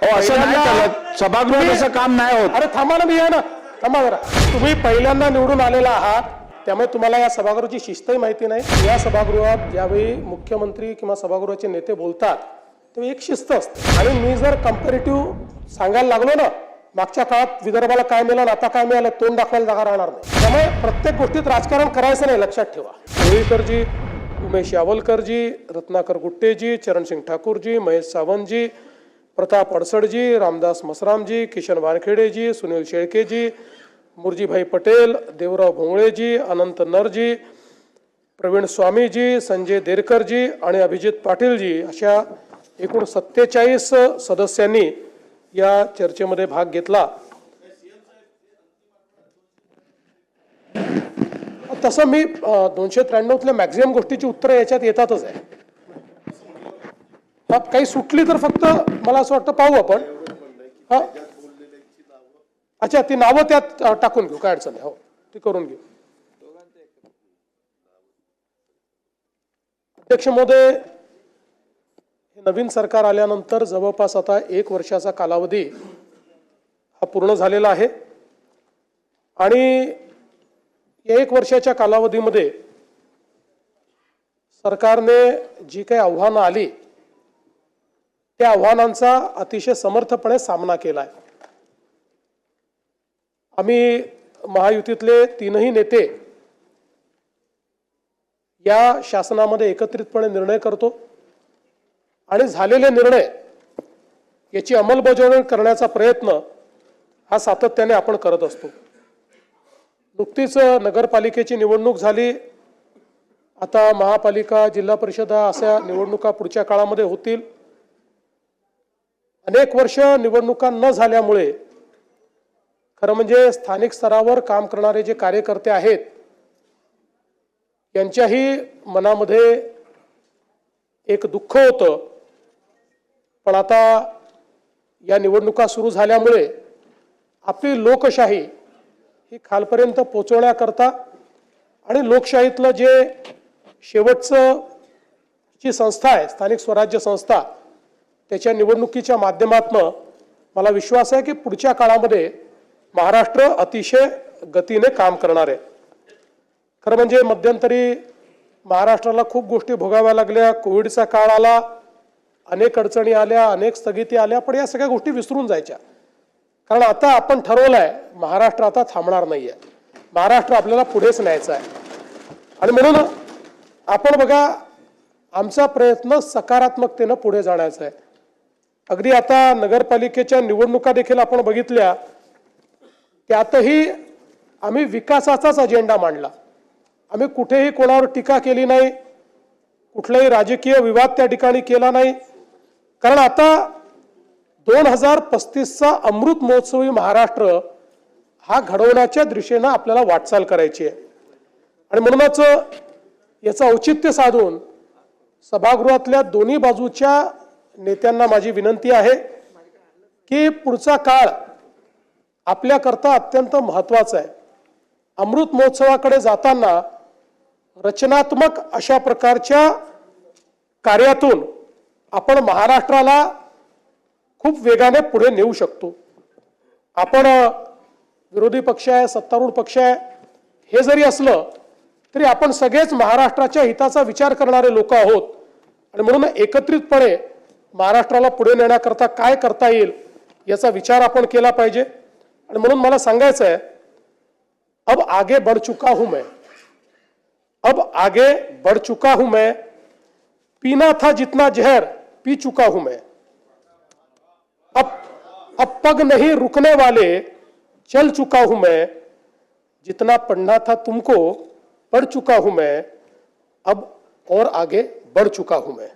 असं नाही चालत, सभागृहात असं काम नाही होत. अरे थांबा ना, मी आहे ना, थांबा जरा. तुम्ही पहिल्यांदा निवडून आलेला आहात, त्यामुळे तुम्हाला या सभागृहाची शिस्तही माहिती नाही. या सभागृहात ज्यावेळी मुख्यमंत्री किंवा सभागृहाचे नेते बोलतात तेव्हा एक शिस्त असते. आणि मी जर कंपॅरेटिव्ह सांगायला लागलो ना, मागच्या काळात विदर्भाला काय मिळालं आता काय मिळालं, तोंड दाखवायला जागा राहणार नाही. त्यामुळे प्रत्येक गोष्टीत राजकारण करायचं नाही, लक्षात ठेवा. होळीकरजी, उमेश यावलकरजी, रत्नाकर गुट्टेजी, चरणसिंग ठाकूरजी, महेश सावंतजी, प्रताप अडसडजी, रामदास मसरामजी, किशन वानखेडेजी, सुनील शेळकेजी, मुरजीभाई पटेल, देवराव भोंगळेजी, अनंत नरजी, प्रवीण स्वामीजी, संजय देरकरजी आणि अभिजित पाटीलजी अशा एकूण 47 सदस्यांनी या चर्चेमध्ये भाग घेतला. तसं मी 293तल्या मॅक्झिमम गोष्टीची उत्तरं याच्यात येतातच आहे. काही सुटली तर फक्त मला असं वाटतं पाहू आपण. अच्छा, ती नावं त्यात टाकून घेऊ, काय अडचण नाही. हो, ती करून घेऊ. अध्यक्ष महोदय, हे नवीन सरकार आल्यानंतर जवळपास आता 1 वर्षाचा कालावधी हा पूर्ण झालेला आहे. आणि या 1 वर्षाच्या कालावधीमध्ये सरकारने जी काही आव्हानं आली त्या आव्हानांचा अतिशय समर्थपणे सामना केला आहे. आम्ही महायुतीतले 3ही नेते या शासनामध्ये एकत्रितपणे निर्णय करतो आणि झालेले निर्णय याची अंमलबजावणी करण्याचा प्रयत्न हा सातत्याने आपण करत असतो. नुकतीच नगरपालिकेची निवडणूक झाली, आता महापालिका, जिल्हा परिषदा अशा निवडणुका पुढच्या काळामध्ये होतील. अनेक वर्ष निवडणुका न झाल्यामुळे खरं म्हणजे स्थानिक स्तरावर काम करणारे जे कार्यकर्ते आहेत यांच्याही मनामध्ये एक दुःख होतं. पण आता या निवडणुका सुरू झाल्यामुळे आपली लोकशाही ही खालपर्यंत पोचवण्याकरता आणि लोकशाहीतलं जे शेवटचं जी संस्था आहे स्थानिक स्वराज्य संस्था त्याच्या निवडणुकीच्या माध्यमातून मला विश्वास आहे की पुढच्या काळामध्ये महाराष्ट्र अतिशय गतीने काम करणार आहे. खरं म्हणजे मध्यंतरी महाराष्ट्राला खूप गोष्टी भोगाव्या लागल्या, कोविडचा काळ आला, अनेक अडचणी आल्या, अनेक स्थगिती आल्या, पण या सगळ्या गोष्टी विसरून जायच्या. कारण आता आपण ठरवलंय महाराष्ट्र आता थांबणार नाहीये, महाराष्ट्र आपल्याला पुढेच न्यायचा आहे. आणि म्हणून आपण बघा, आमचा प्रयत्न सकारात्मकतेनं पुढे जाण्याचा आहे. अगदी आता नगरपालिकेच्या निवडणुका देखील आपण बघितल्या, त्यातही आम्ही विकासाचाच अजेंडा मांडला. आम्ही कुठेही कोणावर टीका केली नाही, कुठलाही राजकीय विवाद त्या ठिकाणी केला नाही. कारण आता 2035चा अमृत महोत्सवी महाराष्ट्र हा घडवण्याच्या दिशेनं आपल्याला वाटचाल करायची आहे. आणि म्हणूनच याचं औचित्य साधून सभागृहातल्या दोन्ही बाजूच्या नेत्यांना माझी विनंती आहे की पुढचा काळ आपल्याकरता अत्यंत महत्त्वाचा आहे. अमृत महोत्सवाकडे जाताना रचनात्मक अशा प्रकारच्या कार्यातून आपण महाराष्ट्राला खूप वेगाने पुढे नेऊ शकतो. आपण विरोधी पक्ष आहे, सत्तारूढ पक्ष आहे, हे जरी असलं तरी आपण सगळेच महाराष्ट्राच्या हिताचा विचार करणारे लोक आहोत. आणि म्हणून एकत्रितपणे महाराष्ट्राला पुढे नेण्याकरता काय करता येईल याचा विचार आपण केला पाहिजे. आणि म्हणून मला सांगायचं आहे, अब आगे बढ़ चुका हूं मैं, अब आगे बढ़ चुका हूं मैं, पीना था जितना जहर पी चुका हूं मैं, अब पग नहीं रुकने वाले चल चुका हूं मैं, जितना पढ़ना था तुमको पढ़ चुका हूं मैं, अब और आगे बढ़ चुका हूं मैं.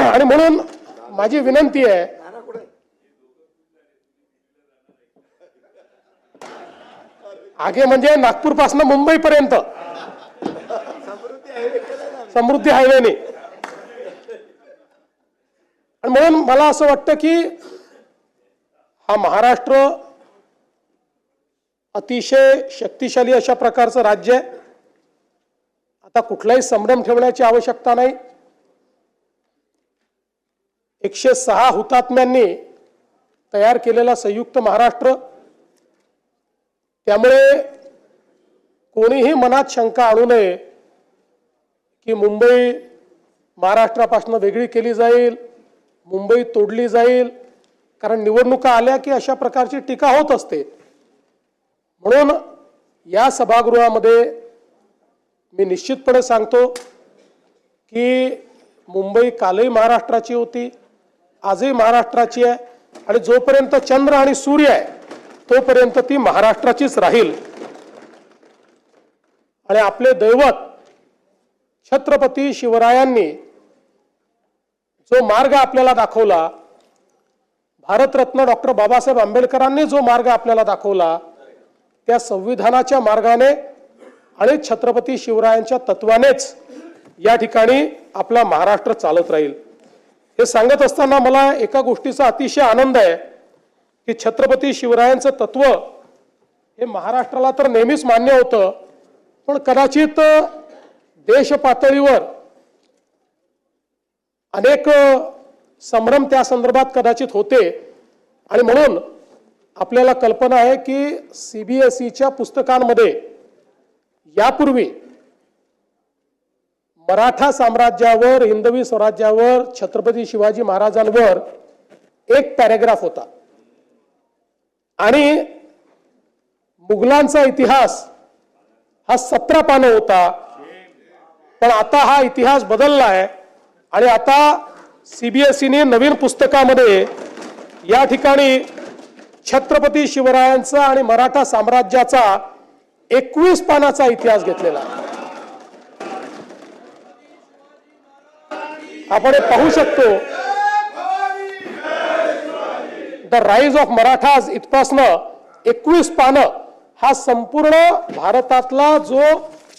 आणि म्हणून माझी विनंती आहे, आगे म्हणजे नागपूर पासून मुंबई पर्यंत समृद्धी हायवेने. आणि म्हणून मला असं वाटतं की हा महाराष्ट्र अतिशय शक्तिशाली अशा प्रकारचं राज्य आहे. आता कुठलाही संभ्रम ठेवण्याची आवश्यकता नाही. 106 हुतात्म्यांनी तयार केलेला संयुक्त महाराष्ट्र, त्यामुळे कोणीही मनात शंका आणू नये की मुंबई महाराष्ट्रापासून वेगळी केली जाईल, मुंबई तोडली जाईल, कारण निवडणुका आल्या की अशा प्रकारची टीका होत असते. म्हणून या सभागृहामध्ये मी निश्चितपणे सांगतो की मुंबई कालही महाराष्ट्राची होती, आजही महाराष्ट्राची आहे आणि जोपर्यंत चंद्र आणि सूर्य आहे तोपर्यंत ती महाराष्ट्राचीच राहील. आणि आपले दैवत छत्रपती शिवरायांनी जो मार्ग आपल्याला दाखवला, भारतरत्न डॉक्टर बाबासाहेब आंबेडकरांनी जो मार्ग आपल्याला दाखवला, त्या संविधानाच्या मार्गाने आणि छत्रपती शिवरायांच्या तत्वानेच या ठिकाणी आपला महाराष्ट्र चालत राहील. हे सांगत असताना मला एका गोष्टीचा अतिशय आनंद आहे की छत्रपती शिवरायांचं तत्व हे महाराष्ट्राला तर नेहमीच मान्य होतं, पण कदाचित देश पातळीवर अनेक संभ्रम त्या संदर्भात कदाचित होते. आणि म्हणून आपल्याला कल्पना आहे की CBSEच्या पुस्तकांमध्ये यापूर्वी मराठा साम्राज्यावर, हिंदवी स्वराज्यावर, छत्रपती शिवाजी महाराजांवर एक पॅरेग्राफ होता आणि मुघलांचा इतिहास हा 17 पानं होता. पण आता हा इतिहास बदलला आहे आणि आता CBSEने नवीन पुस्तकामध्ये या ठिकाणी छत्रपती शिवरायांचा आणि मराठा साम्राज्याचा 21 पानाचा इतिहास घेतलेला आहे. आपण हे पाहू शकतो, द राईज ऑफ मराठाज इथपासनं 21 पानं हा संपूर्ण भारतातला जो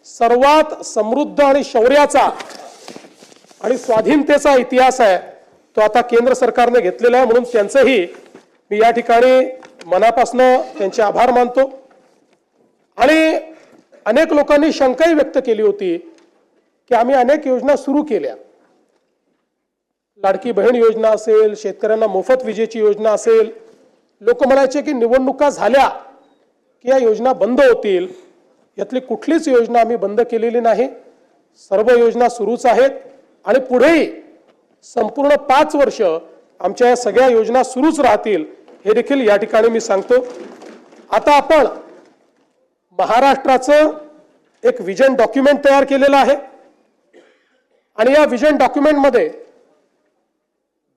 सर्वात समृद्ध आणि शौर्याचा आणि स्वाधीनतेचा इतिहास आहे तो आता केंद्र सरकारने घेतलेला आहे. म्हणून त्यांचंही मी या ठिकाणी मनापासून त्यांचे आभार मानतो. आणि अनेक लोकांनी शंकाही व्यक्त केली होती की आम्ही अनेक योजना सुरू केल्या, लाडकी बहीण योजना असेल, शेतकऱ्यांना मोफत विजेची योजना असेल. लोक म्हणायचे की निवडणुका झाल्या की या योजना बंद होतील. यातली कुठलीच योजना आम्ही बंद केलेली नाही. सर्व योजना सुरूच आहेत आणि पुढेही संपूर्ण 5 वर्ष आमच्या या सगळ्या योजना सुरूच राहतील हे देखील या ठिकाणी मी सांगतो. आता आपण महाराष्ट्राचं एक विजन डॉक्युमेंट तयार केलेलं आहे आणि या विजन डॉक्युमेंटमध्ये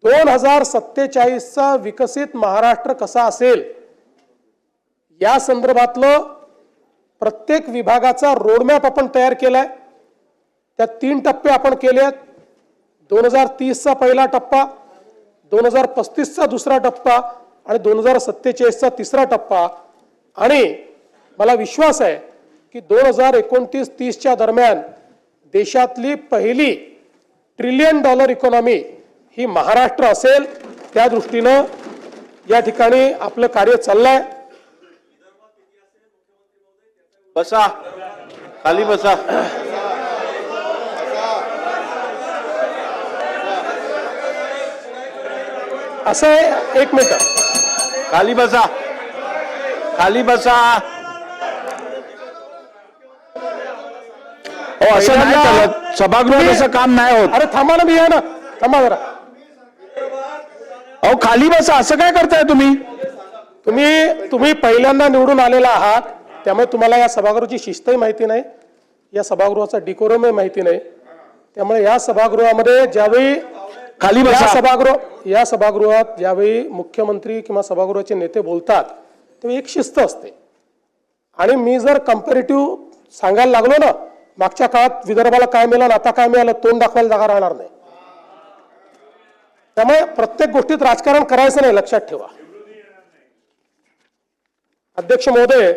2047चा विकसित महाराष्ट्र कसा असेल या संदर्भातलं प्रत्येक विभागाचा रोडमॅप आपण तयार केलाय. त्यात 3 टप्पे आपण केलेत. 2030चा पहिला टप्पा, 2035चा दुसरा टप्पा आणि 2047चा तिसरा टप्पा. आणि मला विश्वास आहे की 2029-30च्या दरम्यान देशातली पहिली $1 ट्रिलियन इकॉनॉमी ही महाराष्ट्र असेल. त्या दृष्टीनं या ठिकाणी आपलं कार्य चाललंय. बसा, खाली बसा. असं आहे, 1 मिनिट, खाली बसा, खाली बसा. हो, असं नाही चालत. सभागृहात असं काम नाही होत. अरे थांबा ना, मी आहे ना, थांबा जरा. अहो खाली बसा, असं काय करताय तुम्ही? तुम्ही पहिल्यांदा निवडून आलेला आहात, त्यामुळे तुम्हाला या सभागृहाची शिस्तही माहिती नाही, या सभागृहाचा डिकोरमही माहिती नाही. त्यामुळे या सभागृहामध्ये ज्यावेळी खाली बसा. या सभागृहात ज्यावेळी मुख्यमंत्री किंवा सभागृहाचे नेते बोलतात तेव्हा एक शिस्त असते. आणि मी जर कंपॅरेटिव्ह सांगायला लागलो ना, मागच्या काळात विदर्भाला काय मिळालं, आता काय मिळालं, तोंड दाखवायला जागा राहणार नाही. त्यामुळे प्रत्येक गोष्टीत राजकारण करायचं नाही, लक्षात ठेवा. अध्यक्ष महोदय,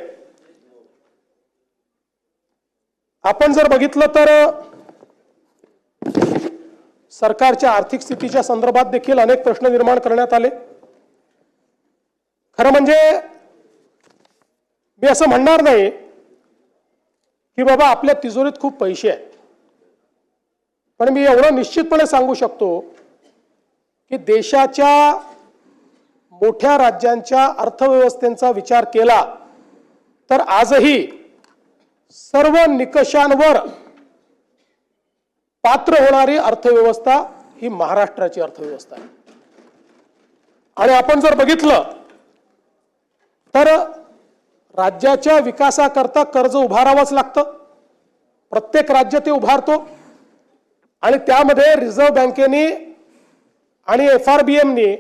आपण जर बघितलं तर सरकारच्या आर्थिक स्थितीच्या संदर्भात देखील अनेक प्रश्न निर्माण करण्यात आले. खरं म्हणजे मी असं म्हणणार नाही की बाबा आपल्या तिजोरीत खूप पैसे आहेत, पण मी एवढं निश्चितपणे सांगू शकतो की देशाच्या मोठ्या राज्यांच्या अर्थव्यवस्थेचा विचार केला तर आजही सर्व निकषांवर पात्र होणारी अर्थव्यवस्था ही महाराष्ट्राची अर्थव्यवस्था आहे. आणि आपण जर बघितलं तर राज्याच्या विकासाकरता कर्ज उभारावंच लागतं. प्रत्येक राज्य ते उभारतो आणि त्यामध्ये रिझर्व्ह बँकेने आणि FRBMने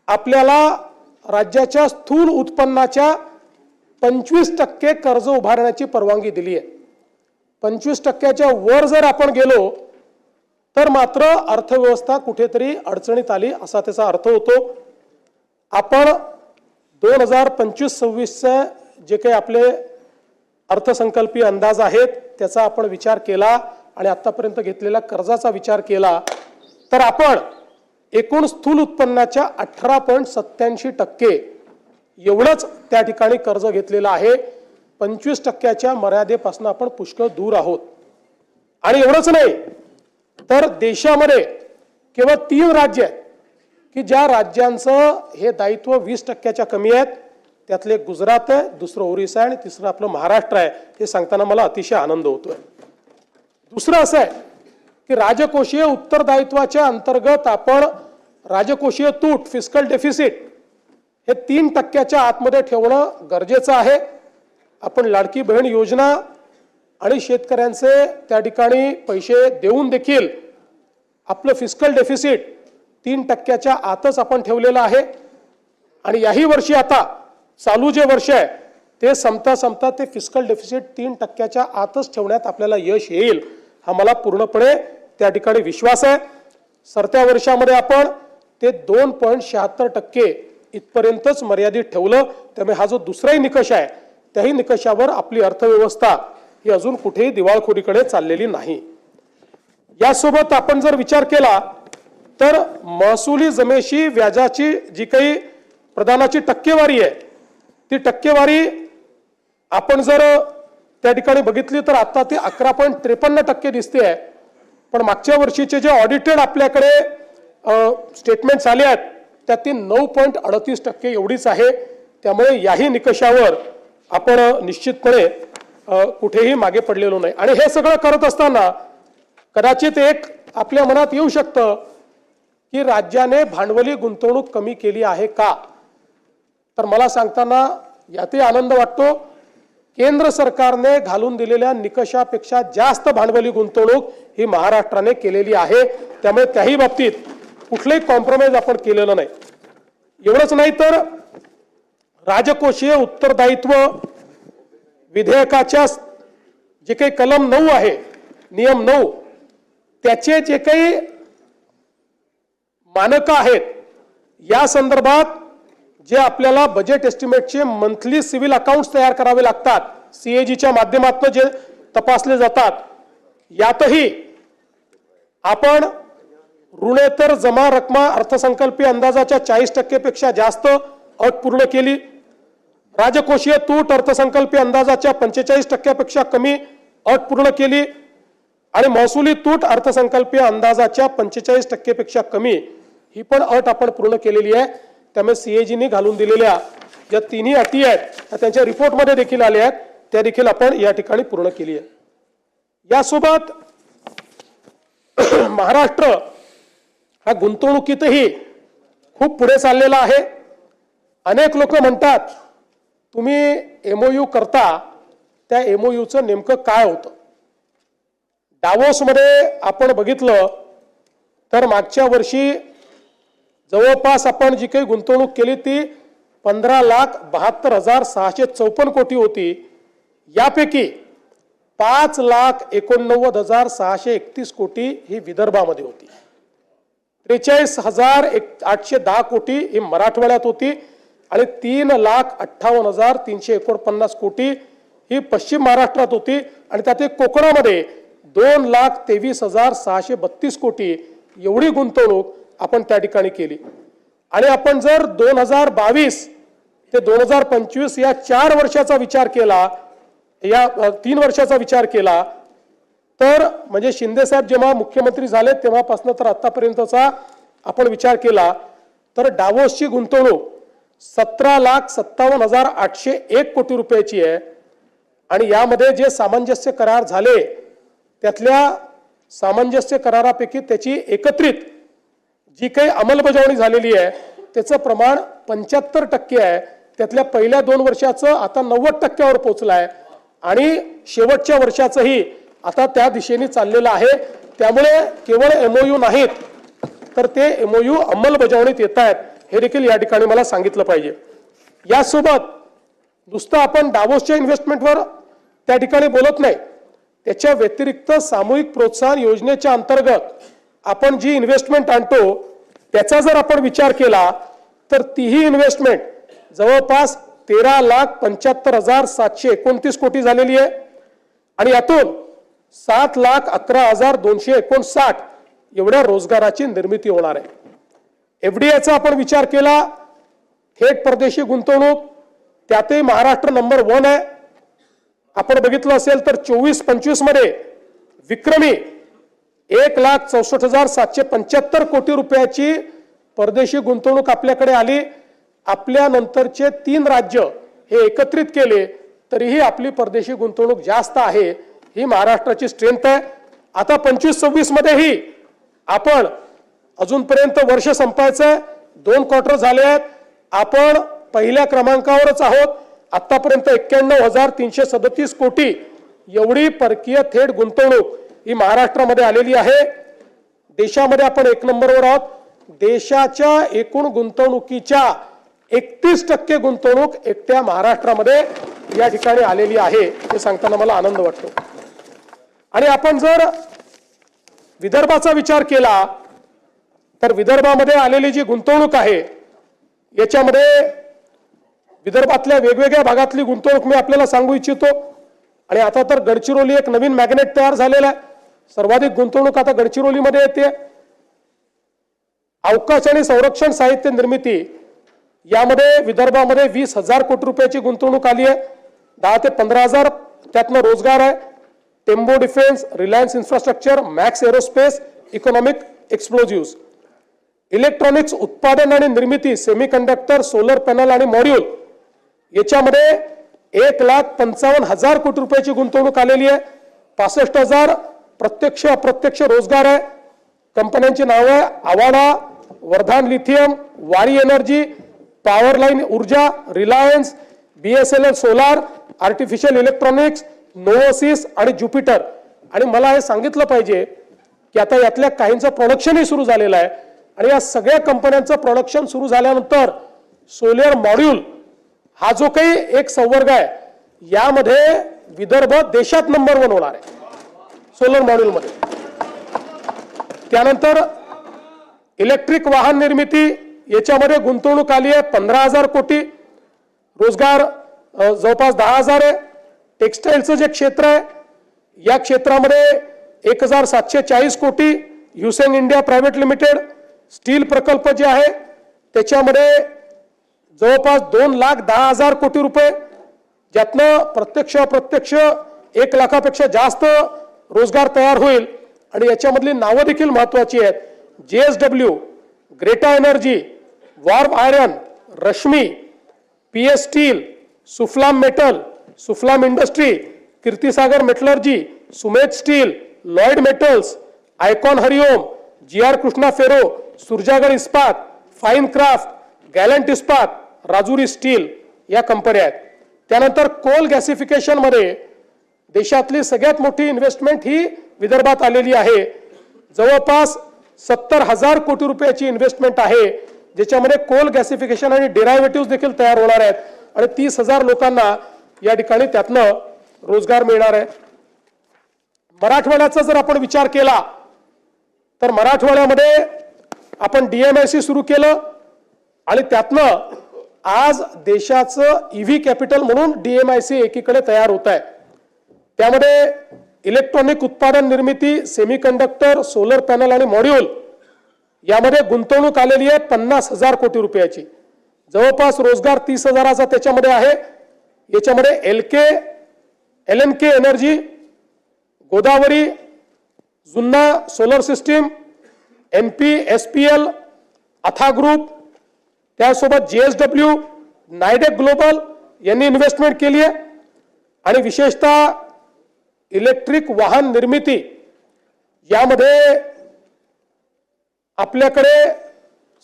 आपल्याला राज्याच्या स्थूल उत्पन्नाच्या 25% कर्ज उभारण्याची परवानगी दिली आहे. 25%च्या वर जर आपण गेलो तर मात्र अर्थव्यवस्था कुठेतरी अडचणीत आली असा त्याचा अर्थ होतो. आपण 2025-26चे जे काही आपले अर्थसंकल्पीय अंदाज आहेत त्याचा आपण विचार केला आणि आतापर्यंत घेतलेल्या कर्जाचा विचार केला तर आपण एकूण स्थूल उत्पन्नाच्या 18.87% एवढंच त्या ठिकाणी कर्ज घेतलेलं आहे. 25%च्या मर्यादेपासून आपण पुष्कळ दूर आहोत. आणि एवढंच नाही तर देशामध्ये केवळ 3 राज्य आहेत की ज्या राज्यांचं हे दायित्व 20%च्या कमी आहेत. त्यातले गुजरात आहे, दुसरं ओरिसा आहे आणि तिसरं आपलं महाराष्ट्र आहे. हे सांगताना मला अतिशय आनंद होतोय. दुसरं असं आहे की राजकोषीय उत्तरदायित्वाच्या अंतर्गत आपण राजकोषीय तूट फिस्कल डेफिसिट हे 3%च्या आतमध्ये ठेवणं गरजेचं आहे. आपण लाडकी बहीण योजना आणि शेतकऱ्यांचे त्या ठिकाणी पैसे देऊन देखील आपलं फिस्कल डेफिसिट 3%च्या आतच आपण ठेवलेलं आहे. आणि याही वर्षी आता चालू जे वर्ष आहे ते संपता ते फिस्कल डेफिसिट 3%च्या आतच ठेवण्यात आपल्याला यश येईल हा मला पूर्णपणे त्या ठिकाणी विश्वास आहे. सरत्या वर्षामध्ये आपण ते 2.76% इथपर्यंतच मर्यादित ठेवलं. त्यामुळे हा जो दुसराही निकष आहे त्याही निकषावर आपली अर्थव्यवस्था ही अजून कुठेही दिवाळखोरीकडे चाललेली नाही. यासोबत आपण जर विचार केला तर महसुली जमेशी व्याजाची जी काही प्रदानाची टक्केवारी आहे ती टक्केवारी आपण जर त्या ठिकाणी बघितली तर आता ती 11.53% दिसते आहे. पण मागच्या वर्षीचे जे ऑडिटेड आपल्याकडे स्टेटमेंट्स आले आहेत त्यात ती 9.38% एवढीच आहे. त्यामुळे याही निकषावर आपण निश्चितपणे कुठेही मागे पडलेलो नाही. आणि हे सगळं करत असताना कदाचित एक आपल्या मनात येऊ शकतं की राज्याने भांडवली गुंतवणूक कमी केली आहे का. तर मला सांगताना यातही आनंद वाटतो. केंद्र सरकारने घालून दिलेल्या निकषापेक्षा जास्त भांडवली गुंतवणूक ही महाराष्ट्राने केलेली आहे. त्यामुळे त्याही बाबतीत कुठलेही कॉम्प्रोमाइज आपण केलेलं नाही. एवढंच नाही तर राजकोषीय उत्तरदायित्व विधेयकाच्या जे काही कलम 9 आहे नियम 9 त्याचे जे काही मानकं आहेत या संदर्भात जे आपल्याला बजेट एस्टिमेटचे मंथली सिव्हिल अकाउंट्स तयार करावे लागतात CAGच्या माध्यमातून जे तपासले जातात यातही आपण ऋणेतर जमा रक्कमा अर्थसंकल्पीय अंदाजाच्या 40% पेक्षा जास्त अट पूर्ण केली. राजकोषीय तूट अर्थसंकल्पीय अंदाजाच्या 45% पेक्षा कमी अट पूर्ण केली आणि महसुली तूट अर्थसंकल्पीय अंदाजाच्या 45% पेक्षा कमी ही पण अट आपण पूर्ण केलेली आहे. त्यामुळे CAGने घालून दिलेल्या ज्या तिन्ही अटी आहेत त्या त्यांच्या रिपोर्टमध्ये देखील आल्या आहेत त्या देखील आपण या ठिकाणी पूर्ण केली आहे. यासोबत महाराष्ट्र हा गुंतवणुकीतही खूप पुढे चाललेला आहे. अनेक लोक म्हणतात तुम्ही MOU करता त्या MOUचं नेमकं काय होतं. डावोसमध्ये आपण बघितलं तर मागच्या वर्षी जवळपास आपण जी काही गुंतवणूक केली ती 15,72,654 कोटी होती. यापैकी 5,89,631 कोटी ही विदर्भामध्ये होती. 43,810 कोटी ही मराठवाड्यात होती आणि 3,58,349 कोटी ही पश्चिम महाराष्ट्रात होती आणि त्यात कोकणामध्ये 2,23,632 कोटी एवढी गुंतवणूक आपण त्या ठिकाणी केली. आणि आपण जर 2022 ते 2025 या 4 वर्षाचा विचार केला या 3 वर्षाचा विचार केला तर म्हणजे शिंदे साहेब जेव्हा मुख्यमंत्री झाले तेव्हापासून तर आतापर्यंतचा आपण विचार केला तर डावोसची गुंतवणूक 17,57,801 कोटी रुपयाची आहे आणि यामध्ये जे सामंजस्य करार झाले त्यातल्या सामंजस्य करारापैकी त्याची एकत्रित जी काही अंमलबजावणी झालेली आहे त्याचं प्रमाण 75% आहे. त्यातल्या पहिल्या 2 वर्षाचं आता 90% पोहोचलं आहे आणि शेवटच्या वर्षाचंही आता त्या दिशेने चाललेलं आहे. त्यामुळे केवळ MOU नाहीत तर ते MOU अंमलबजावणीत येत आहेत हे देखील या ठिकाणी मला सांगितलं पाहिजे. यासोबत नुसतं आपण डावोसच्या इन्व्हेस्टमेंटवर त्या ठिकाणी बोलत नाही, त्याच्या व्यतिरिक्त सामूहिक प्रोत्साहन योजनेच्या अंतर्गत आपण जी इन्व्हेस्टमेंट आणतो त्याचा जर आपण विचार केला तर तीही इन्व्हेस्टमेंट जवळपास 13,75,729 कोटी झालेली आहे आणि यातून 7,11,259 एवढ्या रोजगाराची निर्मिती होणार आहे. FDIचा आपण विचार केला, थेट परदेशी गुंतवणूक त्यातही महाराष्ट्र नंबर 1 आहे. आपण बघितलं असेल तर 24-25 मध्ये विक्रमी 1,64,775 कोटी रुपयाची परदेशी गुंतवणूक आपल्याकडे आली. आपल्या नंतरचे 3 राज्य हे एकत्रित केले तरीही आपली परदेशी गुंतवणूक जास्त आहे. ही महाराष्ट्राची स्ट्रेंथ आहे. आता 25-26 मध्येही आपण अजूनपर्यंत वर्ष संपायचं 2 क्वार्टर झाले आहेत. आपण पहिल्या क्रमांकावरच आहोत. आतापर्यंत 91,337 कोटी एवढी परकीय थेट गुंतवणूक ही महाराष्ट्रामध्ये आलेली आहे. देशामध्ये आपण 1 नंबरवर आहोत. देशाच्या एकूण गुंतवणुकीच्या 31% गुंतवणूक एकट्या महाराष्ट्रामध्ये या ठिकाणी आलेली आहे हे सांगताना मला आनंद वाटतो. आणि आपण जर विदर्भाचा विचार केला तर विदर्भामध्ये आलेली जी गुंतवणूक आहे याच्यामध्ये विदर्भातल्या वेगवेगळ्या भागातली गुंतवणूक मी आपल्याला सांगू इच्छितो. आणि आता तर गडचिरोली एक नवीन मॅग्नेट तयार झालेला आहे. सर्वाधिक गुंतवणूक आता गडचिरोलीमध्ये येते. अवकाश आणि संरक्षण साहित्य निर्मिती यामध्ये विदर्भामध्ये 20,000 कोटी रुपयाची गुंतवणूक आली आहे. 10 ते 15,000 त्यातनं रोजगार आहे. Tembo defence, Reliance infrastructure, Max aerospace, economic explosives, electronics उत्पादन आणि निर्मिती, सेमीकंडक्टर, सोलर पॅनल आणि मॉड्यूल याच्यामध्ये 1,55,000 कोटी रुपयाची गुंतवणूक आलेली आहे. 65,000 प्रत्यक्ष अप्रत्यक्ष रोजगार आहे. कंपन्यांची नाव आहे Avaada, Vardhan lithium, Waaree energy, power line Urja, Reliance, BSNL solar, artificial electronics, Novosys आणि ज्युपिटर. आणि मला हे सांगितलं पाहिजे की आता यातल्या काहींचं प्रोडक्शनही सुरू झालेलं आहे आणि या सगळ्या कंपन्यांचं प्रोडक्शन सुरू झाल्यानंतर सोलर मॉड्यूल हा जो काही एक संवर्ग आहे यामध्ये विदर्भ देशात नंबर 1 होणार आहे सोलर मॉड्यूल मध्ये. त्यानंतर इलेक्ट्रिक वाहन निर्मिती याच्यामध्ये गुंतवणूक आली आहे 15,000 कोटी. रोजगार जवळपास 10,000 आहे. टेक्सटाईलचं जे क्षेत्र आहे या क्षेत्रामध्ये 1,740 कोटी. युसेन इंडिया प्रायव्हेट लिमिटेड स्टील प्रकल्प जे आहे त्याच्यामध्ये जवळपास 2,10,000 कोटी रुपये, ज्यातनं प्रत्यक्ष अप्रत्यक्ष 1 लाखापेक्षा जास्त रोजगार तयार होईल. आणि याच्यामधली नावं देखील महत्वाची आहेत. JSW, Greta energy, warm iron, Rashmi, PS steel, Suphalam metal, Suphalam industry, Kirtisagar metallurgy, Sumedh steel, Lloyd metals, icon Hariom, GR Krishna ferro, Surjagad Ispat, fine craft, गॅलंट इस्पात, राजुरी स्टील या कंपन्या आहेत. त्यानंतर कोल गॅसिफिकेशन मध्ये देशातली सगळ्यात मोठी इन्व्हेस्टमेंट ही विदर्भात आलेली आहे. जवळपास 70,000 कोटी रुपयाची इन्व्हेस्टमेंट आहे ज्याच्यामध्ये कोल गॅसिफिकेशन आणि डेरायव्हेटिव्ह देखील तयार होणार आहेत आणि 30,000 लोकांना या ठिकाणी त्यातनं रोजगार मिळणार आहे. मराठवाड्याचा जर आपण विचार केला तर मराठवाड्यामध्ये आपण DMIC सुरू केलं आणि त्यातनं आज देशाचं EV कॅपिटल म्हणून DMIC एकीकडे तयार होत आहे. त्यामध्ये इलेक्ट्रॉनिक उत्पादन निर्मिती, सेमीकंडक्टर, सोलर पॅनल आणि मॉड्यूल यामध्ये गुंतवणूक आलेली आहे 50,000 कोटी रुपयाची. जवळपास रोजगार 30,000चा त्याच्यामध्ये आहे. याच्यामध्ये LNK एनर्जी, गोदावरी, जुन्ना सोलर सिस्टीम, NP, SPL, अथा ग्रुप, त्यासोबत JSW, नायडेक ग्लोबल यांनी इन्व्हेस्टमेंट केली आहे आणि विशेषतः इलेक्ट्रिक वाहन निर्मिती यामध्ये आपल्याकडे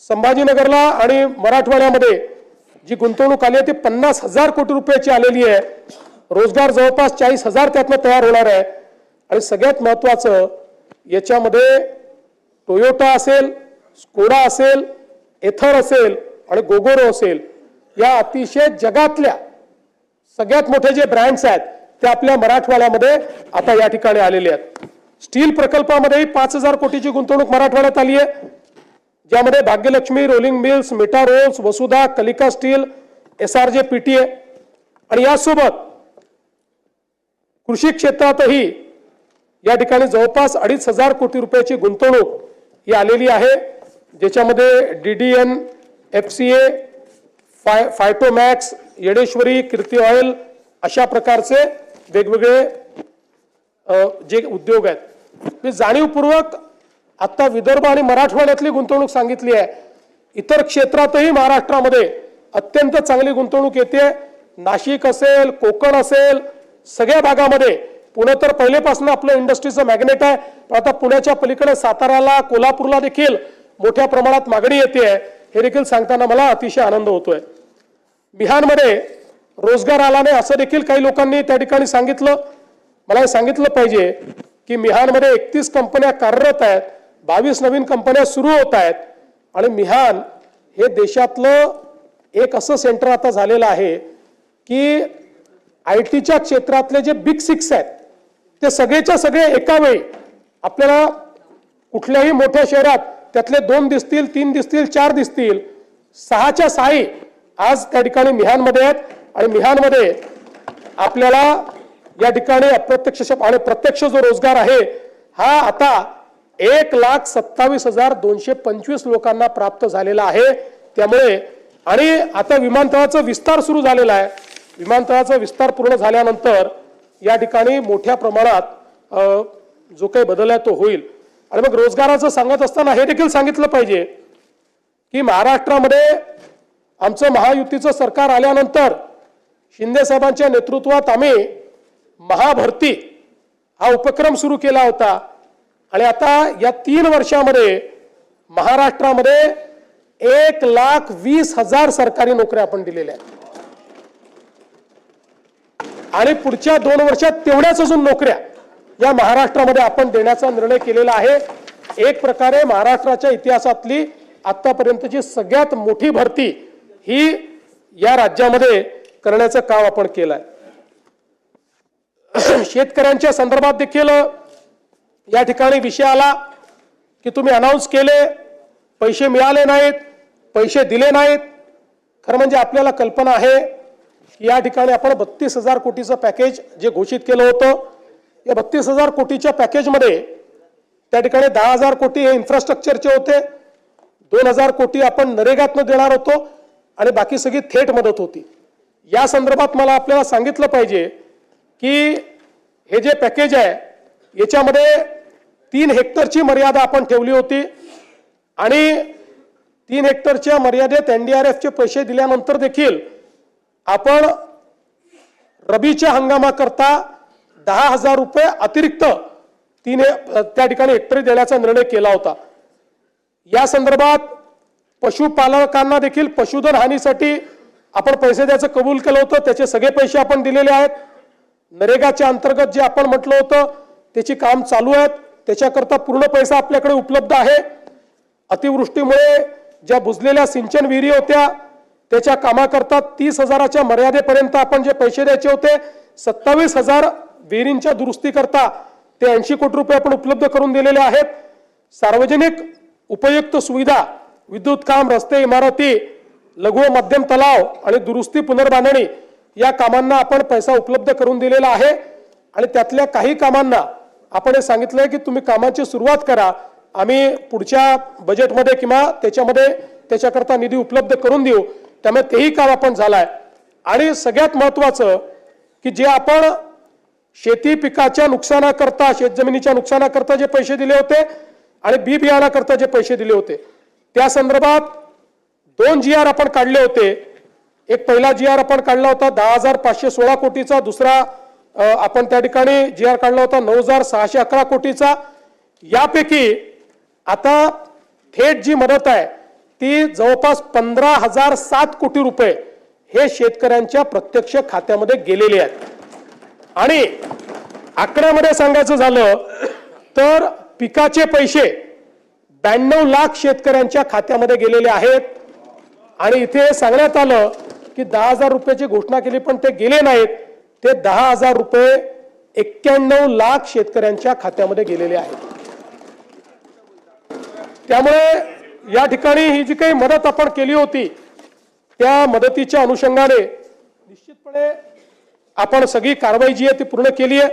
संभाजीनगरला आणि मराठवाड्यामध्ये जी गुंतवणूक आली आहे ती 50,000 कोटी रुपयाची आलेली आहे. रोजगार जवळपास 40,000 त्यातनं तयार होणार आहे. आणि सगळ्यात महत्त्वाचं याच्यामध्ये टोयोटा असेल, स्कोडा असेल, एथर असेल आणि गोगोरो असेल, या अतिशय जगातल्या सगळ्यात मोठे जे ब्रँड्स आहेत ते आपल्या मराठवाड्यामध्ये आता या ठिकाणी आलेले आहेत. स्टील प्रकल्पामध्ये 5,000 कोटीची गुंतवणूक मराठवाड्यात आली आहे, ज्यामध्ये Bhagyalakshmi rolling mills, meta rolls, Vasudha, Kalika steel, SRJ PTA आणि यासोबत कृषी क्षेत्रातही या ठिकाणी जवळपास 2,500 कोटी रुपयाची गुंतवणूक ही आलेली आहे, ज्याच्यामध्ये DDN, FCA, फायटोमॅक्स, येडेश्वरी, कीर्ती ऑइल अशा प्रकारचे वेगवेगळे जे उद्योग आहेत. मी जाणीवपूर्वक आता विदर्भ आणि मराठवाड्यातली गुंतवणूक सांगितली आहे. इतर क्षेत्रातही महाराष्ट्रामध्ये अत्यंत चांगली गुंतवणूक येते. नाशिक असेल, कोकण असेल, सगळ्या भागामध्ये. पुणे तर पहिलेपासून आपलं इंडस्ट्रीचं मॅग्नेट आहे, पण आता पुण्याच्या पलीकडे साताऱ्याला, कोल्हापूरला देखील मोठ्या प्रमाणात मागणी येते आहे. हे देखील सांगताना मला अतिशय आनंद होतोय. बिहारमध्ये रोजगार आला नाही असं देखील काही लोकांनी त्या ठिकाणी सांगितलं. मला हे सांगितलं पाहिजे की मिहानमध्ये 31 कंपन्या कार्यरत आहेत, 22 नवीन कंपन्या सुरू होत आहेत आणि मिहान हे देशातलं एक असं सेंटर आता झालेलं आहे की IT च्या क्षेत्रातले जे बिग 6 आहेत ते सगळेच्या सगळे एका वेळी आपल्याला कुठल्याही मोठ्या शहरात त्यातले 2 दिसतील, 3 दिसतील, 4 दिसतील, 6च्या 6 आज त्या ठिकाणी मिहानमध्ये आहेत. आणि मिहानमध्ये आपल्याला या ठिकाणी अप्रत्यक्ष आणि प्रत्यक्ष जो रोजगार आहे हा आता 1,27,225 लोकांना प्राप्त झालेला आहे. त्यामुळे आणि आता विमानतळाचा विस्तार सुरू झालेला आहे. विमानतळाचा विस्तार पूर्ण झाल्यानंतर या ठिकाणी मोठ्या प्रमाणात जो काही बदल आहे तो होईल. आणि मग रोजगाराचं सांगत असताना हे देखील सांगितलं पाहिजे की महाराष्ट्रामध्ये आमचं महायुतीचं सरकार आल्यानंतर शिंदे साहेबांच्या नेतृत्वात आम्ही महाभरती हा उपक्रम सुरू केला होता आणि आता या 3 वर्षामध्ये महाराष्ट्रामध्ये 1,20,000 सरकारी नोकऱ्या आपण दिलेल्या आहेत आणि पुढच्या 2 वर्षात तेवढ्याच अजून नोकऱ्या या महाराष्ट्रामध्ये आपण देण्याचा निर्णय केलेला आहे. एक प्रकारे महाराष्ट्राच्या इतिहासातली आतापर्यंतची सगळ्यात मोठी भरती ही या राज्यामध्ये करण्याचं काम आपण केलंय. शेतकऱ्यांच्या संदर्भात देखील या ठिकाणी विषय आला की तुम्ही अनाउन्स केले, पैसे मिळाले नाहीत, पैसे दिले नाहीत. खरं म्हणजे आपल्याला कल्पना आहे की या ठिकाणी आपण 32,000 कोटीचं पॅकेज जे घोषित केलं होतं, या 32,000 कोटीच्या पॅकेजमध्ये त्या ठिकाणी 10,000 कोटी हे इन्फ्रास्ट्रक्चरचे होते, 2,000 कोटी आपण नरेगातनं देणार होतो आणि बाकी सगळी थेट मदत होती. या संदर्भात मला आपल्याला सांगितलं पाहिजे की हे जे पॅकेज आहे याच्यामध्ये 3 हेक्टरची मर्यादा आपण ठेवली होती आणि 3 हेक्टरच्या मर्यादेत NDRFचे पैसे दिल्यानंतर देखील आपण रबीच्या हंगामाकरता 10,000 रुपये अतिरिक्त त्या ठिकाणी हेक्टरी देण्याचा निर्णय केला होता. या संदर्भात पशुपालकांना देखील पशुधन हानीसाठी आपण पैसे द्यायचं कबूल केलं होतं, त्याचे सगळे पैसे आपण दिलेले आहेत. नरेगाच्या अंतर्गत जे आपण म्हटलं होतं त्याची काम चालू आहेत, त्याच्याकरता पूर्ण पैसा आपल्याकडे उपलब्ध आहे. अतिवृष्टीमुळे ज्या बुजलेल्या सिंचन विहिरी होत्या त्याच्या कामाकरता 30,000च्या मर्यादेपर्यंत आपण जे पैसे द्यायचे होते, 27,000 विहिरींच्या दुरुस्तीकरता ते 80 कोटी रुपये आपण उपलब्ध करून दिलेले आहेत. सार्वजनिक उपयुक्त सुविधा, विद्युत काम, रस्ते, इमारती, लघु व मध्यम तलाव आणि दुरुस्ती पुनर्बांधणी या कामांना आपण पैसा उपलब्ध करून दिलेला आहे. आणि त्यातल्या काही कामांना आपण हे सांगितलंय की तुम्ही कामाची सुरुवात करा, आम्ही पुढच्या बजेटमध्ये किंवा त्याच्यामध्ये त्याच्याकरता निधी उपलब्ध करून देऊ. त्यामुळे तेही काम आपण झालंय. आणि सगळ्यात महत्त्वाचं की जे आपण शेती पिकाच्या नुकसानाकरता, शेतजमिनीच्या नुकसानाकरता जे पैसे दिले होते आणि बी बियाणाकरता जे पैसे दिले होते त्या संदर्भात 2 GR आपण काढले होते. एक पहिला GR आपण काढला होता 10,516 कोटीचा, दुसरा आपण त्या ठिकाणी GR काढला होता 9,611 कोटीचा. यापैकी आता थेट जी मदत आहे ती जवळपास 15,007 कोटी रुपये हे शेतकऱ्यांच्या प्रत्यक्ष खात्यामध्ये गेलेले आहेत. आणि आकड्यामध्ये सांगायचं झालं तर पिकाचे पैसे 92 लाख शेतकऱ्यांच्या खात्यामध्ये गेलेले आहेत. आणि इथे सांगण्यात आलं की 10,000 रुपयाची घोषणा केली पण ते गेले नाहीत. ते 10,000 रुपये 91 लाख शेतकऱ्यांच्या खात्यामध्ये गेलेले आहेत. त्यामुळे या ठिकाणी ही जी काही मदत आपण केली होती त्या मदतीच्या अनुषंगाने निश्चितपणे आपण सगळी कारवाई जी आहे ती पूर्ण केली आहे.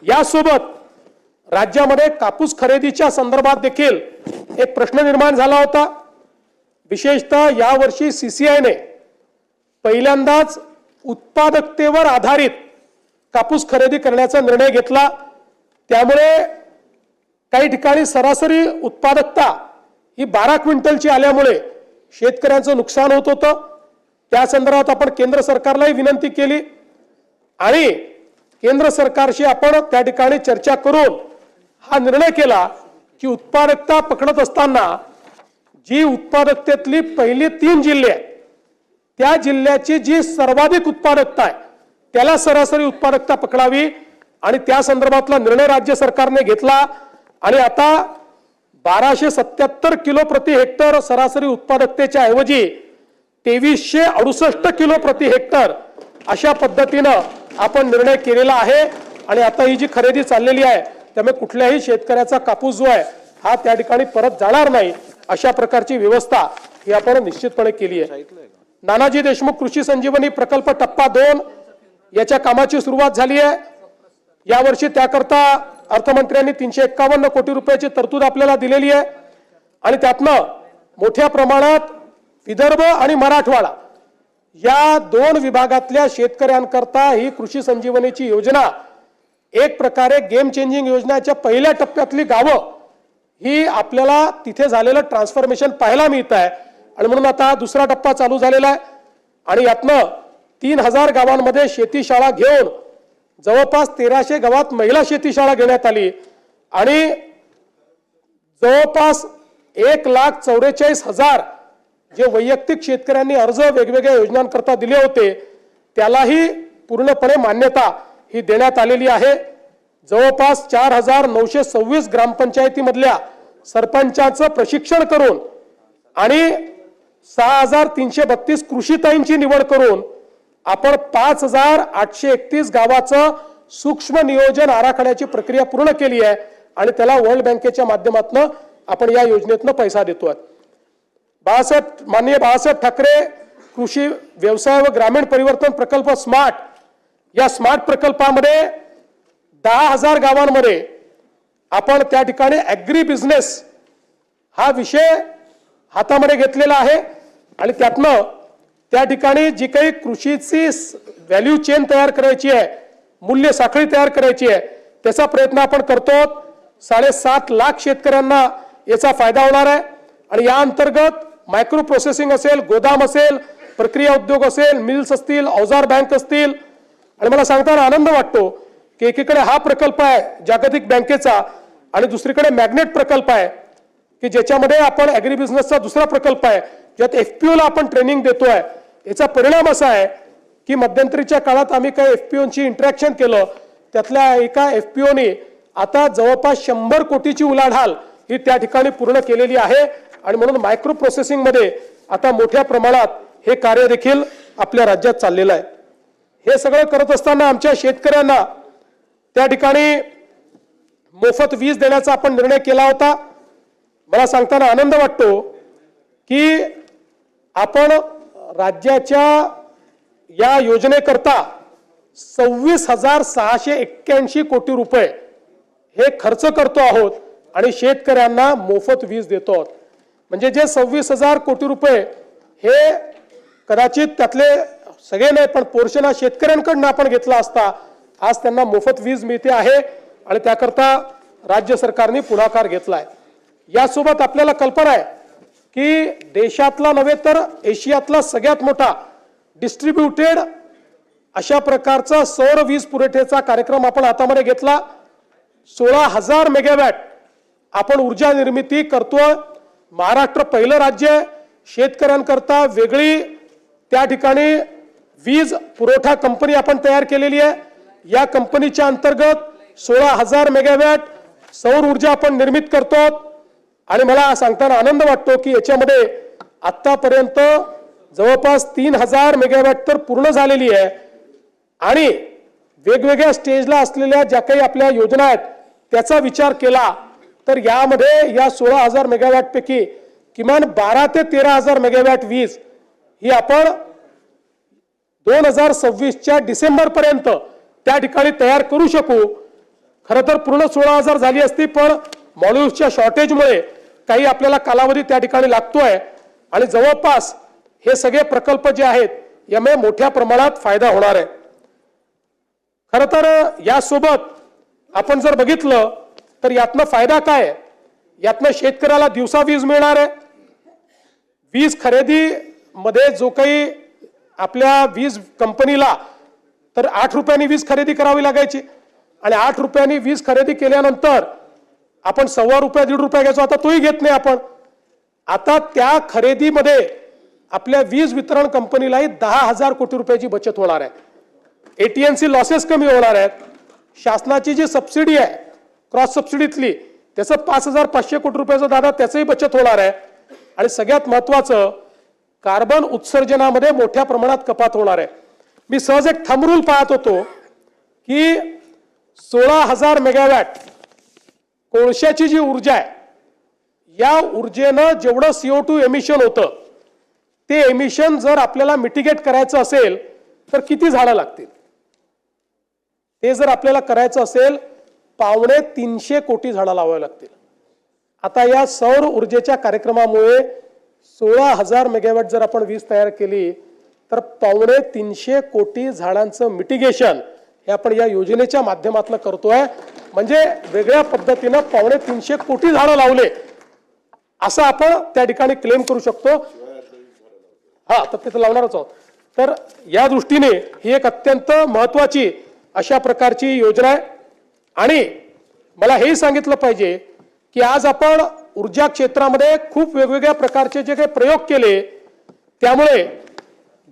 यासोबत राज्यामध्ये कापूस खरेदीच्या संदर्भात देखील एक प्रश्न निर्माण झाला होता. विशेषतः यावर्षी CCIने पहिल्यांदाच उत्पादकतेवर आधारित कापूस खरेदी करण्याचा निर्णय घेतला. त्यामुळे काही ठिकाणी सरासरी उत्पादकता ही 12 क्विंटलची आल्यामुळे शेतकऱ्यांचं नुकसान होत होतं. त्या संदर्भात आपण केंद्र सरकारलाही विनंती केली आणि केंद्र सरकारशी आपण त्या ठिकाणी चर्चा करून हा निर्णय केला की उत्पादकता पकडत असताना जी उत्पादकतेतली पहिली 3 जिल्हे आहेत त्या जिल्ह्याची जी सर्वाधिक उत्पादकता आहे त्याला सरासरी उत्पादकता पकडावी आणि त्या संदर्भातला निर्णय राज्य सरकारने घेतला. आणि आता 1277 किलो प्रति हेक्टर सरासरी उत्पादकतेच्या ऐवजी 2368 किलो प्रति हेक्टर अशा पद्धतीनं आपण निर्णय केलेला आहे. आणि आता ही जी खरेदी चाललेली आहे त्यामुळे कुठल्याही शेतकऱ्याचा कापूस जो आहे हा त्या ठिकाणी परत जाणार नाही अशा प्रकारची व्यवस्था ही आपण निश्चितपणे केली आहे. नानाजी देशमुख कृषी संजीवनी प्रकल्प टप्पा 2 याच्या कामाची सुरुवात झाली आहे. यावर्षी त्याकरता अर्थमंत्र्यांनी 351 कोटी रुपयाची तरतूद आपल्याला दिलेली आहे. आणि त्यातनं मोठ्या प्रमाणात विदर्भ आणि मराठवाडा या 2 विभागातल्या शेतकऱ्यांकरता ही कृषी संजीवनीची योजना एक प्रकारे गेम चेंजिंग योजनेच्या पहिल्या टप्प्यातली गावं ही आपल्याला तिथे झालेलं ट्रान्सफॉर्मेशन पाहायला मिळत आहे. आणि म्हणून आता दुसरा टप्पा चालू झालेला आहे. आणि यातनं 3000 गावांमध्ये शेतीशाळा घेऊन जवळपास 1300 गावात महिला शेतीशाळा घेण्यात आली. आणि जवळपास 1,44,000 जे वैयक्तिक शेतकऱ्यांनी अर्ज वेगवेगळ्या योजनांकरता दिले होते त्यालाही पूर्णपणे मान्यता ही देण्यात आलेली आहे. जवळपास 4,926 ग्रामपंचायतीमधल्या सरपंचांचं प्रशिक्षण करून आणि 6,332 कृषीताईंची निवड करून आपण 5,831 गावाचं सूक्ष्म नियोजन आराखड्याची प्रक्रिया पूर्ण केली आहे. आणि त्याला वर्ल्ड बँकेच्या माध्यमातून आपण या योजनेतून पैसा देतोय. माननीय बाळासाहेब ठाकरे कृषी व्यवसाय व ग्रामीण परिवर्तन प्रकल्प स्मार्ट या स्मार्ट प्रकल्पामध्ये 10,000 गावांमध्ये आपण त्या ठिकाणी ॲग्री बिझनेस हा विषय हातामध्ये घेतलेला आहे. आणि त्यातनं त्या ठिकाणी जी काही कृषीची व्हॅल्यू चेन तयार करायची आहे मूल्य साखळी तयार करायची आहे त्याचा प्रयत्न आपण करतो. 7.5 लाख शेतकऱ्यांना याचा फायदा होणार आहे. आणि या अंतर्गत मायक्रो प्रोसेसिंग असेल, गोदाम असेल, प्रक्रिया उद्योग असेल, मिल्स असतील, अवजार बँक असतील. आणि मला सांगताना आनंद वाटतो की एकीकडे हा प्रकल्प आहे जागतिक बँकेचा आणि दुसरीकडे मॅग्नेट प्रकल्प आहे की ज्याच्यामध्ये आपण ॲग्री बिझनेसचा दुसरा प्रकल्प आहे ज्यात FPOला आपण ट्रेनिंग देतोय. याचा परिणाम असा आहे की मध्यंतरीच्या काळात आम्ही काही FPOची इंटरॅक्शन केलं त्यातल्या एका FPOने आता जवळपास 100 कोटीची उलाढाल ही त्या ठिकाणी पूर्ण केलेली आहे. आणि म्हणून मायक्रो प्रोसेसिंग मध्ये आता मोठ्या प्रमाणात हे कार्य देखील आपल्या राज्यात चाललेलं आहे. हे सगळं करत असताना आमच्या शेतकऱ्यांना त्या ठिकाणी मोफत वीज देण्याचा आपण निर्णय केला होता. मला सांगताना आनंद वाटतो की आपण राज्याच्या या योजनेकरता 26,681 कोटी रुपये हे खर्च करतो आहोत आणि शेतकऱ्यांना मोफत वीज देतो आहोत. म्हणजे जे 26,000 कोटी रुपये हे कदाचित त्यातले सगळे नाही पण पोर्शन हा शेतकऱ्यांकडून आपण घेतला असता आज त्यांना मोफत वीज मिळते आहे आणि त्याकरता राज्य सरकारने पुढाकार घेतलाय. यासोबत आपल्याला कल्पना आहे की देशातला नव्हे तर एशियातला सगळ्यात मोठा डिस्ट्रीब्युटेड अशा प्रकारचा सौर वीज पुरवठ्याचा कार्यक्रम आपण हातामध्ये घेतला. 16,000 मेगावॅट आपण ऊर्जा निर्मिती करतोय. महाराष्ट्र पहिलं राज्य आहे शेतकऱ्यांकरता वेगळी त्या ठिकाणी वीज पुरवठा कंपनी आपण तयार केलेली आहे. या कंपनीच्या अंतर्गत 16,000 मेगावॅट सौर ऊर्जा आपण निर्मित करतो आणि मला सांगताना आनंद वाटतो की याच्यामध्ये आतापर्यंत जवळपास 3,000 मेगावॅट तर पूर्ण झालेली आहे आणि वेगवेगळ्या स्टेजला असलेल्या ज्या काही आपल्या योजना आहेत त्याचा विचार केला तर यामध्ये या 16,000 मेगावॅट पैकी किमान 12 ते 13,000 मेगावॅट वीज ही आपण 2026च्या डिसेंबर पर्यंत त्या ठिकाणी तयार करू शकू. खरं तर पूर्ण 16,000 झाली असती पण मॉड्यूल्सच्या शॉर्टेजमुळे काही आपल्याला कालावधी त्या ठिकाणी लागतोय आणि जवळपास हे सगळे प्रकल्प जे आहेत यामुळे मोठ्या प्रमाणात फायदा होणार आहे. खरं तर यासोबत आपण जर बघितलं तर यातनं फायदा काय आहे? यातनं शेतकऱ्याला दिवसा वीज मिळणार आहे. वीज खरेदी मध्ये जो काही आपल्या वीज कंपनीला तर 8 रुपयांनी वीज खरेदी करावी लागायची आणि 8 रुपयांनी वीज खरेदी केल्यानंतर आपण ₹1.25 ₹1.5 घ्यायचो. आता तोही घेत नाही आपण. आता त्या खरेदीमध्ये आपल्या वीज वितरण कंपनीलाही 10,000 कोटी रुपयाची बचत होणार आहे. एटीएनसी लॉसेस कमी होणार आहेत. शासनाची जी सबसिडी आहे क्रॉस सबसिडीतली त्याचं 5,500 कोटी रुपयाचं दादा त्याचंही बचत होणार आहे आणि सगळ्यात महत्वाचं कार्बन उत्सर्जनामध्ये मोठ्या प्रमाणात कपात होणार आहे. मी सहज एक थंब रूल पाहत होतो की 16,000 मेगावॅट कोळशाची जी ऊर्जा आहे या ऊर्जेनं जेवढं CO2 एमिशन होतं ते एमिशन जर आपल्याला मिटिगेट करायचं असेल तर किती झाडं लागतील? ते जर आपल्याला करायचं असेल 250 कोटी झाडं लावावी लागतील. आता या सौर ऊर्जेच्या कार्यक्रमामुळे 16,000 मेगावॅट जर आपण वीज तयार केली तर 250 कोटी झाडांचं मिटिगेशन हे आपण या योजनेच्या माध्यमातून करतोय. म्हणजे वेगळ्या पद्धतीनं 250 कोटी झाडं लावले असं आपण त्या ठिकाणी क्लेम करू शकतो. हा तर तिथं लावणारच आहोत. तर या दृष्टीने ही एक अत्यंत महत्वाची अशा प्रकारची योजना आहे आणि मला हेही सांगितलं पाहिजे की आज आपण ऊर्जा क्षेत्रामध्ये खूप वेगवेगळ्या प्रकारचे जे काही प्रयोग केले त्यामुळे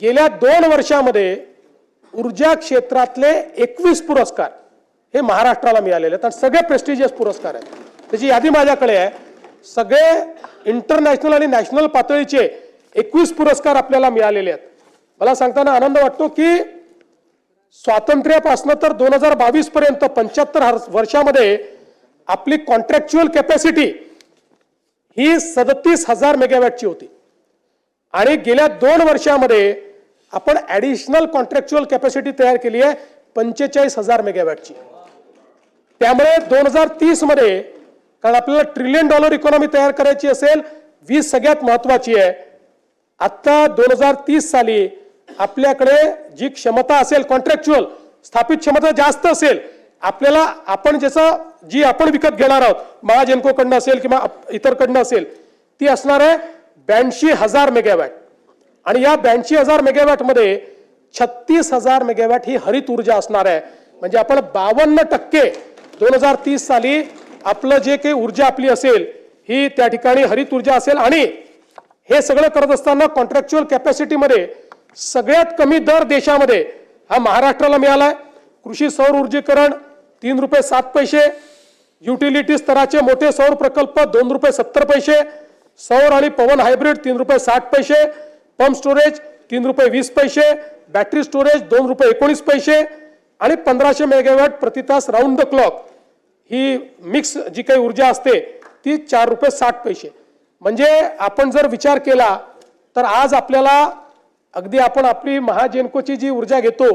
गेल्या 2 वर्षामध्ये ऊर्जा क्षेत्रातले 21 पुरस्कार हे महाराष्ट्राला मिळालेले आहेत आणि सगळे प्रेस्टिजियस पुरस्कार आहेत. त्याची यादी माझ्याकडे आहे. सगळे इंटरनॅशनल आणि नॅशनल पातळीचे 21 पुरस्कार आपल्याला मिळालेले आहेत. मला सांगताना आनंद वाटतो की स्वातंत्र्यापासून तर 2022 पर्यंत 75 वर्षामध्ये आपली कॉन्ट्रॅक्च्युअल कॅपॅसिटी ही 37,000 मेगावॅटची होती आणि गेल्या 2 वर्षामध्ये आपण ऍडिशनल कॉन्ट्रॅक्च्युअल कॅपॅसिटी तयार केली आहे 45,000 मेगावॅटची. त्यामुळे 2030 मध्ये कारण आपल्याला $1 ट्रिलियन इकॉनॉमी तयार करायची असेल वीज सगळ्यात महत्वाची आहे. आता 2030 साली आपल्याकडे जी क्षमता असेल कॉन्ट्रॅक्च्युअल स्थापित क्षमता जास्त असेल आपल्याला आपण ज्याचा जी आपण विकत घेणार आहोत महाजेनकोकडनं असेल किंवा इतरकडनं असेल ती असणार आहे 82,000 मेगावॅट आणि या 82,000 मेगावॅट मध्ये 36,000 मेगावॅट ही हरित ऊर्जा असणार आहे. म्हणजे आपण 52% 2030 साली आपलं जे काही ऊर्जा आपली असेल ही त्या ठिकाणी हरित ऊर्जा असेल आणि हे सगळं करत असताना कॉन्ट्रॅक्च्युअल कॅपॅसिटीमध्ये सगळ्यात कमी दर देशामध्ये हा महाराष्ट्राला मिळालाय. कृषी सौर ऊर्जीकरण ₹3.07, युटिलिटी स्तराचे मोठे सौर प्रकल्प ₹2.70, सौर आणि पवन hybrid ₹3.60, pump storage ₹3.20, battery storage ₹2.19 आणि 1500 मेगावॅट प्रति तास राऊंड द क्लॉक ही मिक्स जी काही ऊर्जा असते ती ₹4.60. म्हणजे आपण जर विचार केला तर आज आपल्याला अगदी आपण आपली महाजेनकोची जी ऊर्जा घेतो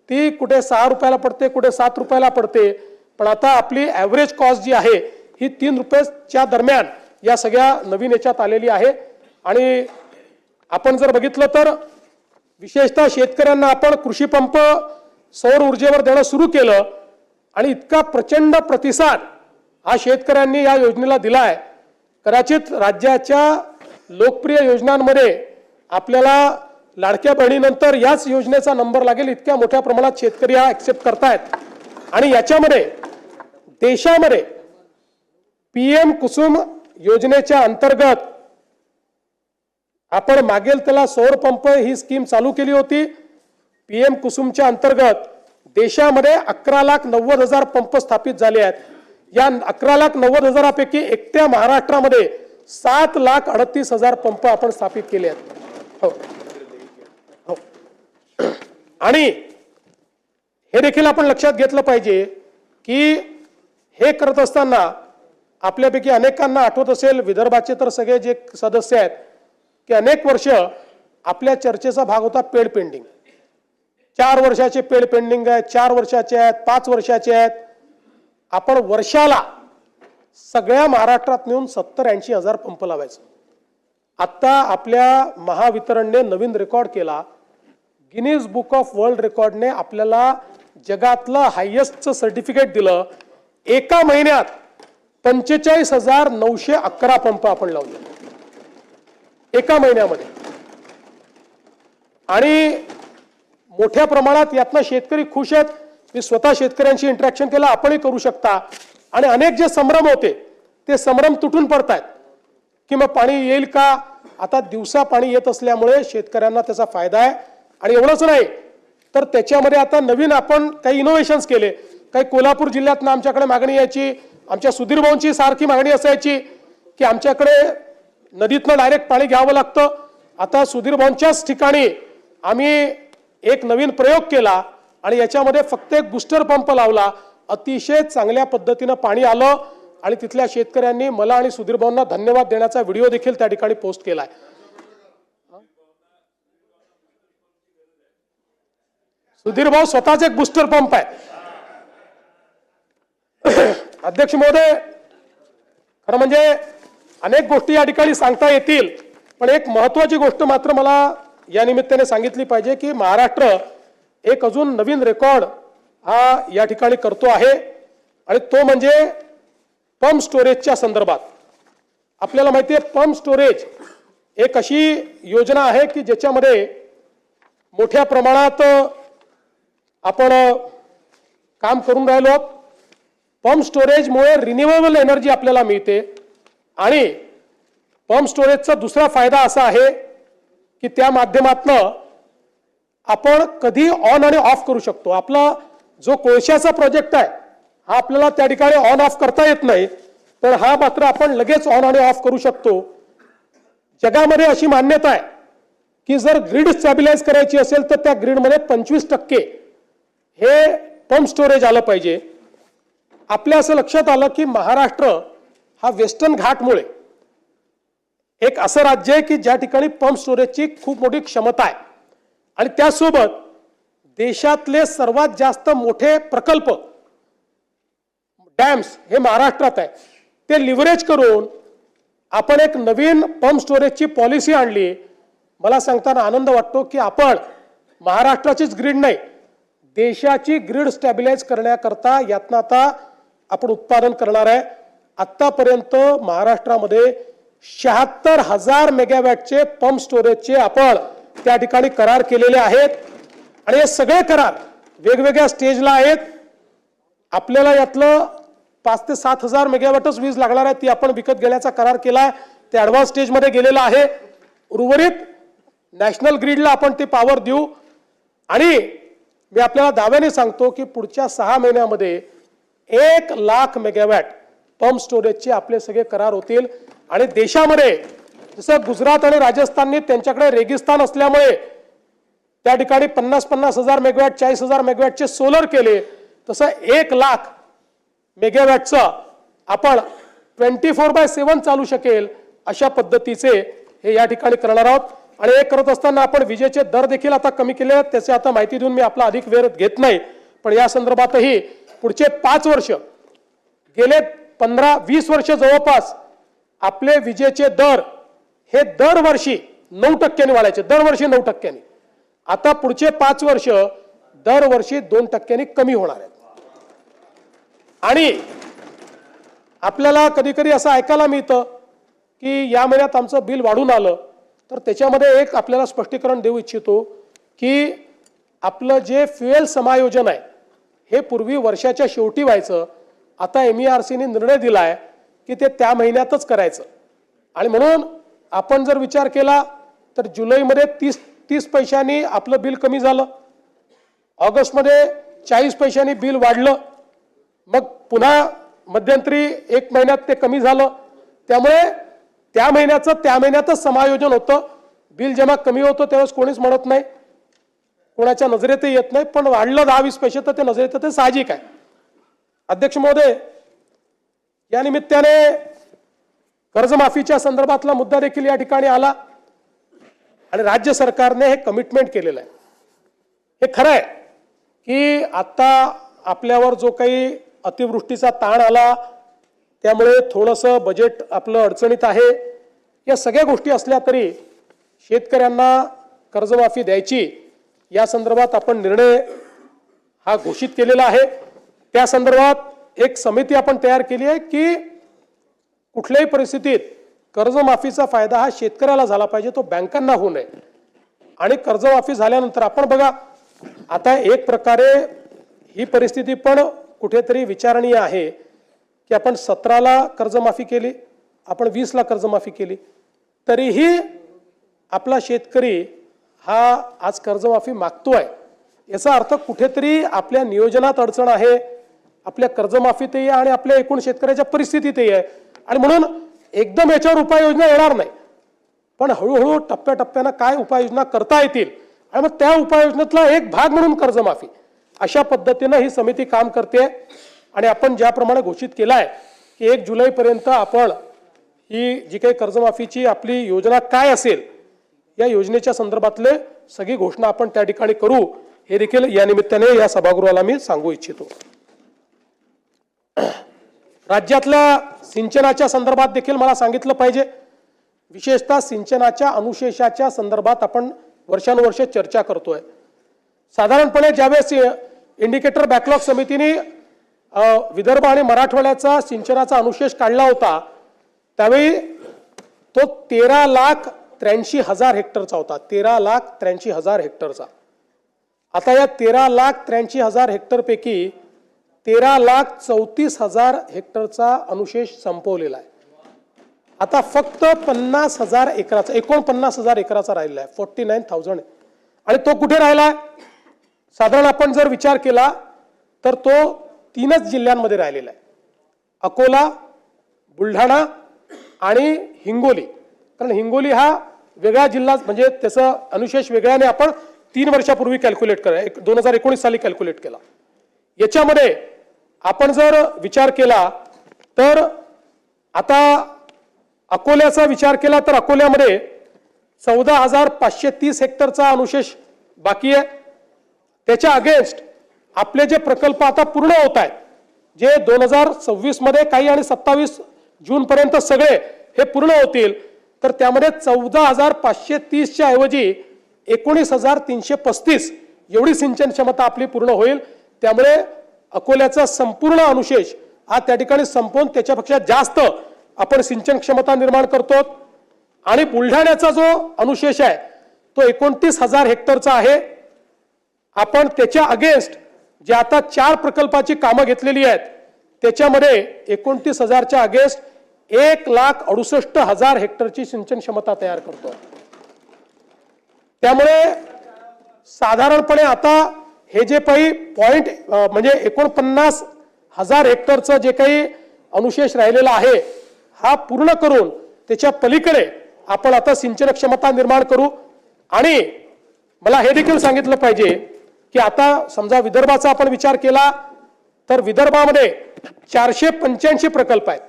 ती कुठे ₹6 पडते कुठे ₹7 पडते पण आता आपली ॲव्हरेज कॉस्ट जी आहे ही ₹3च्या दरम्यान या सगळ्या नवीन याच्यात आलेली आहे. आणि आपण जर बघितलं तर विशेषतः शेतकऱ्यांना आपण कृषी पंप सौर ऊर्जेवर देणं सुरू केलं आणि इतका प्रचंड प्रतिसाद हा शेतकऱ्यांनी या योजनेला दिलाय. कदाचित राज्याच्या लोकप्रिय योजनांमध्ये आपल्याला लाडक्या बहिणीनंतर याच योजनेचा नंबर लागेल इतक्या मोठ्या प्रमाणात शेतकरी हा ऍक्सेप्ट करतायत। आणि याच्यामध्ये देशामध्ये पीएम कुसुम योजनेच्या अंतर्गत आपण मागेल त्याला सौर पंप ही स्कीम चालू केली होती। पीएम कुसुमच्या अंतर्गत देशामध्ये 11,90,000 पंप स्थापित झाले आहेत। या 11,90,000पैकी एकट्या महाराष्ट्रामध्ये 7,38,000 पंप आपण स्थापित केले आहेत। हो। आणि हे देखील आपण लक्षात घेतलं पाहिजे की हे करत असताना आपल्यापैकी अनेकांना आठवत असेल, विदर्भाचे तर सगळे जे सदस्य आहेत की अनेक वर्ष आपल्या चर्चेचा भाग होता पेड पेंडिंग। 4 वर्षाचे पेड पेंडिंग आहेत, 4 वर्षाचे आहेत, 5 वर्षाचे आहेत। आपण वर्षाला सगळ्या महाराष्ट्रात नेऊन 70-80 हजार पंप लावायचं। आता आपल्या महावितरणने नवीन रेकॉर्ड केला, गिनीज बुक ऑफ वर्ल्ड रेकॉर्डने आपल्याला जगातलं हायेस्टचं सर्टिफिकेट दिलं। एका महिन्यात 45,911 पंप आपण लावले एका महिन्यामध्ये। आणि मोठ्या प्रमाणात यातनं शेतकरी खुश आहेत। मी स्वतः शेतकऱ्यांशी इंटरॅक्शन केलं, आपणही करू शकता। आणि अनेक जे संभ्रम होते ते संभ्रम तुटून पडतायत की मग पाणी येईल का। आता दिवसा पाणी येत असल्यामुळे शेतकऱ्यांना त्याचा फायदा आहे। आणि एवढंच नाही तर त्याच्यामध्ये आता नवीन आपण काही इनोव्हेशन्स केले। काही कोल्हापूर जिल्ह्यातनं आमच्याकडे मागणी यायची, आमच्या सुधीर भाऊंची सारखी मागणी असायची की आमच्याकडे नदीतनं डायरेक्ट पाणी घ्यावं लागतं। आता सुधीर भाऊंच्याच ठिकाणी आम्ही एक नवीन प्रयोग केला आणि याच्यामध्ये फक्त एक बूस्टर पंप लावला। अतिशय चांगल्या पद्धतीनं पाणी आलं आणि तिथल्या शेतकऱ्यांनी मला आणि सुधीर भाऊंना धन्यवाद देण्याचा व्हिडिओ देखील त्या ठिकाणी पोस्ट केलाय। सुधीर भाऊ स्वतःच एक बूस्टर पंप आहे। अध्यक्ष महोदय, खरं म्हणजे अनेक गोष्टी या ठिकाणी सांगता येतील, पण एक महत्त्वाची गोष्ट मात्र मला या निमित्ताने सांगितली पाहिजे की महाराष्ट्र एक अजून नवीन रेकॉर्ड हा या ठिकाणी करतो आहे आणि तो म्हणजे पंप स्टोरेजच्या संदर्भात। आपल्याला माहिती आहे पंप स्टोरेज एक अशी योजना आहे की ज्याच्यामध्ये मोठ्या प्रमाणात आपण काम करून राहिलो आहोत। पंप स्टोरेजमुळे रिन्युएबल एनर्जी आपल्याला मिळते आणि पंप स्टोरेजचा दुसरा फायदा असा आहे की त्या माध्यमातून आपण कधी ऑन आणि ऑफ करू शकतो। आपला जो कोळशाचा प्रोजेक्ट आहे हा आपल्याला त्या ठिकाणी ऑन ऑफ करता येत नाही, पण हा मात्र आपण लगेच ऑन आणि ऑफ करू शकतो। जगामध्ये अशी मान्यता आहे की जर ग्रीड स्टॅबिलाइज करायची असेल तर त्या ग्रीडमध्ये 25% हे पंप स्टोरेज आलं पाहिजे। आपल्या असं लक्षात आलं की महाराष्ट्र हा वेस्टर्न घाटमुळे एक असं राज्य आहे की ज्या ठिकाणी पंप स्टोरेजची खूप मोठी क्षमता आहे आणि त्यासोबत देशातले सर्वात जास्त मोठे प्रकल्प डॅम्स हे महाराष्ट्रात आहे। ते लिव्हरेज करून आपण एक नवीन पंप स्टोरेजची पॉलिसी आणली। मला सांगताना आनंद वाटतो की आपण महाराष्ट्राचीच ग्रीड नाही, देशाची ग्रीड स्टॅबिलाइज करण्याकरता यातनं आता आपण उत्पादन करणार आहे। आतापर्यंत महाराष्ट्रामध्ये 76,000 मेगावॅटचे पंप स्टोरेजचे आपण त्या ठिकाणी करार केलेले आहेत आणि हे सगळे करार वेगवेगळ्या स्टेजला आहेत। आपल्याला यातलं 5 ते 7,000 मेगावॅटच वीज लागणार आहे, ती आपण विकत घेण्याचा करार केलाय, ते ॲडव्हान्स स्टेजमध्ये गेलेलं आहे। उर्वरित नॅशनल ग्रीडला आपण ते पॉवर देऊ आणि मी आपल्याला दाव्याने सांगतो की पुढच्या 6 महिन्यामध्ये 1,00,000 मेगावॅट पंप स्टोरेजचे आपले सगळे करार होतील। आणि देशामध्ये जसं गुजरात आणि राजस्थानने त्यांच्याकडे रेगिस्तान असल्यामुळे त्या ठिकाणी 50,000 मेगावॅट 40,000 मेगावॅटचे सोलर केले, तसं 1,00,000 मेगावॅटचं आपण 24/7 चालू शकेल अशा पद्धतीचे हे या ठिकाणी करणार आहोत। आणि हे करत असताना आपण विजेचे दर देखील आता कमी केले आहेत, त्याची आता माहिती देऊन मी आपला अधिक वेळ घेत नाही, पण या संदर्भातही पुढचे 5 वर्ष गेले 15-20 वर्ष जवळपास आपले विजेचे दर हे दरवर्षी 9% वाढायचे, दरवर्षी 9%। आता पुढचे 5 वर्ष दरवर्षी 2% कमी होणार आहेत। आणि आपल्याला कधी कधी असं ऐकायला मिळतं की या महिन्यात आमचं बिल वाढून आलं, तर त्याच्यामध्ये एक आपल्याला स्पष्टीकरण देऊ इच्छितो की आपलं जे फ्युएल समायोजन आहे हे पूर्वी वर्षाच्या शेवटी व्हायचं, आता MERCने निर्णय दिला आहे की ते त्या महिन्यातच करायचं. आणि म्हणून आपण जर विचार केला तर जुलैमध्ये 30 पैशांनी आपलं बिल कमी झालं, ऑगस्टमध्ये 40 पैशांनी बिल वाढलं, मग पुन्हा मध्यंतरी 1 महिन्यात ते कमी झालं. त्यामुळे त्या महिन्यातच समायोजन होतं. बिल जेव्हा कमी होतं त्यावेळेस कोणीच म्हणत नाही, कोणाच्या नजरेतही येत नाही, पण वाढलं 10-20 पैसे तर ते नजरेत ते साहजिक आहे. अध्यक्ष महोदय, या निमित्ताने कर्जमाफीच्या संदर्भातला मुद्दा देखील या ठिकाणी आला आणि राज्य सरकारने हे कमिटमेंट केलेलं आहे. हे खरं आहे की आता आपल्यावर जो काही अतिवृष्टीचा ताण आला त्यामुळे थोडंसं बजेट आपलं अडचणीत आहे. या सगळ्या गोष्टी असल्या तरी शेतकऱ्यांना कर्जमाफी द्यायची या संदर्भात आपण निर्णय हा घोषित केलेला आहे. त्या संदर्भात एक समिती आपण तयार केली आहे की कुठल्याही परिस्थितीत कर्जमाफीचा फायदा हा शेतकऱ्याला झाला पाहिजे, तो बँकांना होऊ नये. आणि कर्जमाफी झाल्यानंतर आपण बघा, आता एक प्रकारे ही परिस्थिती पण कुठेतरी विचारणीय आहे की आपण 17ला कर्जमाफी केली, आपण 20ला कर्जमाफी केली, तरीही आपला शेतकरी हा आज कर्जमाफी मागतोय. याचा अर्थ कुठेतरी आपल्या नियोजनात अडचण आहे, आपल्या कर्जमाफीतही आणि आपल्या एकूण शेतकऱ्याच्या परिस्थितीतही आहे. आणि म्हणून एकदम याच्यावर उपाययोजना येणार नाही, पण हळूहळू टप्प्याटप्प्यानं काय उपाययोजना करता येतील आणि मग त्या उपाययोजनेतला एक भाग म्हणून कर्जमाफी, अशा पद्धतीनं ही समिती काम करते. आणि आपण ज्याप्रमाणे घोषित केलं आहे की 1 जुलैपर्यंत आपण ही जी काही कर्जमाफीची आपली योजना काय असेल या योजनेच्या संदर्भातले सगळी घोषणा आपण त्या ठिकाणी करू, हे देखील या निमित्ताने या सभागृहाला मी सांगू इच्छितो. राज्यातल्या सिंचनाच्या संदर्भात देखील मला सांगितलं पाहिजे. विशेषतः सिंचनाच्या अनुशेषाच्या संदर्भात आपण वर्षानुवर्ष चर्चा करतोय. साधारणपणे ज्यावेळेस इंडिकेटर बॅकलॉग समितीने विदर्भ आणि मराठवाड्याचा सिंचनाचा अनुशेष काढला होता त्यावेळी तो 13,83,000 हेक्टरचा होता. 13,83,000 हेक्टरचा. आता या 13,83,000 हेक्टरपैकी 13,34,000 हेक्टरचा अनुशेष संपवलेला आहे. आता फक्त 50,000 एकराचा, 49,000 एकराचा राहिलेला आहे, 49,000. आणि तो कुठे राहिला आहे? साधारण आपण जर विचार केला तर तो 3च जिल्ह्यांमध्ये राहिलेला आहे, अकोला, बुलढाणा आणि हिंगोली. कारण हिंगोली हा वेगळा जिल्हा, म्हणजे त्याचं अनुशेष वेगळ्याने आपण 3 वर्षापूर्वी कॅल्क्युलेट करा, 2019 साली कॅल्क्युलेट केला. याच्यामध्ये आपण जर विचार केला तर आता अकोल्याचा विचार केला तर अकोल्यामध्ये 14,530 हेक्टरचा अनुशेष बाकी आहे. त्याच्या अगेन्स्ट आपले जे प्रकल्प आता पूर्ण होत आहेत, जे 2026 मध्ये काही आणि 27 जून पर्यंत सगळे हे पूर्ण होतील, तर त्यामध्ये 14,530 च्या ऐवजी 19,335 एवढी सिंचन क्षमता आपली पूर्ण होईल. त्यामुळे अकोल्याचा संपूर्ण अनुशेष हा त्या ठिकाणी संपवून त्याच्यापेक्षा जास्त आपण सिंचन क्षमता निर्माण करतो. आणि बुलढाण्याचा जो अनुशेष आहे तो 29,000 हेक्टरचा आहे. आपण त्याच्या अगेन्स्ट जे आता 4 प्रकल्पाची कामं घेतलेली आहेत त्याच्यामध्ये 29,000च्या अगेन्स्ट 1,68,000 हेक्टरची सिंचन क्षमता तयार करतो. त्यामुळे साधारणपणे आता हे जे काही पॉइंट म्हणजे 49,000 हेक्टरचं जे काही अनुशेष राहिलेला आहे हा पूर्ण करून त्याच्या पलीकडे आपण आता सिंचन क्षमता निर्माण करू. आणि मला हे देखील सांगितलं पाहिजे की आता समजा विदर्भाचा आपण विचार केला तर विदर्भामध्ये 485 प्रकल्प आहेत,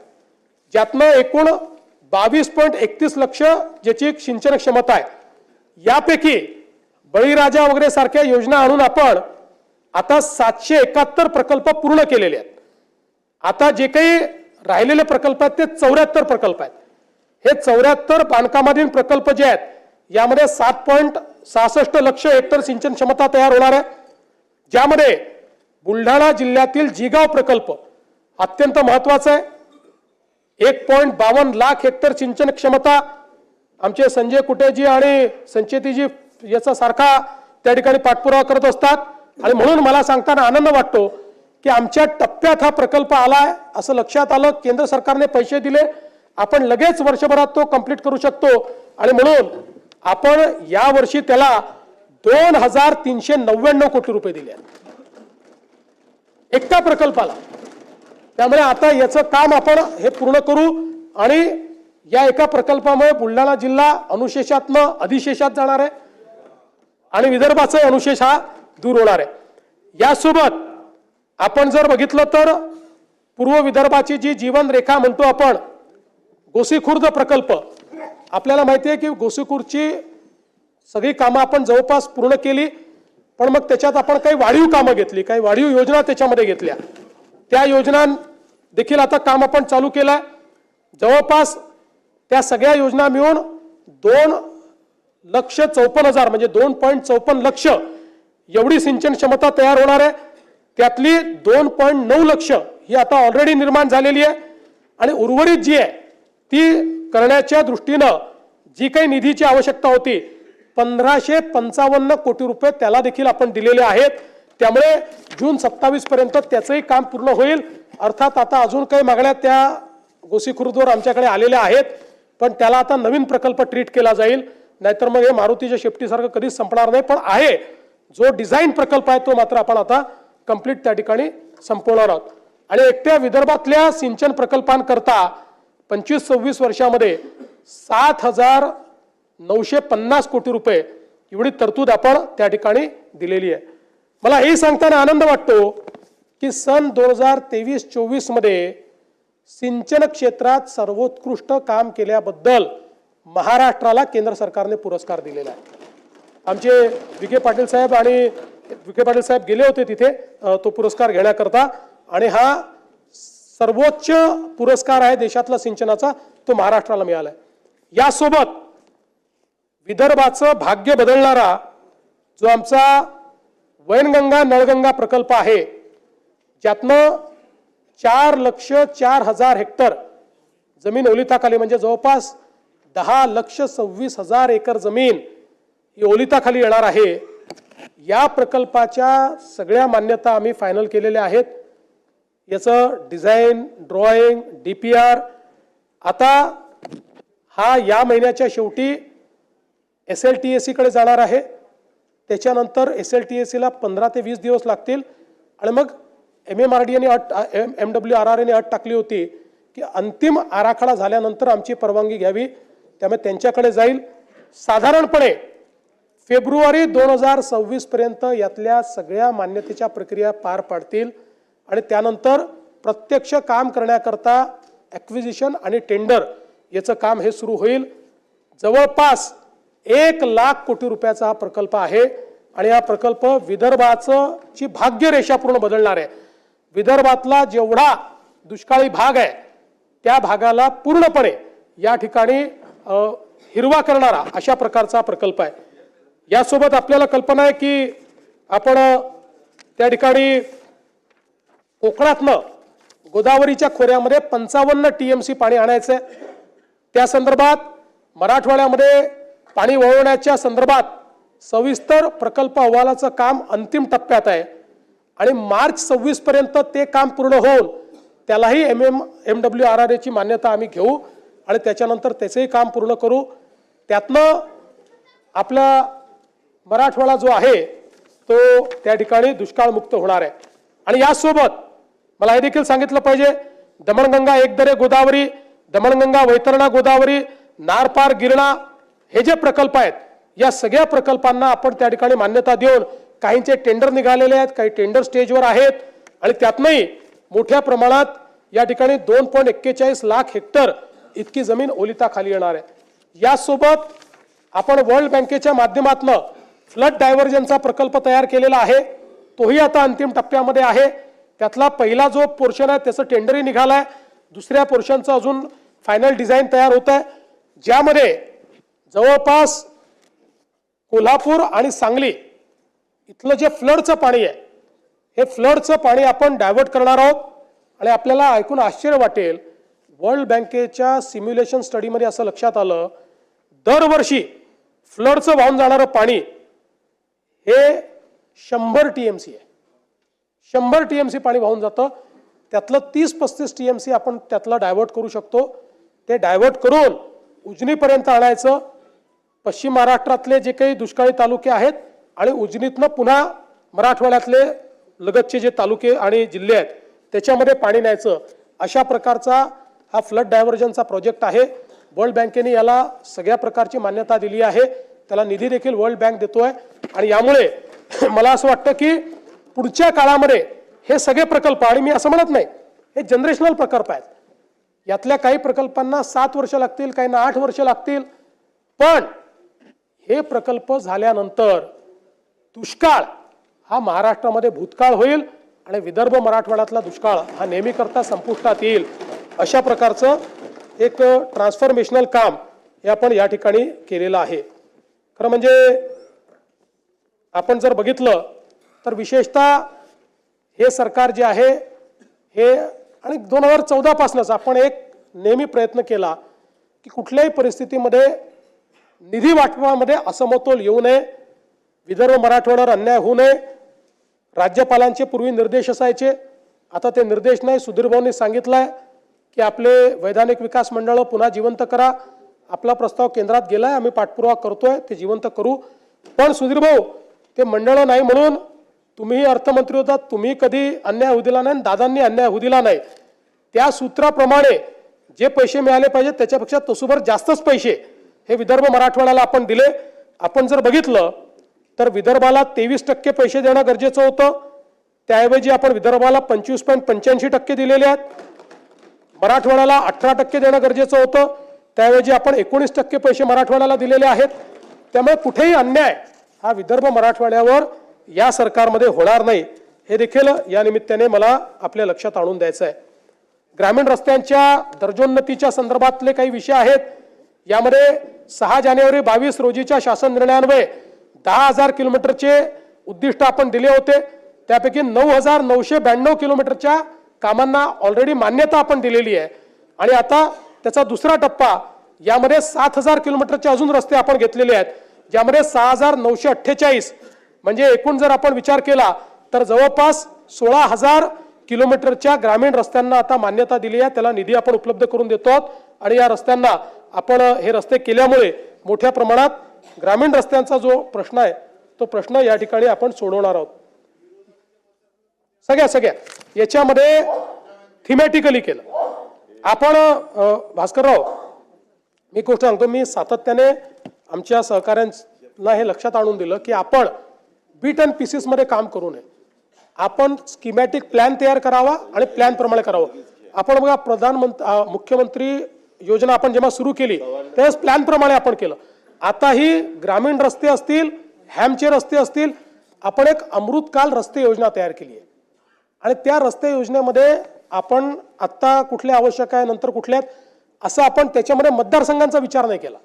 ज्यातनं एकूण 22.31 लक्ष ज्याची सिंचन क्षमता आहे. यापैकी बळीराजा वगैरे सारख्या योजना आणून आपण आता 771 प्रकल्प पूर्ण केलेले आहेत. आता जे काही राहिलेले प्रकल्प आहेत ते 74 प्रकल्प आहेत. हे 74 बांधकामाधीन प्रकल्प जे आहेत यामध्ये 7.66 लक्ष हेक्टर सिंचन क्षमता तयार होणार आहे, ज्यामध्ये बुलढाणा जिल्ह्यातील जिगाव प्रकल्प अत्यंत महत्वाचा आहे. 1.52 लाख हेक्टर सिंचन क्षमता आमचे संजय कुटेजी आणि संचेतीजी याचा सारखा त्या ठिकाणी पाठपुरावा करत असतात आणि म्हणून मला सांगताना आनंद वाटतो की आमच्या टप्प्यात हा प्रकल्प आलाय असं लक्षात आलं. केंद्र सरकारने पैसे दिले, आपण लगेच वर्षभरात तो कंप्लीट करू शकतो आणि म्हणून आपण या वर्षी त्याला 2399 कोटी रुपये दिले एका प्रकल्पाला. त्यामुळे आता याचं काम आपण हे पूर्ण करू आणि या एका प्रकल्पामुळे बुलढाणा जिल्हा अनुशेषातनं अधिशेषात जाणार आहे आणि विदर्भाचा अनुशेष हा दूर होणार आहे. यासोबत आपण जर बघितलं तर पूर्व विदर्भाची जी जीवन रेखा म्हणतो आपण, गोसीखुर्द प्रकल्प, आपल्याला माहिती आहे की गोसीखुर्दची सगळी कामं आपण जवळपास पूर्ण केली, पण मग त्याच्यात आपण काही वाढीव कामं घेतली, काही वाढीव योजना त्याच्यामध्ये घेतल्या. त्या योजना देखील आता काम आपण चालू केलंय. जवळपास त्या सगळ्या योजना मिळून 2,54,000 म्हणजे 2.54 लक्ष एवढी सिंचन क्षमता तयार होणार आहे. त्यातली 2.9 लक्ष ही आता ऑलरेडी निर्माण झालेली आहे आणि उर्वरित जी आहे ती करण्याच्या दृष्टीनं जी काही निधीची आवश्यकता होती 1555 कोटी रुपये त्याला देखील आपण दिलेले आहेत. त्यामुळे जून 27 पर्यंत त्याचंही काम पूर्ण होईल. अर्थात आता अजून काही मागण्या त्या गोसीखुर्दवर आमच्याकडे आलेल्या आहेत, पण त्याला आता नवीन प्रकल्प ट्रीट केला जाईल, नाहीतर मग हे मारुतीच्या शेपटीसारखं कधीच संपणार नाही. पण आहे जो डिझाईन प्रकल्प आहे तो मात्र आपण आता कंप्लीट त्या ठिकाणी संपवणार आहोत. आणि एकट्या विदर्भातल्या सिंचन प्रकल्पांकरता 25-26 वर्षामध्ये 7,950 कोटी रुपये एवढी तरतूद आपण त्या ठिकाणी दिलेली आहे. मला हे सांगताना आनंद वाटतो की सन 2023-24 मध्ये सिंचन क्षेत्रात सर्वोत्कृष्ट काम केल्याबद्दल महाराष्ट्राला केंद्र सरकारने पुरस्कार दिलेला आहे. आमचे विखे पाटील साहेब गेले होते तिथे तो पुरस्कार घेण्याकरता आणि हा सर्वोच्च पुरस्कार आहे देशातला सिंचनाचा, तो महाराष्ट्राला मिळाला आहे. यासोबत विदर्भाचं भाग्य बदलणारा जो आमचा वैनगंगा नळगंगा प्रकल्प आहे, ज्यातनं 4,04,000 हेक्टर जमीन ओलिताखाली म्हणजे जवळपास 10,26,000 एकर जमीन ही ओलिताखाली येणार आहे. या प्रकल्पाच्या सगळ्या मान्यता आम्ही फायनल केलेल्या आहेत. याचं डिझाईन, ड्रॉइंग, DPR आता हा या महिन्याच्या शेवटी SLTAC कडे जाणार आहे. त्याच्यानंतर SLTAC ला 15 ते 20 दिवस लागतील आणि मग MMRDA ने MWRRA ने अट टाकली होती की अंतिम आराखडा झाल्यानंतर आमची परवानगी घ्यावी, त्यामुळे त्यांच्याकडे जाईल. साधारणपणे फेब्रुवारी 2026 पर्यंत यातल्या सगळ्या मान्यतेच्या प्रक्रिया पार पाडतील आणि त्यानंतर प्रत्यक्ष काम करण्याकरता ॲक्विजिशन आणि टेंडर याचं काम हे सुरू होईल. जवळपास 1,00,000 कोटी रुपयाचा हा प्रकल्प आहे आणि हा प्रकल्प विदर्भाचं ची भाग्यरेषा पूर्ण बदलणार आहे. विदर्भातला जेवढा दुष्काळी भाग आहे त्या भागाला पूर्णपणे या ठिकाणी हिरवा करणारा अशा प्रकारचा प्रकल्प आहे. यासोबत आपल्याला कल्पना आहे की आपण त्या ठिकाणी कोकणातनं गोदावरीच्या खोऱ्यामध्ये 55 TMC पाणी आणायचंय. त्या संदर्भात मराठवाड्यामध्ये पाणी वळवण्याच्या संदर्भात सविस्तर प्रकल्प अहवालाचं काम अंतिम टप्प्यात आहे आणि मार्च 26 पर्यंत ते काम पूर्ण होऊन त्यालाही MWRRA ची मान्यता आम्ही घेऊ आणि त्याच्यानंतर त्याचंही काम पूर्ण करू. त्यातनं आपला मराठवाडा जो आहे तो त्या ठिकाणी दुष्काळमुक्त होणार आहे. आणि यासोबत मला हे देखील सांगितलं पाहिजे, दमणगंगा एकदरे गोदावरी, दमणगंगा वैतरणा गोदावरी, नारपार गिरणा हे जे प्रकल्प आहेत या सगळ्या प्रकल्पांना आपण त्या ठिकाणी मान्यता देऊन काहींचे टेंडर निघालेले आहेत, काही टेंडर स्टेजवर आहेत आणि त्यातनंही मोठ्या प्रमाणात या ठिकाणी 2.41 लाख हेक्टर इतकी जमीन ओलिताखाली येणार आहे. यासोबत आपण वर्ल्ड बँकेच्या माध्यमातून फ्लड डायव्हर्जनचा प्रकल्प तयार केलेला आहे, तोही आता अंतिम टप्प्यामध्ये आहे. त्यातला पहिला जो पोर्शन आहे त्याचं टेंडरही निघालाय, दुसऱ्या पोर्शनचं अजून फायनल डिझाईन तयार होत आहे, ज्यामध्ये जवळपास कोल्हापूर आणि सांगली इथलं जे फ्लडचं पाणी आहे हे फ्लडचं पाणी आपण डायव्हर्ट करणार आहोत. आणि आपल्याला ऐकून आश्चर्य वाटेल, वर्ल्ड बँकेच्या सिम्युलेशन स्टडीमध्ये असं लक्षात आलं, दरवर्षी फ्लडचं वाहून जाणारं पाणी हे 100 TMC आहे. 100 TMC पाणी वाहून जातं. त्यातलं 30-35 TMC आपण त्यातलं डायव्हर्ट करू शकतो. ते डायव्हर्ट करून उजनीपर्यंत आणायचं. पश्चिम महाराष्ट्रातले जे काही दुष्काळी तालुके आहेत आणि उजनीतनं पुन्हा मराठवाड्यातले लगतचे जे तालुके आणि जिल्हे आहेत त्याच्यामध्ये पाणी न्यायचं. अशा प्रकारचा हा फ्लड डायव्हर्जनचा प्रोजेक्ट आहे. वर्ल्ड बँकेने याला सगळ्या प्रकारची मान्यता दिली आहे. त्याला निधी देखील वर्ल्ड बँक देतोय. आणि यामुळे मला असं वाटतं की पुढच्या काळामध्ये हे सगळे प्रकल्प, आणि मी असं म्हणत नाही, हे जनरेशनल प्रकल्प आहेत. यातल्या काही प्रकल्पांना 7 वर्ष लागतील, काहींना 8 वर्ष लागतील. पण हे प्रकल्प झाल्यानंतर दुष्काळ हा महाराष्ट्रामध्ये भूतकाळ होईल आणि विदर्भ मराठवाड्यातला दुष्काळ हा नेहमीकरता संपुष्टात येईल. अशा प्रकारचं एक ट्रान्सफॉर्मेशनल काम हे आपण या ठिकाणी केलेलं आहे. खरं म्हणजे आपण जर बघितलं तर विशेषतः हे सरकार जे आहे हे, आणि 2014 पासूनच आपण एक नेहमी प्रयत्न केला की कुठल्याही परिस्थितीमध्ये निधी वाटपामध्ये असमतोल येऊ नये, विदर्भ मराठवाड्यावर अन्याय होऊ नये. राज्यपालांचे पूर्वी निर्देश असायचे, आता ते निर्देश नाही. सुधीर भाऊंनी सांगितलंय की आपले वैधानिक विकास मंडळ पुन्हा जिवंत करा. आपला प्रस्ताव केंद्रात गेलाय, आम्ही पाठपुरावा करतोय, ते जिवंत करू. पण सुधीर भाऊ, ते मंडळ नाही म्हणून तुम्ही अर्थमंत्री होतात, तुम्ही कधी अन्याय होऊ दिला नाही, दादांनी अन्याय होऊ दिला नाही. त्या सूत्राप्रमाणे जे पैसे मिळाले पाहिजे त्याच्यापेक्षा तसूभर जास्तच पैसे हे विदर्भ मराठवाड्याला आपण दिले. आपण जर बघितलं तर विदर्भाला 23% पैसे देणं गरजेचं होतं. त्याऐवजी आपण विदर्भाला 25.85% दिलेले आहेत. मराठवाड्याला 18% देणं गरजेचं होतं, त्याऐवजी आपण 19% पैसे मराठवाड्याला दिलेले आहेत. त्यामुळे कुठेही अन्याय हा विदर्भ मराठवाड्यावर या सरकारमध्ये होणार नाही, हे देखील या निमित्ताने मला आपल्या लक्षात आणून द्यायचं आहे. ग्रामीण रस्त्यांच्या दर्जोन्नतीच्या संदर्भातले काही विषय आहेत. यामध्ये 6 जानेवारी 22 रोजीच्या शासन निर्णयान्वये 10,000 किलोमीटरचे उद्दिष्ट आपण दिले होते. त्यापैकी 9,992 किलोमीटरच्या कामांना ऑलरेडी मान्यता आपण दिलेली आहे. आणि आता त्याचा दुसरा टप्पा, यामध्ये 7,000 किलोमीटरचे अजून रस्ते आपण घेतलेले आहेत, ज्यामध्ये 6,948, म्हणजे एकूण जर आपण विचार केला तर जवळपास 16,000 किलोमीटरच्या ग्रामीण रस्त्यांना आता मान्यता दिली आहे. त्याला निधी आपण उपलब्ध करून देतो आहोत. आणि या रस्त्यांना आपण हे रस्ते केल्यामुळे मोठ्या प्रमाणात ग्रामीण रस्त्यांचा जो प्रश्न आहे तो प्रश्न या ठिकाणी आपण सोडवणार आहोत. सगळ्या याच्यामध्ये थिमॅटिकली केलं आपण. भास्करराव, मी गोष्ट सांगतो, मी सातत्याने आमच्या सहकाऱ्यांना हे लक्षात आणून दिलं की आपण बीट अँड पीसेस मध्ये काम करू नये. आपण स्कीमॅटिक प्लॅन तयार करावा आणि प्लॅन प्रमाणे करावं. आपण बघा, मुख्यमंत्री योजना आपण जेव्हा सुरू केली त्यावेळेस प्लॅन प्रमाणे आपण केलं. आताही ग्रामीण रस्ते असतील, हॅमचे रस्ते असतील, आपण एक अमृतकाल रस्ते योजना तयार केली आहे. आणि त्या रस्ते योजनेमध्ये आपण आत्ता कुठले आवश्यक आहे, नंतर कुठले आहेत, असं आपण त्याच्यामध्ये मतदारसंघांचा विचार नाही केला.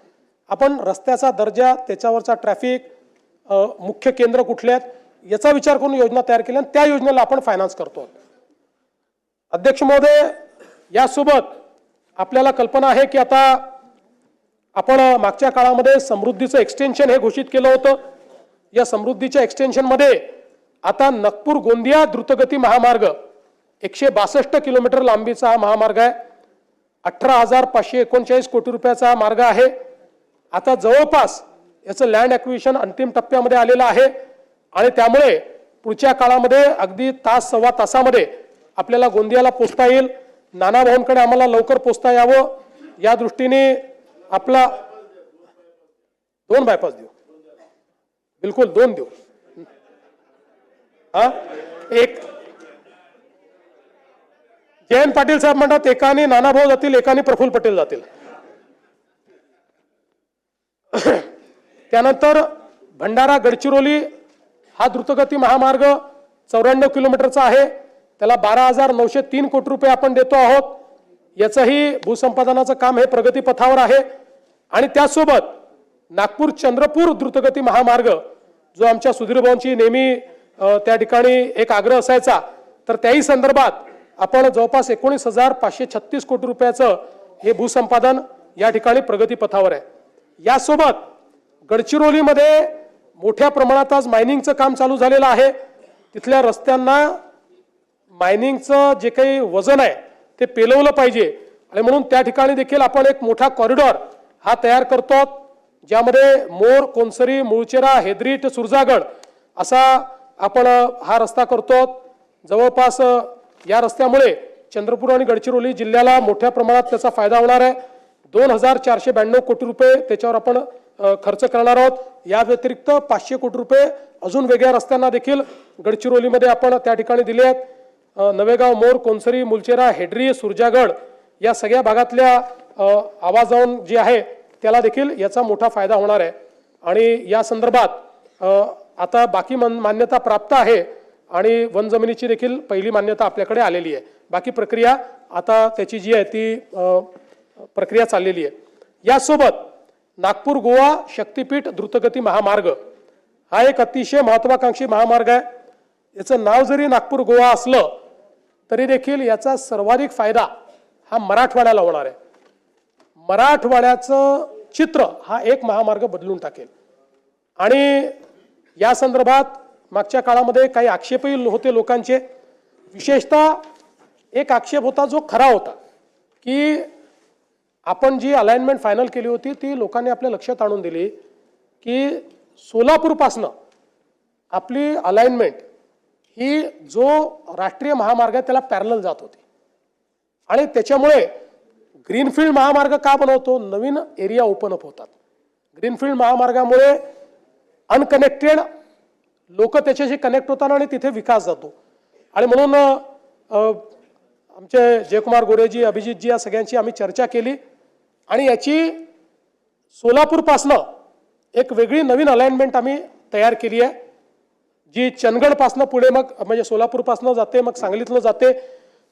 आपण रस्त्याचा दर्जा, त्याच्यावरचा ट्रॅफिक, मुख्य केंद्र कुठले आहेत याचा विचार करून योजना तयार केली आणि त्या योजनेला आपण फायनान्स करतो. अध्यक्ष महोदय, यासोबत आपल्याला कल्पना आहे की आता आपण मागच्या काळामध्ये समृद्धीचं एक्सटेन्शन हे घोषित केलं होतं. या समृद्धीच्या एक्सटेन्शनमध्ये आता नागपूर गोंदिया द्रुतगती महामार्ग 162 किलोमीटर लांबीचा हा महामार्ग आहे. 18,539 कोटी रुपयाचा हा मार्ग आहे. आता जवळपास याचं लँड ॲक्विजिशन अंतिम टप्प्यामध्ये आलेलं आहे आणि त्यामुळे पुढच्या काळामध्ये अगदी तास सव्वा तासामध्ये आपल्याला गोंदियाला पोचता येईल. नाना भाऊंकडे आम्हाला लवकर पोचता यावं या दृष्टीने आपला 2 बायपास देऊ, बिलकुल 2 देऊ. एक जयंत पाटील साहेब म्हणतात एकाने नाना भाऊ जातील, एकाने प्रफुल्ल पटेल जातील. त्यानंतर भंडारा गडचिरोली हा द्रुतगती महामार्ग 94 किलोमीटरचा आहे. त्याला 12,903 कोटी रुपये आपण देतो आहोत. याचंही भूसंपादनाचं काम हे प्रगतीपथावर आहे. आणि त्यासोबत नागपूर चंद्रपूर द्रुतगती महामार्ग जो आमच्या सुधीर भाऊंची नेहमी त्या ठिकाणी एक आग्रह असायचा, तर त्याही संदर्भात आपण जवळपास 19,536 कोटी रुपयाचं हे भूसंपादन या ठिकाणी प्रगती पथावर आहे. यासोबत गडचिरोलीमध्ये मोठ्या प्रमाणात आज मायनिंगचं काम चालू झालेलं आहे. तिथल्या रस्त्यांना मायनिंगचं जे काही वजन आहे ते पेलवलं पाहिजे आणि म्हणून त्या ठिकाणी देखील आपण एक मोठा कॉरिडॉर हा तयार करतो, ज्यामध्ये मोर, कोनसरी, मुळचेरा, हेदरीट, सुरजागड असा आपण हा रस्ता करतो. जवळपास या रस्त्यामुळे चंद्रपूर आणि गडचिरोली जिल्ह्याला मोठ्या प्रमाणात त्याचा फायदा होणार आहे. 2,492 कोटी रुपये त्याच्यावर आपण खर्च करणार आहोत. या व्यतिरिक्त 500 कोटी रुपये अजून वेगळ्या रस्त्यांना देखील गडचिरोलीमध्ये आपण त्या ठिकाणी दिले आहेत. नवेगाव, मोर, कोनसरी, मुलचेरा, हेडरी, सुरजागड या सगळ्या भागातल्या आवाजावन जी आहे त्याला देखील याचा मोठा फायदा होणार आहे. आणि या संदर्भात आता बाकी मान्यता प्राप्त आहे आणि वन जमिनीची देखील पहिली मान्यता आपल्याकडे आलेली आहे. बाकी प्रक्रिया आता त्याची जी आहे ती प्रक्रिया चाललेली आहे. यासोबत नागपूर गोवा शक्तीपीठ द्रुतगती महामार्ग हा एक अतिशय महत्वाकांक्षी महामार्ग आहे. याचं नाव जरी नागपूर गोवा असलं तरी देखील याचा सर्वाधिक फायदा हा मराठवाड्याला होणार आहे. मराठवाड्याचं चित्र हा एक महामार्ग बदलून टाकेल. आणि या संदर्भात मागच्या काळामध्ये काही आक्षेपही होते लोकांचे. विशेषतः एक आक्षेप होता जो खरा होता की आपण जी अलाइनमेंट फायनल केली होती ती लोकांनी आपल्या लक्षात आणून दिली की सोलापूरपासनं आपली अलाइनमेंट ही जो राष्ट्रीय महामार्ग आहे त्याला पॅरलल जात होती. आणि त्याच्यामुळे ग्रीनफील्ड महामार्ग का बनवतो, नवीन एरिया ओपन अप होतात. ग्रीनफील्ड महामार्गामुळे अनकनेक्टेड लोक त्याच्याशी कनेक्ट होतात आणि तिथे विकास जातो. आणि म्हणून आमचे जयकुमार गोरेजी, अभिजितजी या सगळ्यांची आम्ही चर्चा केली आणि याची सोलापूरपासनं एक वेगळी नवीन अलाइनमेंट आम्ही तयार केली आहे, जी चंदगडपासनं पुढे मग म्हणजे सोलापूरपासनं जाते, मग सांगलीतनं जाते.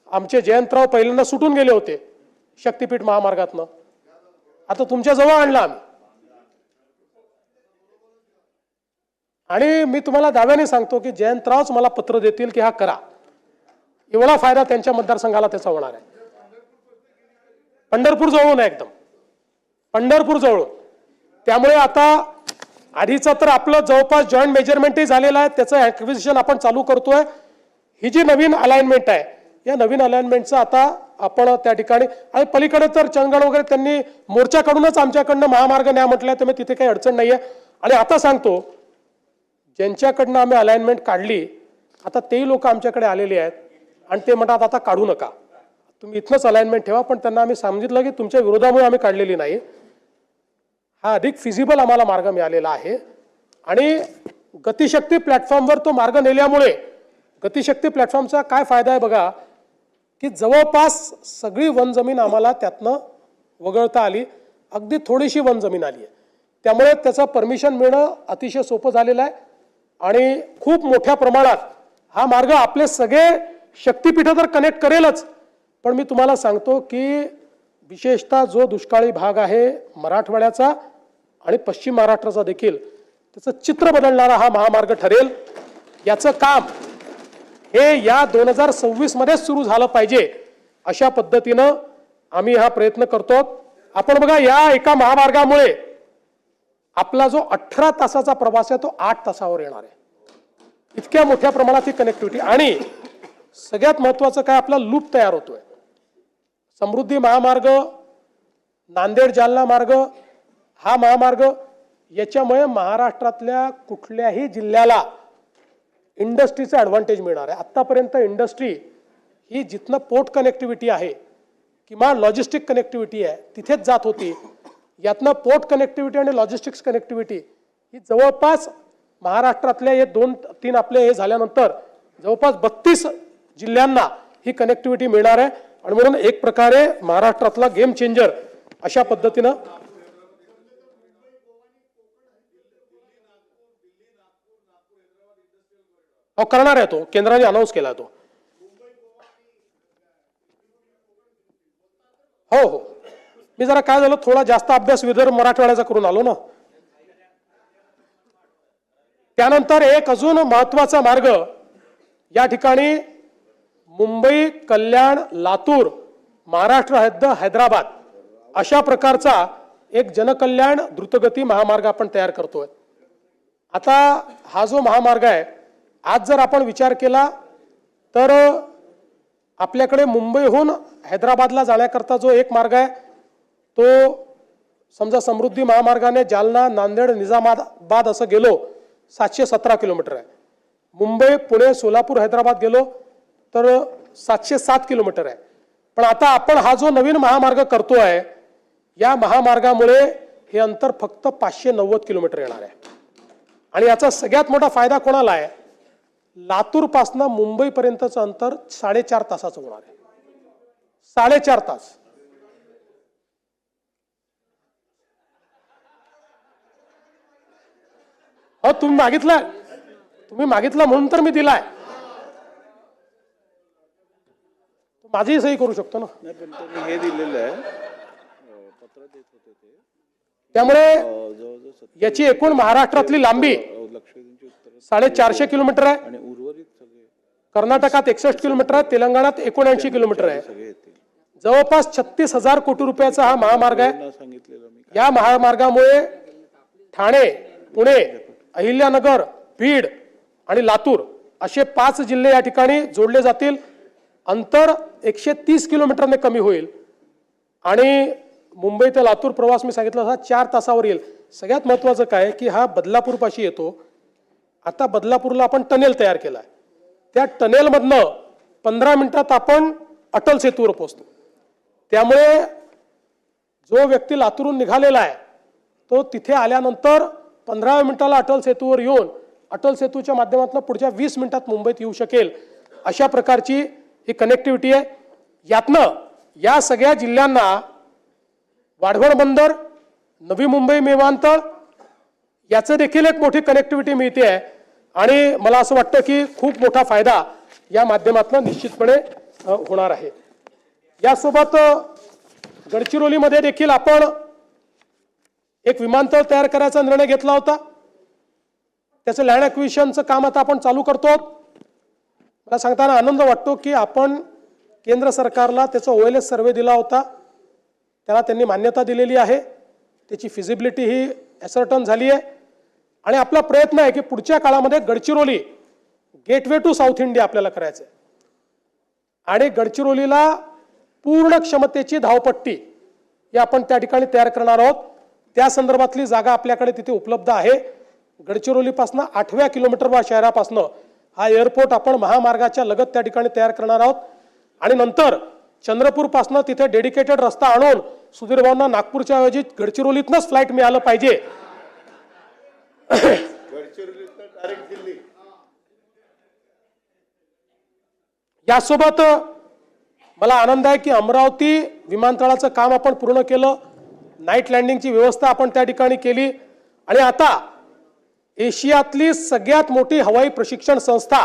आमचे जयंतराव पहिल्यांदा सुटून गेले होते शक्तीपीठ महामार्गातनं, आता तुमच्या जवळ आणला आम्ही. आणि मी तुम्हाला दाव्याने सांगतो की जयंतरावच मला पत्र देतील की हा करा. एवढा फायदा त्यांच्या मतदारसंघाला त्याचा होणार आहे. पंढरपूर जवळून आहे, एकदम पंढरपूर जवळून. त्यामुळे आता आधीचं तर आपलं जवळपास जॉईंट मेजरमेंटही झालेलं आहे, त्याचं ॲक्विजिशन आपण चालू करतोय. ही जी नवीन अलाइनमेंट आहे या नवीन अलाइनमेंटचं आता आपण त्या ठिकाणी आणि पलीकडे तर चंदगड वगैरे त्यांनी मोर्चाकडूनच आमच्याकडनं महामार्ग न्या म्हटलंय, तर तिथे काही अडचण नाही आहे. आणि आता सांगतो, ज्यांच्याकडनं आम्ही अलाइनमेंट काढली आता तेही लोक आमच्याकडे आलेले आहेत आणि ते म्हणतात आता काढू नका, तुम्ही इथनंच अलाइनमेंट ठेवा. पण त्यांना आम्ही सांगितलं की तुमच्या विरोधामुळे आम्ही काढलेली नाही, हा अधिक फिजिबल आम्हाला मार्ग मिळालेला आहे. आणि गतिशक्ती प्लॅटफॉर्मवर तो मार्ग नेल्यामुळे गतिशक्ती प्लॅटफॉर्मचा काय फायदा आहे बघा, की जवळपास सगळी वन जमीन आम्हाला त्यातनं वगळता आली, अगदी थोडीशी वन जमीन आली आहे. त्यामुळे त्याचं परमिशन मिळणं अतिशय सोपं झालेलं आहे. आणि खूप मोठ्या प्रमाणात हा मार्ग आपले सगळे शक्तीपीठं तर कनेक्ट करेलच, पण मी तुम्हाला सांगतो की विशेषतः जो दुष्काळी भाग आहे मराठवाड्याचा आणि पश्चिम महाराष्ट्राचा देखील त्याचं चित्र बदलणारा हा महामार्ग ठरेल. याचं काम हे या 2026 मध्येच सुरू झालं पाहिजे अशा पद्धतीनं आम्ही हा प्रयत्न करतो. आपण बघा, या एका महामार्गामुळे आपला जो 18 तासाचा प्रवास आहे तो 8 तासावर येणार आहे. इतक्या मोठ्या प्रमाणात ही कनेक्टिव्हिटी. आणि सगळ्यात महत्वाचं काय, आपला लूप तयार होतोय. समृद्धी महामार्ग, नांदेड जालना मार्ग, हा महामार्ग याच्यामुळे महाराष्ट्रातल्या कुठल्याही जिल्ह्याला इंडस्ट्रीचा ॲडव्हान्टेज मिळणार आहे. आत्तापर्यंत इंडस्ट्री ही जिथनं पोर्ट कनेक्टिव्हिटी आहे किंवा लॉजिस्टिक कनेक्टिव्हिटी आहे तिथेच जात होती. यातनं पोर्ट कनेक्टिव्हिटी आणि लॉजिस्टिक्स कनेक्टिव्हिटी ही जवळपास महाराष्ट्रातल्या हे 2-3 आपले हे झाल्यानंतर जवळपास 32 जिल्ह्यांना ही कनेक्टिव्हिटी मिळणार आहे. आणि म्हणून एक प्रकारे महाराष्ट्रातला गेम चेंजर अशा पद्धतीनं करणार आहे. तो केंद्राने अनाऊन्स केला तो. हो हो, मी जरा काय झालं, थोडा जास्त अभ्यास विदर्भ मराठवाड्याचा करून आलो ना. त्यानंतर एक अजून महत्वाचा मार्ग या ठिकाणी मुंबई, कल्याण, लातूर, महाराष्ट्र हद्द हैदराबाद अशा प्रकारचा एक जनकल्याण द्रुतगती महामार्ग आपण तयार करतोय. आता हा जो महामार्ग आहे, आज जर आपण विचार केला तर आपल्याकडे मुंबईहून हैदराबादला जाण्याकरता जो एक मार्ग आहे तो समजा समृद्धी महामार्गाने जालना, नांदेड, निजामाबाद असं गेलो 717 किलोमीटर आहे. मुंबई, पुणे, सोलापूर, हैदराबाद गेलो तर 707 किलोमीटर आहे. पण आता आपण हा जो नवीन महामार्ग करतोय, या महामार्गामुळे हे अंतर फक्त 590 किलोमीटर येणार आहे. आणि याचा सगळ्यात मोठा फायदा कोणाला आहे? लातूर पासून मुंबई पर्यंतचं अंतर 4.5 तासाचं होणार आहे. 4.5 तास. हो, तुम्ही मागितला म्हणून तर मी दिलाय. माझी सही करू शकतो ना. हे दिलेलं आहे पत्र देत होते ते. त्यामुळे याची एकूण महाराष्ट्रातली लांबी 450 किलोमीटर आहे. आणि उर्वरित सगळे कर्नाटकात 61 किलोमीटर आहे. तेलंगणात 79 किलोमीटर आहे. सगळे येतील. जवळपास 36,000 कोटी रुपयाचा हा महामार्ग आहे. सांगितलेलं मी. या महामार्गामुळे ठाणे, पुणे, अहिल्यानगर, बीड आणि लातूर असे 5 जिल्हे या ठिकाणी जोडले जातील. अंतर 130 किलोमीटरने कमी होईल आणि मुंबई ते लातूर प्रवास मी सांगितलं हा 4 तासावर येईल. सगळ्यात महत्त्वाचं काय की हा बदलापूर पाशी येतो. आता बदलापूरला आपण टनेल तयार केलाय. त्या टनेलमधनं 15 मिनिटात आपण अटल सेतूवर पोहोचतो. त्यामुळे जो व्यक्ती लातूरून निघालेला आहे तो तिथे आल्यानंतर 15 मिनिटाला अटल सेतूवर येऊन अटल सेतूच्या माध्यमातून पुढच्या 20 मिनिटात मुंबईत येऊ शकेल. अशा प्रकारची ही कनेक्टिव्हिटी आहे. यातनं या सगळ्या जिल्ह्यांना वाढवण बंदर, नवी मुंबई विमानतळ याचं देखील एक मोठी कनेक्टिव्हिटी मिळते आहे. आणि मला असं वाटतं की खूप मोठा फायदा या माध्यमातून निश्चितपणे होणार आहे. यासोबत गडचिरोलीमध्ये देखील आपण एक विमानतळ तयार करायचा निर्णय घेतला होता. त्याचं लँड ॲक्विजिशनचं काम आता आपण चालू करतो. मला सांगताना आनंद वाटतो की आपण केंद्र सरकारला त्याचा OLS सर्वे दिला होता. त्याला त्यांनी मान्यता दिलेली आहे. त्याची फिजिबिलिटी ही ॲसर्टन झाली आहे. आणि आपला प्रयत्न आहे की पुढच्या काळामध्ये Gadchiroli gateway to South India आपल्याला करायचं आहे. आणि गडचिरोलीला पूर्ण क्षमतेची धावपट्टी ही आपण त्या ठिकाणी तयार करणार आहोत. त्या संदर्भातली जागा आपल्याकडे तिथे उपलब्ध आहे. गडचिरोलीपासून 8व्या किलोमीटर शहरापासून हा एअरपोर्ट आपण महामार्गाच्या लगत त्या ठिकाणी तयार करणार आहोत. आणि नंतर चंद्रपूरपासून तिथे डेडिकेटेड रस्ता आणून सुधीर भाऊंना नागपूरच्या ऐवजी गडचिरोलीतनंच फ्लाईट मिळालं पाहिजे. यासोबत मला आनंद आहे की अमरावती विमानतळाचं काम आपण पूर्ण केलं. नाईट लँडिंगची व्यवस्था आपण त्या ठिकाणी केली. आणि आता एशियातली सगळ्यात मोठी हवाई प्रशिक्षण संस्था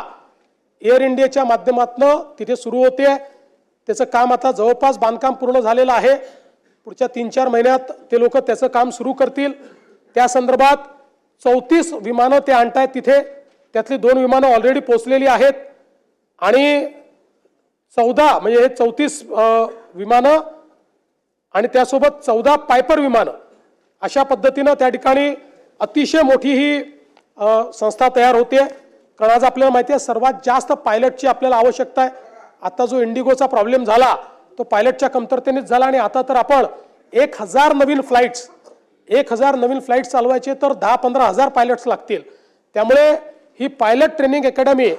एअर इंडियाच्या माध्यमातून तिथे सुरू होते. त्याचं काम आता जवळपास बांधकाम पूर्ण झालेलं आहे. पुढच्या 3-4 महिन्यात ते लोक त्याचं काम सुरू करतील. त्या संदर्भात 34 विमानं ते आणतायत तिथे. त्यातली 2 विमानं ऑलरेडी पोहोचलेली आहेत. आणि 14 म्हणजे हे 34 विमानं आणि त्यासोबत 14 पायपर विमानं अशा पद्धतीनं त्या ठिकाणी अतिशय मोठी ही संस्था तयार होते. कारण आज आपल्याला माहिती आहे सर्वात जास्त पायलटची आपल्याला आवश्यकता आहे. आता जो इंडिगोचा प्रॉब्लेम झाला तो पायलटच्या कमतरतेनेच झाला. आणि आता तर आपण 1000 नवीन फ्लाईट्स चालवायचे तर 10-15 हजार पायलट्स लागतील. त्यामुळे ही पायलट ट्रेनिंग अकॅडमी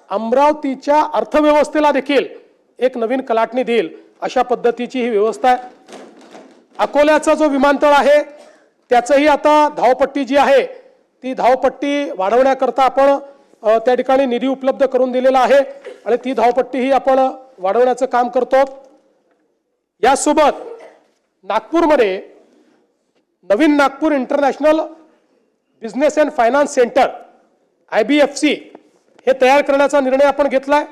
अमरावतीच्या अर्थव्यवस्थेला देखील एक नवीन कलाटणी देईल अशा पद्धतीची ही व्यवस्था आहे. अकोल्याचा जो विमानतळ आहे त्याचंही आता धावपट्टी जी आहे ती धावपट्टी वाढवण्याकरता आपण त्या ठिकाणी निधी उपलब्ध करून दिलेला आहे. आणि ती धावपट्टी ही आपण वाढवण्याचं काम करतो. यासोबत नागपूरमध्ये नवीन Nagpur international business and finance centre IBFC हे तयार करण्याचा निर्णय आपण घेतलाय.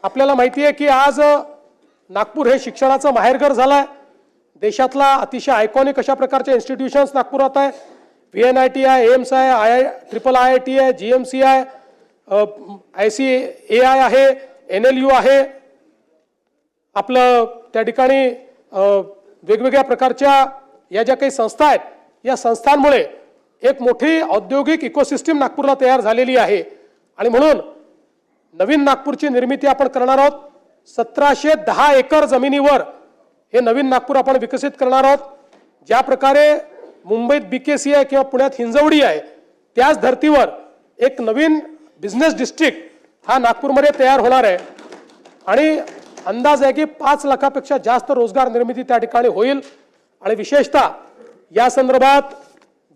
आपल्याला माहिती आहे की आज नागपूर हे शिक्षणाचं माहेरघर झालंय. देशातला अतिशय आयकॉनिक अशा प्रकारचे इन्स्टिट्यूशन्स नागपुरात आहे. VNIT आहे, एम्स आहे, IIIT आहे, GMC आहे, ICAI आहे, NLU आहे, आपलं त्या ठिकाणी वेगवेगळ्या प्रकारच्या या ज्या काही संस्था आहेत, या संस्थांमुळे एक मोठी औद्योगिक इकोसिस्टीम नागपूरला तयार झालेली आहे. आणि म्हणून नवीन नागपूरची निर्मिती आपण करणार आहोत. 1710 एकर जमिनीवर हे नवीन नागपूर आपण विकसित करणार आहोत. ज्या प्रकारे मुंबईत BKC आहे किंवा पुण्यात हिंजवडी आहे, त्याच धर्तीवर एक नवीन बिझनेस डिस्ट्रिक्ट हा नागपूरमध्ये तयार होणार आहे. आणि अंदाज आहे की 5 लाखापेक्षा जास्त रोजगार निर्मिती त्या ठिकाणी होईल. आणि विशेषतः या संदर्भात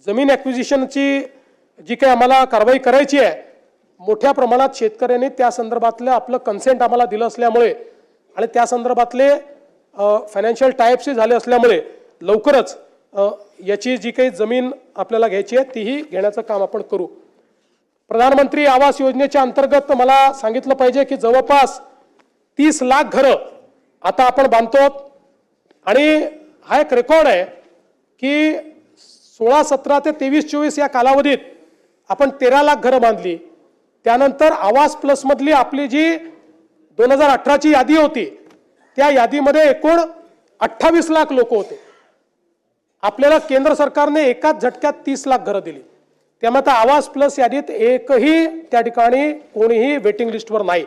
जमीन ॲक्विजिशनची जी काही आम्हाला कारवाई करायची आहे, मोठ्या प्रमाणात शेतकऱ्यांनी त्या संदर्भातलं आपलं कन्सेंट आम्हाला दिलं असल्यामुळे आणि त्या संदर्भातले फायनान्शियल टाईप्सही झाले असल्यामुळे लवकरच याची जी काही जमीन आपल्याला घ्यायची आहे तीही घेण्याचं काम आपण करू. प्रधानमंत्री आवास योजनेच्या अंतर्गत मला सांगितलं पाहिजे की जवळपास 30 लाख घरं आता आपण बांधतो. आणि हा एक रेकॉर्ड आहे की 16, 17 ते 23, 24 या कालावधीत आपण 13 लाख घरं बांधली. त्यानंतर आवास प्लस मधली आपली जी 2018ची यादी होती, त्या यादीमध्ये एकूण 28 लाख लोक होते. आपल्याला केंद्र सरकारने एकाच झटक्यात 30 लाख घरं दिली. त्यामुळे आता आवास प्लस यादीत एकही त्या ठिकाणी कोणीही वेटिंग लिस्टवर नाही.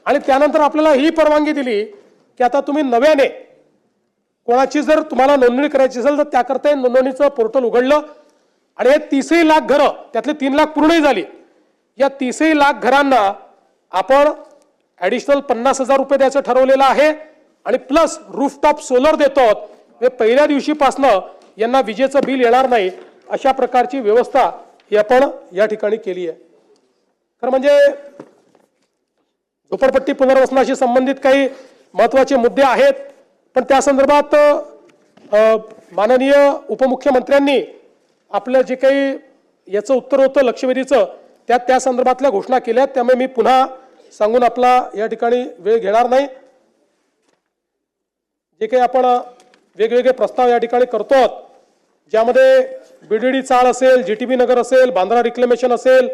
आणि त्यानंतर आपल्याला ही परवानगी दिली की आता तुम्ही नव्याने कोणाची जर तुम्हाला नोंदणी करायची असेल तर त्याकरता नोंदणीचं पोर्टल उघडलं. आणि हे 30 लाख घरं, त्यातले 3 लाख पूर्णही झाली. या 30 लाख घरांना आपण ॲडिशनल 50,000 रुपये द्यायचं ठरवलेलं आहे. आणि प्लस रूफटॉप सोलर देतो. हे पहिल्या दिवशीपासनं यांना विजेचं बिल येणार नाही, अशा प्रकारची व्यवस्था ही आपण या ठिकाणी केली आहे. खरं म्हणजे झोपडपट्टी पुनर्वसनाशी संबंधित काही महत्त्वाचे मुद्दे आहेत, पण त्या संदर्भात माननीय उपमुख्यमंत्र्यांनी आपलं जे काही याचं उत्तर होतं लक्षवेधीचं, त्या संदर्भातल्या घोषणा केल्या. त्यामुळे मी पुन्हा सांगून आपला या ठिकाणी वेळ घेणार नाही. जे काही आपण वेगवेगळे प्रस्ताव या ठिकाणी करतो, ज्यामध्ये BDD चाळ असेल, GTB नगर असेल, बांद्रा रिक्लेमेशन असेल,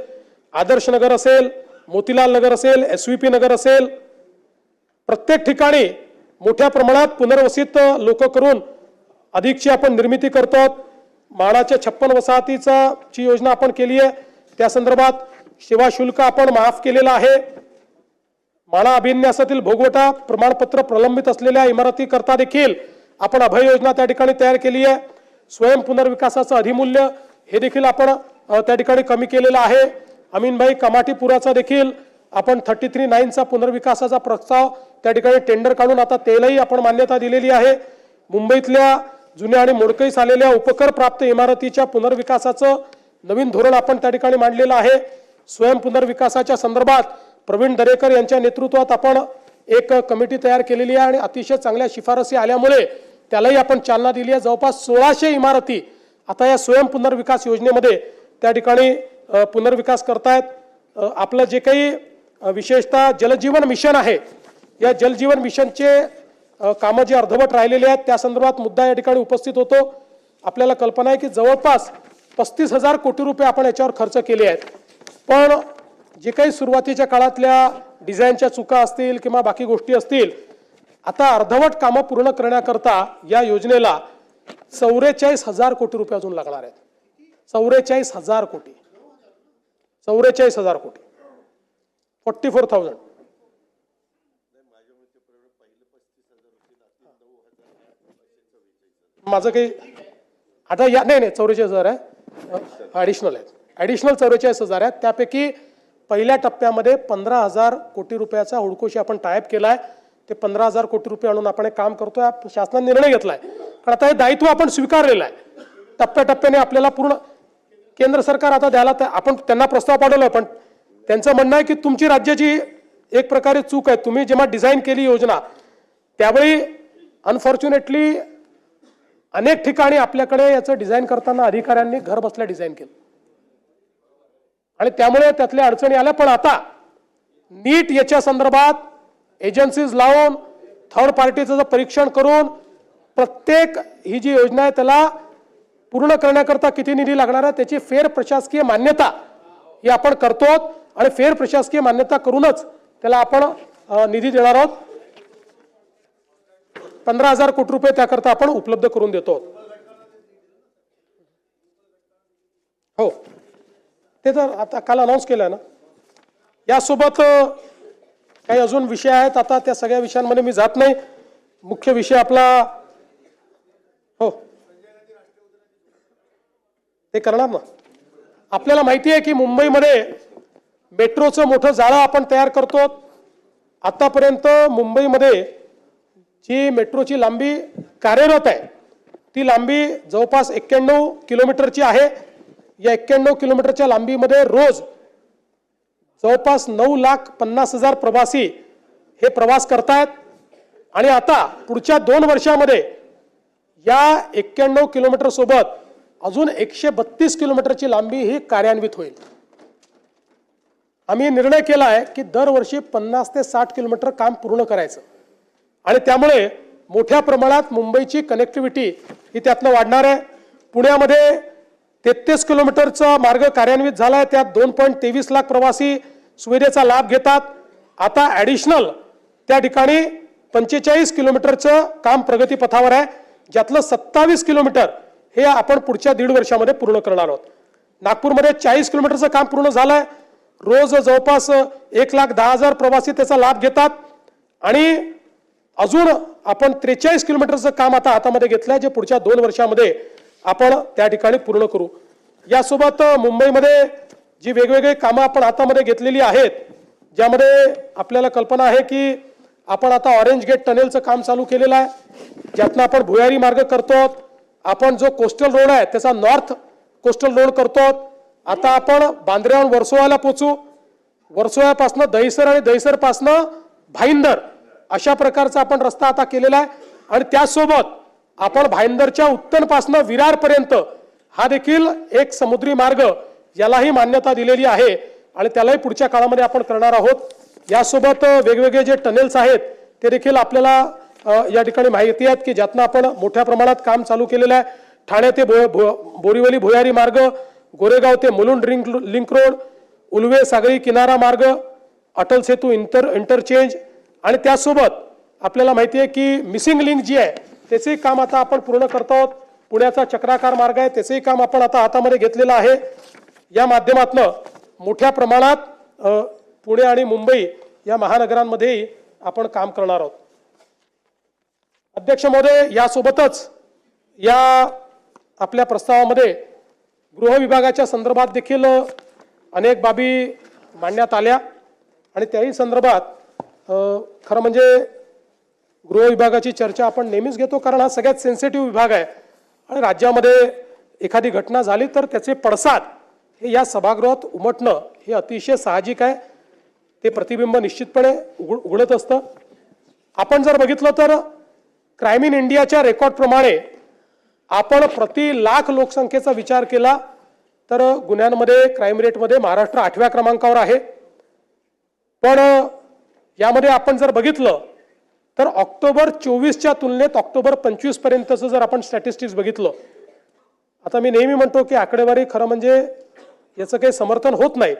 आदर्श नगर असेल, मोतीलाल नगर असेल, SVP नगर असेल, प्रत्येक ठिकाणी मोठ्या प्रमाणात पुनर्वसित लोक करून अधिकची आपण निर्मिती करतो. म्हाडाच्या 56 वसाहतीची योजना आपण केली आहे. त्या संदर्भात सेवा शुल्क आपण माफ केलेलं आहे. म्हाडा अभिन्यासातील भोगवटा प्रमाणपत्र प्रलंबित असलेल्या इमारती करता देखील आपण अभय योजना त्या ठिकाणी तयार केली आहे. स्वयं पुनर्विकासाचं अधिमूल्य हे देखील आपण त्या ठिकाणी कमी केलेलं आहे. अमीनभाई कमाटीपुराचा देखील आपण 33/9चा पुनर्विकासाचा प्रस्ताव त्या ठिकाणी टेंडर काढून आता त्यालाही आपण मान्यता दिलेली आहे. मुंबईतल्या जुन्या आणि मोडकळीस आलेल्या उपकर प्राप्त इमारतीच्या पुनर्विकासाचं नवीन धोरण आपण त्या ठिकाणी मांडलेलं आहे. स्वयं पुनर्विकासाच्या संदर्भात प्रवीण दरेकर यांच्या नेतृत्वात आपण एक कमिटी तयार केलेली आहे आणि अतिशय चांगल्या शिफारसी आल्यामुळे त्यालाही आपण चालना दिली आहे. जवळपास 1600 इमारती आता या स्वयं पुनर्विकास योजनेमध्ये त्या ठिकाणी पुनर्विकास करतायत. आपलं जे काही विशेषतः जलजीवन मिशन आहे, या जलजीवन मिशनचे कामं जे अर्धवट राहिलेले आहेत त्या संदर्भात मुद्दा या ठिकाणी उपस्थित होतो. आपल्याला कल्पना आहे की जवळपास 35,000 कोटी रुपये आपण याच्यावर खर्च केले आहेत. पण जे काही सुरुवातीच्या काळातल्या डिझाईनच्या चुका असतील किंवा बाकी गोष्टी असतील, आता अर्धवट कामं पूर्ण करण्याकरता या योजनेला 44,000 कोटी रुपये अजून लागणार आहेत. 44,000 कोटी, 44,000 कोटी, 44,000. माझं काही आता या नाही 44,000 आहे, ॲडिशनल आहेत. ॲडिशनल 44,000 आहेत. त्यापैकी पहिल्या टप्प्यामध्ये 15,000 कोटी रुपयाचा हुडकोशी आपण टायप केला आहे. ते 15,000 कोटी रुपये आणून आपण काम करतोय. शासनाने निर्णय घेतलाय, कारण आता हे दायित्व आपण स्वीकारलेलं आहे. टप्प्याटप्प्याने आपल्याला पूर्ण केंद्र सरकार आता द्यायला आपण त्यांना प्रस्ताव पाठवलाय. पण त्यांचं म्हणणं आहे की तुमची राज्याची एक प्रकारे चूक आहे. तुम्ही जेव्हा डिझाईन केली योजना त्यावेळी अनफॉर्च्युनेटली अनेक ठिकाणी आपल्याकडे याचं डिझाईन करताना अधिकाऱ्यांनी घर बसल्या डिझाईन केलं आणि त्यामुळे त्यातल्या अडचणी आल्या. पण आता नीट याच्या संदर्भात एजन्सीज लावून थर्ड पार्टीचं परीक्षण करून प्रत्येक ही जी योजना आहे त्याला पूर्ण करण्याकरता किती निधी लागणार आहे त्याची फेर प्रशासकीय मान्यता ही आपण करतो आणि फेर प्रशासकीय मान्यता करूनच त्याला आपण निधी देणार आहोत. 15,000 कोटी रुपये त्याकरता आपण उपलब्ध करून देतो. हो, ते तर आता काल अनाऊन्स केलं ना. यासोबत काही अजून विषय आहेत, आता त्या सगळ्या विषयांमध्ये मी जात नाही. मुख्य विषय आपला, हो ते करणार ना. आपल्याला माहिती आहे की मुंबईमध्ये मेट्रोचं मोठं जाळं आपण तयार करतो. आतापर्यंत मुंबईमध्ये जी मेट्रोची लांबी कार्यरत आहे ती लांबी जवळपास 91 किलोमीटरची आहे. या 91 किलोमीटरच्या लांबीमध्ये रोज जवळपास 9,50,000 प्रवासी हे प्रवास करतायत. आणि आता पुढच्या 2 वर्षामध्ये या 91 किलोमीटर सोबत अजून 132 किलोमीटरची लांबी ही कार्यान्वित होईल. आम्ही निर्णय केला आहे की दरवर्षी 50 ते 60 किलोमीटर काम पूर्ण करायचं. आणि त्यामुळे मोठ्या प्रमाणात मुंबईची कनेक्टिव्हिटी ही त्यातनं वाढणार आहे. पुण्यामध्ये 33 किलोमीटरचा मार्ग कार्यान्वित झाला आहे. त्यात 2.23 लाख प्रवासी सुविधेचा लाभ घेतात. आता ॲडिशनल त्या ठिकाणी 45 किलोमीटरचं काम प्रगतीपथावर आहे, ज्यातलं 27 किलोमीटर हे आपण पुढच्या 1.5 वर्षामध्ये पूर्ण करणार आहोत. नागपूरमध्ये 40 किलोमीटरचं काम पूर्ण झालं आहे. रोज जवळपास 1,10,000 प्रवासी त्याचा लाभ घेतात. आणि अजून आपण 43 किलोमीटरचं काम आता हातामध्ये घेतलं आहे, जे पुढच्या 2 वर्षामध्ये आपण त्या ठिकाणी पूर्ण करू. यासोबत मुंबईमध्ये जी वेगवेगळी कामं आपण हातामध्ये घेतलेली आहेत, ज्यामध्ये आपल्याला कल्पना आहे की आपण आता ऑरेंज गेट टनेलचं काम चालू केलेलं आहे, ज्यातनं आपण भुयारी मार्ग करतो. आपण जो कोस्टल रोड आहे त्याचा नॉर्थ कोस्टल रोड करतो. आता आपण बांद्र्याहून वर्सोवाला पोचू. वर्सोवापासनं दहिसर आणि दहिसरपासनं भाईंदर अशा प्रकारचा आपण रस्ता आता केलेला आहे. आणि त्यासोबत आपण भाईंदरच्या उत्तरपासनं विरारपर्यंत हा देखील एक समुद्री मार्ग यालाही मान्यता दिलेली आहे आणि त्यालाही पुढच्या काळामध्ये आपण करणार आहोत. यासोबत वेगवेगळे जे टनेल्स आहेत ते देखील आपल्याला या ठिकाणी माहिती आहेत की ज्यातनं आपण मोठ्या प्रमाणात काम चालू केलेलं आहे. ठाणे ते बोरिवली भुयारी मार्ग, गोरेगाव ते मुलुंड लिंक रोड, उल्वे सागरी किनारा मार्ग, अटल सेतू इंटरचेंज आणि त्यासोबत आपल्याला माहिती आहे की मिसिंग लिंक जी आहे त्याचंही काम आता आपण पूर्ण करतो आहोत. पुण्याचा चक्राकार मार्ग आहे, त्याचंही काम आपण आता हातामध्ये घेतलेलं आहे. या माध्यमातून मोठ्या प्रमाणात पुणे आणि मुंबई या महानगरांमध्येही आपण काम करणार आहोत. अध्यक्ष महोदय, यासोबतच या आपल्या प्रस्तावामध्ये गृह विभागाच्या संदर्भात देखील अनेक बाबी मांडण्यात आल्या आणि त्याही संदर्भात खरं म्हणजे गृह विभागाची चर्चा आपण नेहमीच घेतो, कारण हा सगळ्यात सेन्सिटिव्ह विभाग आहे आणि राज्यामध्ये एखादी घटना झाली तर त्याचे पडसाद हे या सभागृहात उमटणं हे अतिशय साहजिक आहे. ते प्रतिबिंब निश्चितपणे उघडत असतं. आपण जर बघितलं तर क्राईम इन इंडियाच्या रेकॉर्डप्रमाणे आपण प्रति लाख लोकसंख्येचा विचार केला तर गुन्ह्यांमध्ये क्राईम रेटमध्ये महाराष्ट्र 8व्या क्रमांकावर आहे. पण यामध्ये आपण जर बघितलं तर ऑक्टोबर 24च्या तुलनेत ऑक्टोबर 25 पर्यंतचं जर आपण स्टॅटिस्टिक्स बघितलं, आता मी नेहमी म्हणतो की आकडेवारी खरं म्हणजे याचं काही समर्थन होत नाही,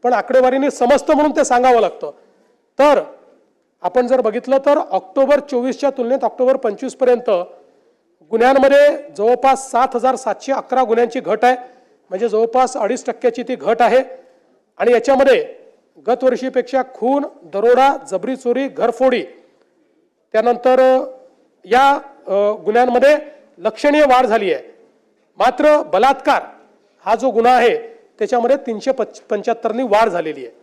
पण आकडेवारीने समजतं म्हणून ते सांगावं लागतं. तर आपण जर बघितलं तर ऑक्टोबर 24च्या तुलनेत ऑक्टोबर 25 पर्यंत गुन्ह्यांमध्ये जवळपास 7,711 गुन्ह्यांची घट आहे, म्हणजे जवळपास 2.5% ती घट आहे. आणि याच्यामध्ये गत वर्षीपेक्षा खून, दरोडा, जबरी चोरी, घरफोडी त्यानंतर या गुन्ह्यांमध्ये लक्षणीय वाढ झाली आहे. मात्र बलात्कार हा जो गुन्हा आहे त्याच्यामध्ये 375नी वाढ झालेली आहे.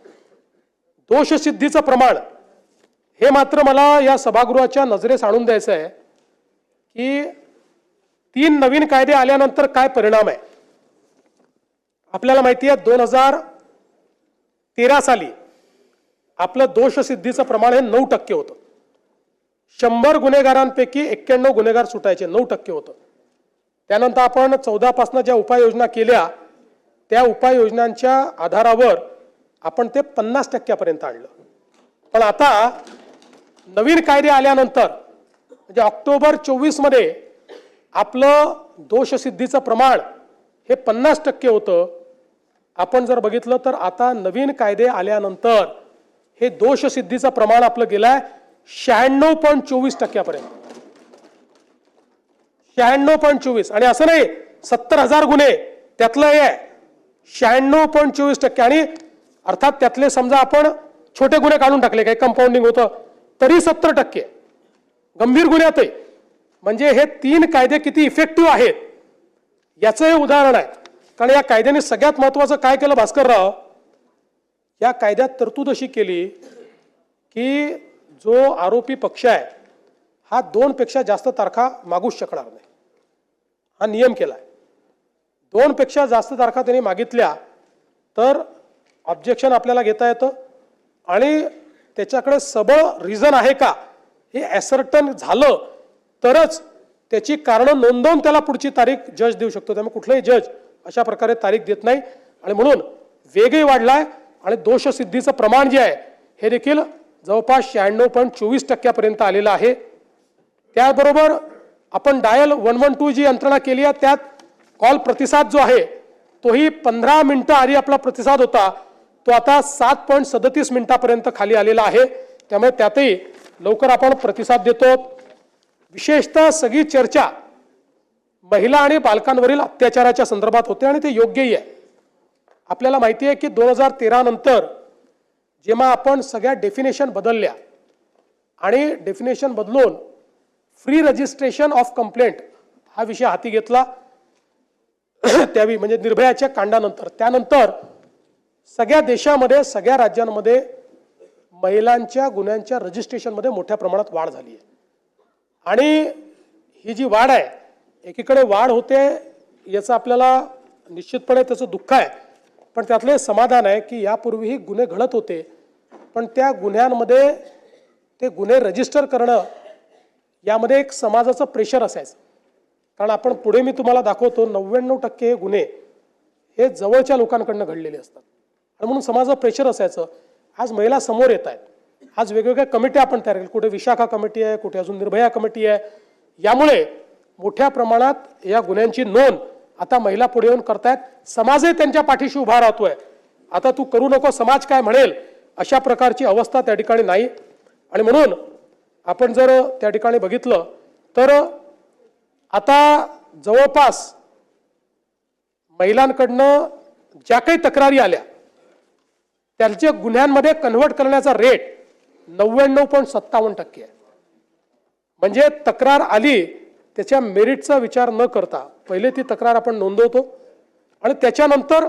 दोषसिद्धीचं प्रमाण हे मात्र मला या सभागृहाच्या नजरेस आणून द्यायचं आहे की 3 नवीन कायदे आल्यानंतर काय परिणाम आहे. आपल्याला माहिती आहे 2013 साली आपलं दोषसिद्धीचं प्रमाण हे 9% होतं. 100 गुन्हेगारांपैकी 91 गुन्हेगार सुटायचे, 9% होतं. त्यानंतर आपण 14 पासून ज्या उपाययोजना केल्या त्या उपाययोजनांच्या आधारावर आपण ते 50% आणलं. पण आता नवीन कायदे आल्यानंतर म्हणजे ऑक्टोबर 24 मध्ये आपलं दोषसिद्धीचं प्रमाण हे 50% होतं. आपण जर बघितलं तर आता नवीन कायदे आल्यानंतर हे दोष सिद्धीचं प्रमाण आपलं गेलंय 96.24%. 96.24. आणि असं नाही 70,000 गुन्हे त्यातलं हे आहे 96.24%. आणि अर्थात त्यातले समजा आपण छोटे गुन्हे काढून टाकले, काही कंपाऊंडिंग होतं तरी 70% गंभीर गुन्ह्यात आहे. म्हणजे हे 3 कायदे किती इफेक्टिव्ह आहेत याचं हे उदाहरण आहे. कारण या कायद्याने सगळ्यात महत्वाचं काय केलं भास्करराव, या कायद्यात तरतूद अशी केली की जो आरोपी पक्ष आहे हा 2 पेक्षा जास्त तारखा मागूच शकणार नाही, हा नियम केलाय. 2 पेक्षा जास्त तारखा त्यांनी मागितल्या तर ऑब्जेक्शन आपल्याला घेता येतं आणि त्याच्याकडे सबळ रिझन आहे का हे ॲसर्टन झालं तरच त्याची कारणं नोंदवून त्याला पुढची तारीख जज देऊ शकतो. त्यामुळे कुठलाही जज अशा प्रकारे तारीख देत नाही. आणि म्हणून वेगही वाढलाय आणि दोषसिद्धीचं प्रमाण जे आहे हे देखील जवळपास 96.24% आलेलं आहे. त्याबरोबर आपण डायल 112 जी यंत्रणा केली आहे त्यात कॉल प्रतिसाद जो आहे तोही 15 मिनिटं आधी आपला प्रतिसाद होता तो आता 7.37 मिनिटापर्यंत खाली आलेला आहे. त्यामुळे त्यातही लवकर आपण प्रतिसाद देतो. विशेषतः सगळी चर्चा महिला आणि बालकांवरील अत्याचाराच्या संदर्भात होते आणि ते योग्यही आहे. आपल्याला माहिती आहे की 2013 नंतर जेव्हा आपण सगळ्या डेफिनेशन बदलल्या आणि डेफिनेशन बदलून फ्री रजिस्ट्रेशन ऑफ कंप्लेंट हा विषय हाती घेतला त्यावेळी म्हणजे निर्भयाच्या कांडानंतर, त्यानंतर सगळ्या देशामध्ये सगळ्या राज्यांमध्ये महिलांच्या गुन्ह्यांच्या रजिस्ट्रेशनमध्ये मोठ्या प्रमाणात वाढ झाली आहे. आणि ही जी वाढ आहे एकीकडे वाढ होते याचं आपल्याला निश्चितपणे त्याचं दुःख आहे, पण त्यातले समाधान आहे की यापूर्वीही गुन्हे घडत होते पण त्या गुन्ह्यांमध्ये ते गुन्हे रजिस्टर करणं यामध्ये एक समाजाचं प्रेशर असायचं. कारण आपण पुढे मी तुम्हाला दाखवतो 99% हे गुन्हे हे जवळच्या लोकांकडनं घडलेले असतात आणि म्हणून समाजाचं प्रेशर असायचं. आज महिला समोर येत आहेत, आज वेगवेगळ्या कमिट्या आपण तयार केल्या, कुठे विशाखा कमिटी आहे, कुठे अजून निर्भया कमिटी आहे. यामुळे मोठ्या प्रमाणात या गुन्ह्यांची नोंद आता महिला पुढे येऊन करतायत. समाजही त्यांच्या पाठीशी उभा राहतोय. आता तू करू नको समाज काय म्हणेल अशा प्रकारची अवस्था त्या ठिकाणी नाही. आणि म्हणून आपण जर त्या ठिकाणी बघितलं तर आता जवळपास महिलांकडनं ज्या काही तक्रारी आल्या त्यांच्या गुन्ह्यांमध्ये कन्व्हर्ट करण्याचा रेट 99.57% आहे. म्हणजे तक्रार आली त्याच्या मेरिटचा विचार न करता पहिले ती तक्रार आपण नोंदवतो आणि त्याच्यानंतर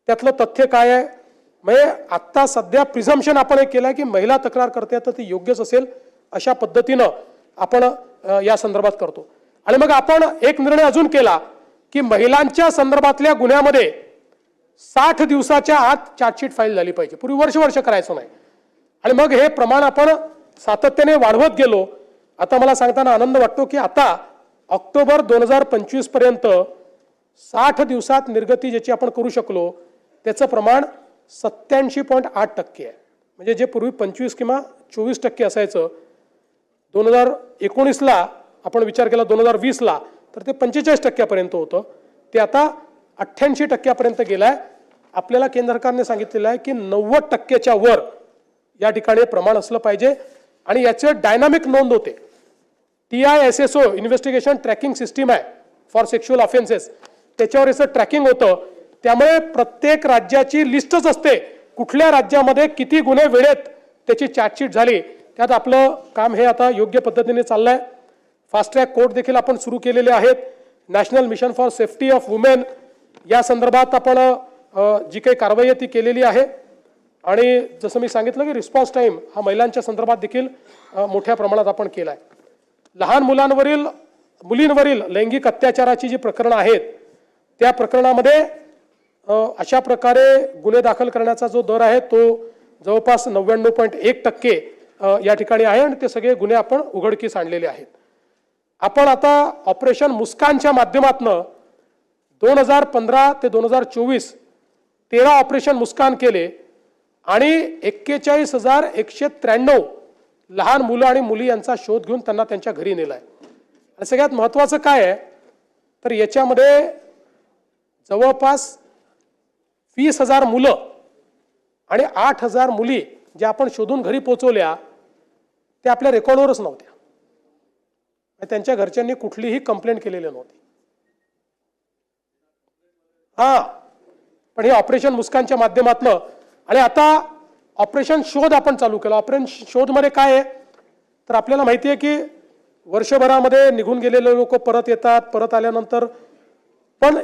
त्यातलं तथ्य काय आहे. म्हणजे आत्ता सध्या प्रिझम्पशन आपण हे केलं की महिला तक्रार करते तर ती योग्यच असेल अशा पद्धतीनं आपण या संदर्भात करतो. आणि मग आपण एक निर्णय अजून केला की महिलांच्या संदर्भातल्या गुन्ह्यामध्ये 60 दिवसाच्या आत चार्जशीट फाईल झाली पाहिजे. पूर्वी वर्ष करायचं नाही. आणि मग हे प्रमाण आपण सातत्याने वाढवत गेलो. आता मला सांगताना आनंद वाटतो की आता ऑक्टोबर 2025 पर्यंत 60 दिवसात निर्गती ज्याची आपण करू शकलो त्याचं प्रमाण 87.8% आहे. म्हणजे जे पूर्वी 25 किंवा 24% असायचं 2019ला आपण विचार केला 2020ला तर ते 45% होतं, ते आता 88% गेलाय. आपल्याला केंद्र सरकारने सांगितलेलं आहे की 90% वर या ठिकाणी प्रमाण असलं पाहिजे आणि याचे डायनामिक नोंद होते. TISSO इन्व्हेस्टिगेशन ट्रॅकिंग सिस्टीम आहे फॉर सेक्शुअल ऑफेन्सेस, त्याच्यावर याचं ट्रॅकिंग होतं. त्यामुळे प्रत्येक राज्याची लिस्टच असते कुठल्या राज्यामध्ये किती गुन्हे वेळेत त्याची चार्जशीट झाली. त्यात आपलं काम हे आता योग्य पद्धतीने चाललंय. फास्ट ट्रॅक कोर्ट देखील आपण सुरू केलेले आहेत. National mission for safety of women या संदर्भात आपण जी काही कारवाई आहे ती केलेली आहे. आणि जसं मी सांगितलं की रिस्पॉन्स टाइम हा महिलांच्या संदर्भात देखील मोठ्या प्रमाणात आपण केलाय. लहान मुलींवरील लैंगिक अत्याचाराची जी प्रकरणं आहेत त्या प्रकरणामध्ये अशा प्रकारे गुन्हे दाखल करण्याचा जो दर आहे तो जवळपास 99.1% या ठिकाणी आहे आणि ते सगळे गुन्हे आपण उघडकीस आणलेले आहेत. आपण आता ऑपरेशन मुस्कानच्या माध्यमातून 2015 ते 2024 13 ऑपरेशन मुस्कान केले आणि 41,193 लहान मुलं आणि मुली यांचा शोध घेऊन त्यांना त्यांच्या घरी नेलाय. आणि सगळ्यात महत्त्वाचं काय आहे तर याच्यामध्ये जवळपास 20,000 मुलं आणि 8,000 मुली ज्या आपण शोधून घरी पोचवल्या त्या आपल्या रेकॉर्डवरच नव्हत्या. त्यांच्या घरच्यांनी कुठलीही कंप्लेंट केलेली नव्हती. पण हे ऑपरेशन मुस्कानच्या माध्यमातून आणि आता ऑपरेशन शोध आपण चालू केलं. ऑपरेशन शोध मध्ये काय आहे तर आपल्याला माहिती आहे की वर्षभरामध्ये निघून गेलेले लोक परत येतात. परत आल्यानंतर पण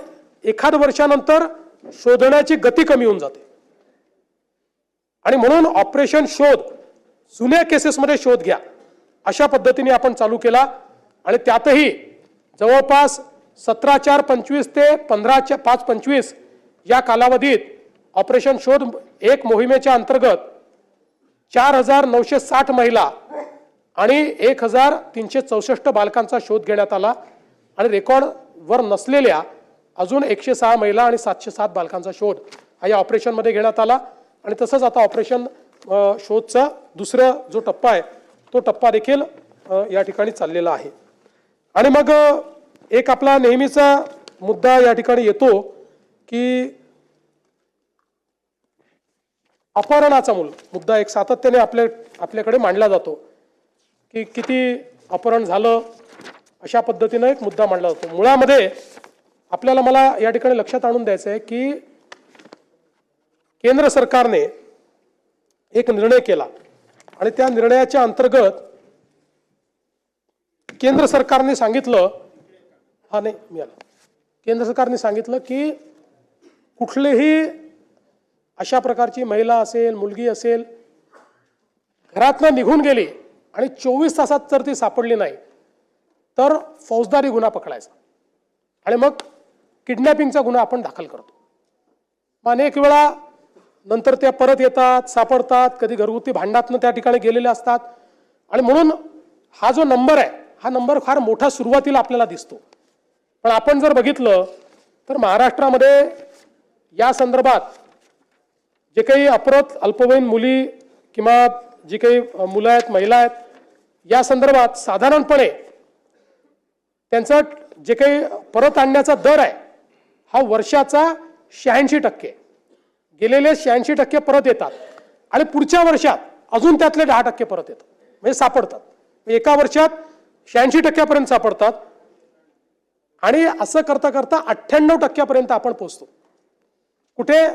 एखाद वर्षानंतर शोधण्याची गती कमी होऊन जाते आणि म्हणून ऑपरेशन शोध जुन्या केसेसमध्ये शोध घ्या अशा पद्धतीने आपण चालू केला. आणि त्यातही जवळपास 17/4/25 ते 15/5/25 या कालावधीत ऑपरेशन शोध एक मोहिमेच्या अंतर्गत 4,960 महिला आणि 1,364 बालकांचा शोध घेण्यात आला आणि रेकॉर्डवर नसलेल्या अजून 106 महिला आणि 707 बालकांचा शोध हा या ऑपरेशनमध्ये घेण्यात आला. आणि तसंच आता ऑपरेशन शोधचा दुसरा जो टप्पा आहे तो टप्पा देखील या ठिकाणी चाललेला आहे. आणि मग एक आपला नेहमीचा मुद्दा या ठिकाणी येतो की अपहरणाचा मुद्दा एक सातत्याने आपल्याकडे मांडला जातो की किती अपहरण झालं अशा पद्धतीनं एक मुद्दा मांडला जातो. मुळामध्ये आपल्याला मला या ठिकाणी लक्षात आणून द्यायचं आहे की केंद्र सरकारने एक निर्णय केला आणि त्या निर्णयाच्या अंतर्गत केंद्र सरकारने सांगितलं केंद्र सरकारने सांगितलं की कुठलेही अशा प्रकारची महिला असेल मुलगी असेल घरातनं निघून गेली आणि 24 तासात जर ती सापडली नाही तर फौजदारी गुन्हा पकडायचा आणि मग किडनॅपिंगचा गुन्हा आपण दाखल करतो. अनेक वेळा नंतर त्या परत येतात सापडतात कधी घरगुती भांडणातनं त्या ठिकाणी गेलेले असतात आणि म्हणून हा जो नंबर आहे हा नंबर फार मोठा सुरुवातीला आपल्याला दिसतो. पण आपण जर बघितलं तर महाराष्ट्रामध्ये या संदर्भात जे काही अपहृत अल्पवयीन मुली किंवा जी काही मुलं आहेत महिला आहेत या संदर्भात साधारणपणे त्यांचा जे काही परत आणण्याचा दर आहे हा वर्षाचा 86%. गेलेले 86% परत येतात आणि पुढच्या वर्षात अजून त्यातले 10% परत येतात म्हणजे सापडतात. एका वर्षात 86% सापडतात आणि असं करता करता 98% आपण पोहोचतो. कुठे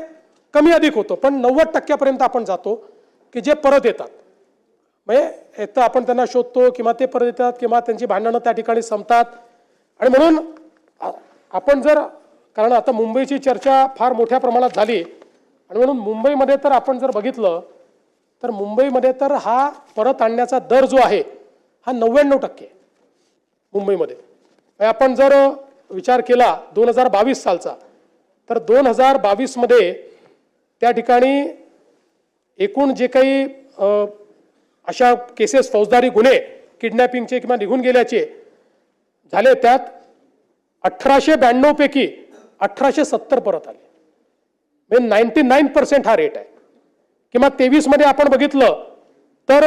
कमी अधिक होतो पण 90% आपण जातो की जे परत येतात. म्हणजे एक तर आपण त्यांना शोधतो किंवा ते परत येतात किंवा त्यांची भांडणं त्या ठिकाणी संपतात. आणि म्हणून आपण जर कारण आता मुंबईची चर्चा फार मोठ्या प्रमाणात झाली आणि म्हणून मुंबईमध्ये तर आपण जर बघितलं तर मुंबईमध्ये तर हा परत आणण्याचा दर जो आहे हा 99% मुंबईमध्ये. आपण जर विचार केला 2022 सालचा तर 2022 मध्ये त्या ठिकाणी एकूण जे काही अशा केसेस फौजदारी गुन्हे किडनॅपिंगचे किंवा निघून गेल्याचे झाले त्यात 1892 पैकी 1870 परत आले म्हणजे 99% हा रेट आहे. किंवा 23 मध्ये आपण बघितलं तर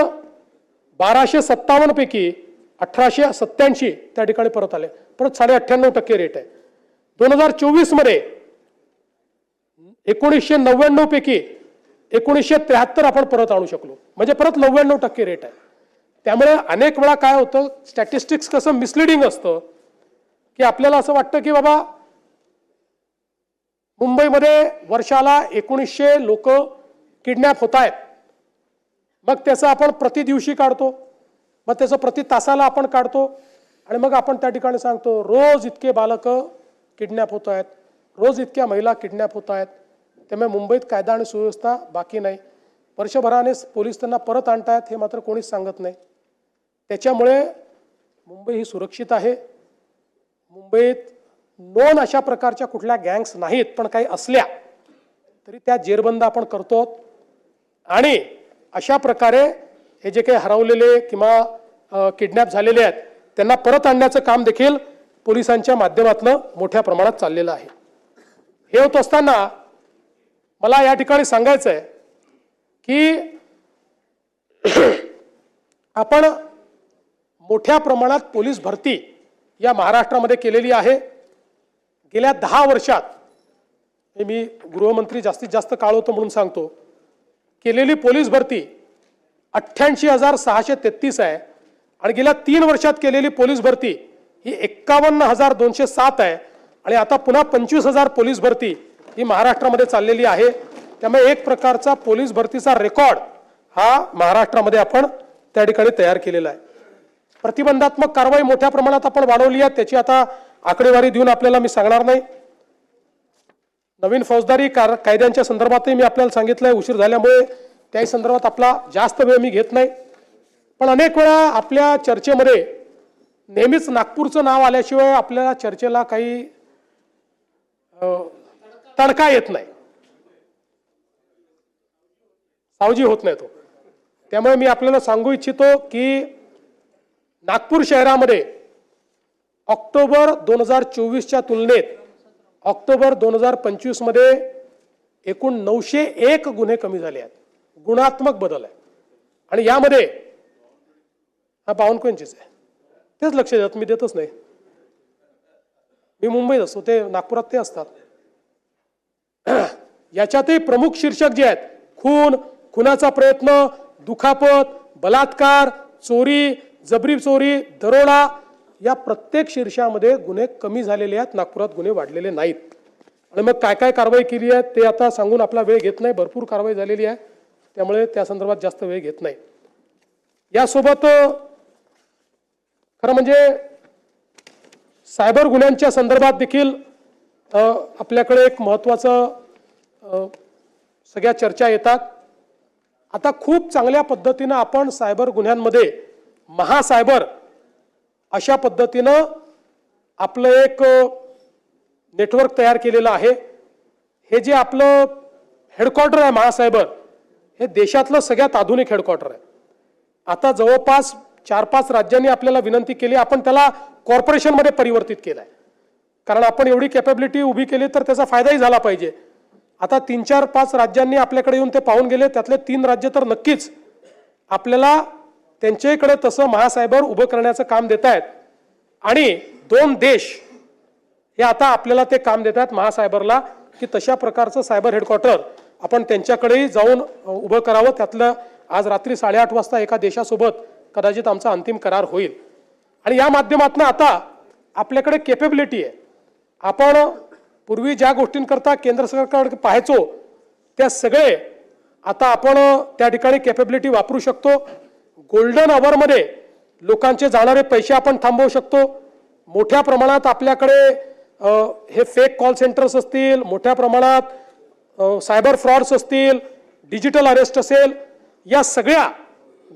1257 पैकी 1887 त्या ठिकाणी परत आले परत 98.5% रेट आहे. 2024 मध्ये 1999 पैकी 1973 आपण परत आणू शकलो म्हणजे परत 99% रेट आहे. त्यामुळे अनेक वेळा काय होतं स्टॅटिस्टिक्स कसं मिसलिडिंग असतं की आपल्याला असं वाटतं की बाबा मुंबईमध्ये वर्षाला 1900 लोक किडनॅप होत आहेत मग त्याचं आपण प्रति दिवशी काढतो मग त्याचं प्रति तासाला आपण काढतो आणि मग आपण त्या ठिकाणी सांगतो रोज इतके बालक किडनॅप होत आहेत रोज इतक्या महिला किडनॅप होत आहेत. त्यामुळे मुंबईत कायदा आणि सुव्यवस्था बाकी नाही. वर्षभराने पोलीस त्यांना परत आणतायत हे मात्र कोणीच सांगत नाही. त्याच्यामुळे मुंबई ही सुरक्षित आहे. मुंबईत नोन अशा प्रकारच्या कुठल्या गँग्स नाहीत पण काही असल्या तरी त्या जेरबंद आपण करतो आणि अशा प्रकारे हे जे काही हरवलेले किंवा किडनॅप झालेले आहेत त्यांना परत आणण्याचं काम देखील पोलिसांच्या माध्यमातून मोठ्या प्रमाणात चाललेलं आहे. हे होत असताना मला या ठिकाणी सांगायचं आहे की आपण मोठ्या प्रमाणात पोलीस भरती या महाराष्ट्रामध्ये केलेली आहे. गेल्या 10 वर्षात मी गृहमंत्री जास्तीत जास्त काळ होतो म्हणून सांगतो केलेली पोलीस भरती 88,633 आहे आणि गेल्या 3 वर्षात केलेली पोलीस भरती ही 51,207 आहे आणि आता पुन्हा 25,000 पोलीस भरती ही महाराष्ट्रामध्ये चाललेली आहे. त्यामुळे एक प्रकारचा पोलीस भरतीचा रेकॉर्ड हा महाराष्ट्रामध्ये आपण त्या ठिकाणी तयार केलेला आहे. प्रतिबंधात्मक कारवाई मोठ्या प्रमाणात आपण वाढवली आहे, त्याची आता आकडेवारी देऊन आपल्याला मी सांगणार नाही. नवीन फौजदारी कायद्यांच्या संदर्भातही मी आपल्याला सांगितलंय, उशीर झाल्यामुळे त्याही संदर्भात आपला जास्त वेळ मी घेत नाही. पण अनेक वेळा आपल्या चर्चेमध्ये नेहमीच नागपूरचं नाव आल्याशिवाय आपल्याला चर्चेला काही तडका येत नाही, सावजी होत नाही तो. त्यामुळे मी आपल्याला सांगू इच्छितो की नागपूर शहरामध्ये ऑक्टोबर 2024च्या तुलनेत ऑक्टोबर 2025 मध्ये एकूण 901 गुन्हे कमी झाले आहेत. गुणात्मक बदल आहे. आणि यामध्ये हा बावनकुळेंचीच आहे, तेच लक्ष देत, मी देतच नाही. मी मुंबईत असतो, ते नागपुरात ते असतात. याच्यातही प्रमुख शीर्षक जे आहेत, खून, खुनाचा प्रयत्न, दुखापत, बलात्कार, चोरी, जबरी चोरी, दरोडा, या प्रत्येक शीर्षामध्ये गुन्हे कमी झालेले आहेत, नागपुरात गुन्हे वाढलेले नाहीत. आणि मग काय काय कारवाई केली आहे ते आता सांगून आपला वेळ घेत नाही. भरपूर कारवाई झालेली आहे, त्यामुळे त्या संदर्भात जास्त वेळ घेत नाही. यासोबत खरं म्हणजे सायबर गुन्ह्यांच्या संदर्भात देखील आपल्याकडे एक महत्त्वाचं सगळ्या चर्चा येतात. आता खूप चांगल्या पद्धतीनं आपण सायबर गुन्ह्यांमध्ये महासायबर अशा पद्धतीनं आपलं एक नेटवर्क तयार केलेलं आहे. हे जे आपलं हेडक्वार्टर आहे महासायबर, हे देशातलं सगळ्यात आधुनिक हेडक्वार्टर आहे. आता जवळपास 4-5 राज्यांनी आपल्याला विनंती केली, आपण त्याला कॉर्पोरेशनमध्ये परिवर्तित केलं आहे, कारण आपण एवढी कॅपॅबिलिटी उभी केली तर त्याचा फायदाही झाला पाहिजे. आता 3-4-5 राज्यांनी आपल्याकडे येऊन ते पाहून गेले, त्यातले 3 राज्य तर नक्कीच आपल्याला त्यांच्याकडे तसं महासायबर उभं करण्याचं काम देत आहेत. आणि 2 देश हे आता आपल्याला ते काम देत आहेत महासायबरला, की तशा प्रकारचं सायबर हेडक्वार्टर आपण त्यांच्याकडेही जाऊन उभं करावं. त्यातलं आज रात्री 8:30 वाजता एका देशासोबत कदाचित आमचा अंतिम करार होईल. आणि या माध्यमातून आता आपल्याकडे कॅपेबिलिटी आहे. आपण पूर्वी ज्या गोष्टींकरता केंद्र सरकारकडे पाहायचो त्या सगळे आता आपण त्या ठिकाणी कॅपेबिलिटी वापरू शकतो. गोल्डन अवरमध्ये लोकांचे जाणारे पैसे आपण थांबवू शकतो. मोठ्या प्रमाणात आपल्याकडे हे फेक कॉल सेंटर्स असतील, मोठ्या प्रमाणात सायबर फ्रॉड्स असतील, डिजिटल अरेस्ट असेल, या सगळ्या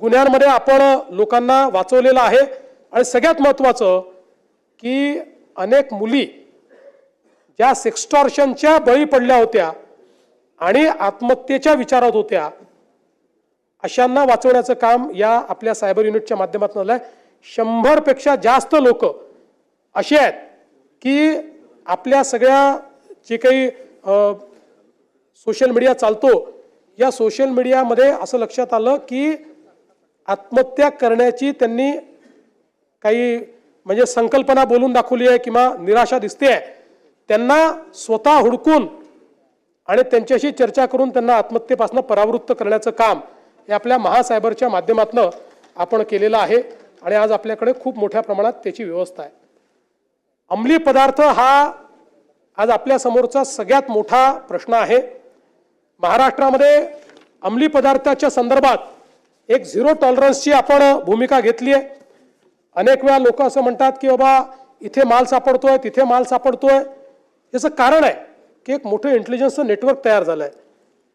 गुन्ह्यांमध्ये आपण लोकांना वाचवलेलं आहे. आणि सगळ्यात महत्त्वाचं की अनेक मुली ज्या सेक्स्टॉर्शनच्या बळी पडल्या होत्या आणि आत्महत्येच्या विचारात होत्या, अशांना वाचवण्याचं काम या आपल्या सायबर युनिटच्या माध्यमातून झालं आहे. 100 पेक्षा जास्त लोक असे आहेत की आपल्या सगळ्या जे काही सोशल मीडिया चालतो, या सोशल मीडियामध्ये असं लक्षात आलं की आत्महत्या करण्याची त्यांनी काही म्हणजे संकल्पना बोलून दाखवली आहे किंवा निराशा दिसते आहे, त्यांना स्वतः हुडकून आणि त्यांच्याशी चर्चा करून त्यांना आत्महत्येपासून परावृत्त करण्याचं काम हे आपल्या महासायबरच्या माध्यमातून आपण केलेलं आहे. आणि आज आपल्याकडे खूप मोठ्या प्रमाणात त्याची व्यवस्था आहे. अंमली पदार्थ हा आज आपल्या समोरचा सगळ्यात मोठा प्रश्न आहे. महाराष्ट्रामध्ये अंमली पदार्थाच्या संदर्भात एक 0 टॉलरन्सची आपण भूमिका घेतली आहे. अनेक वेळा लोक असं म्हणतात की बाबा इथे माल सापडतोय, तिथे माल सापडतोय. याचं कारण आहे की एक मोठं इंटेलिजन्सचं नेटवर्क तयार झालं आहे.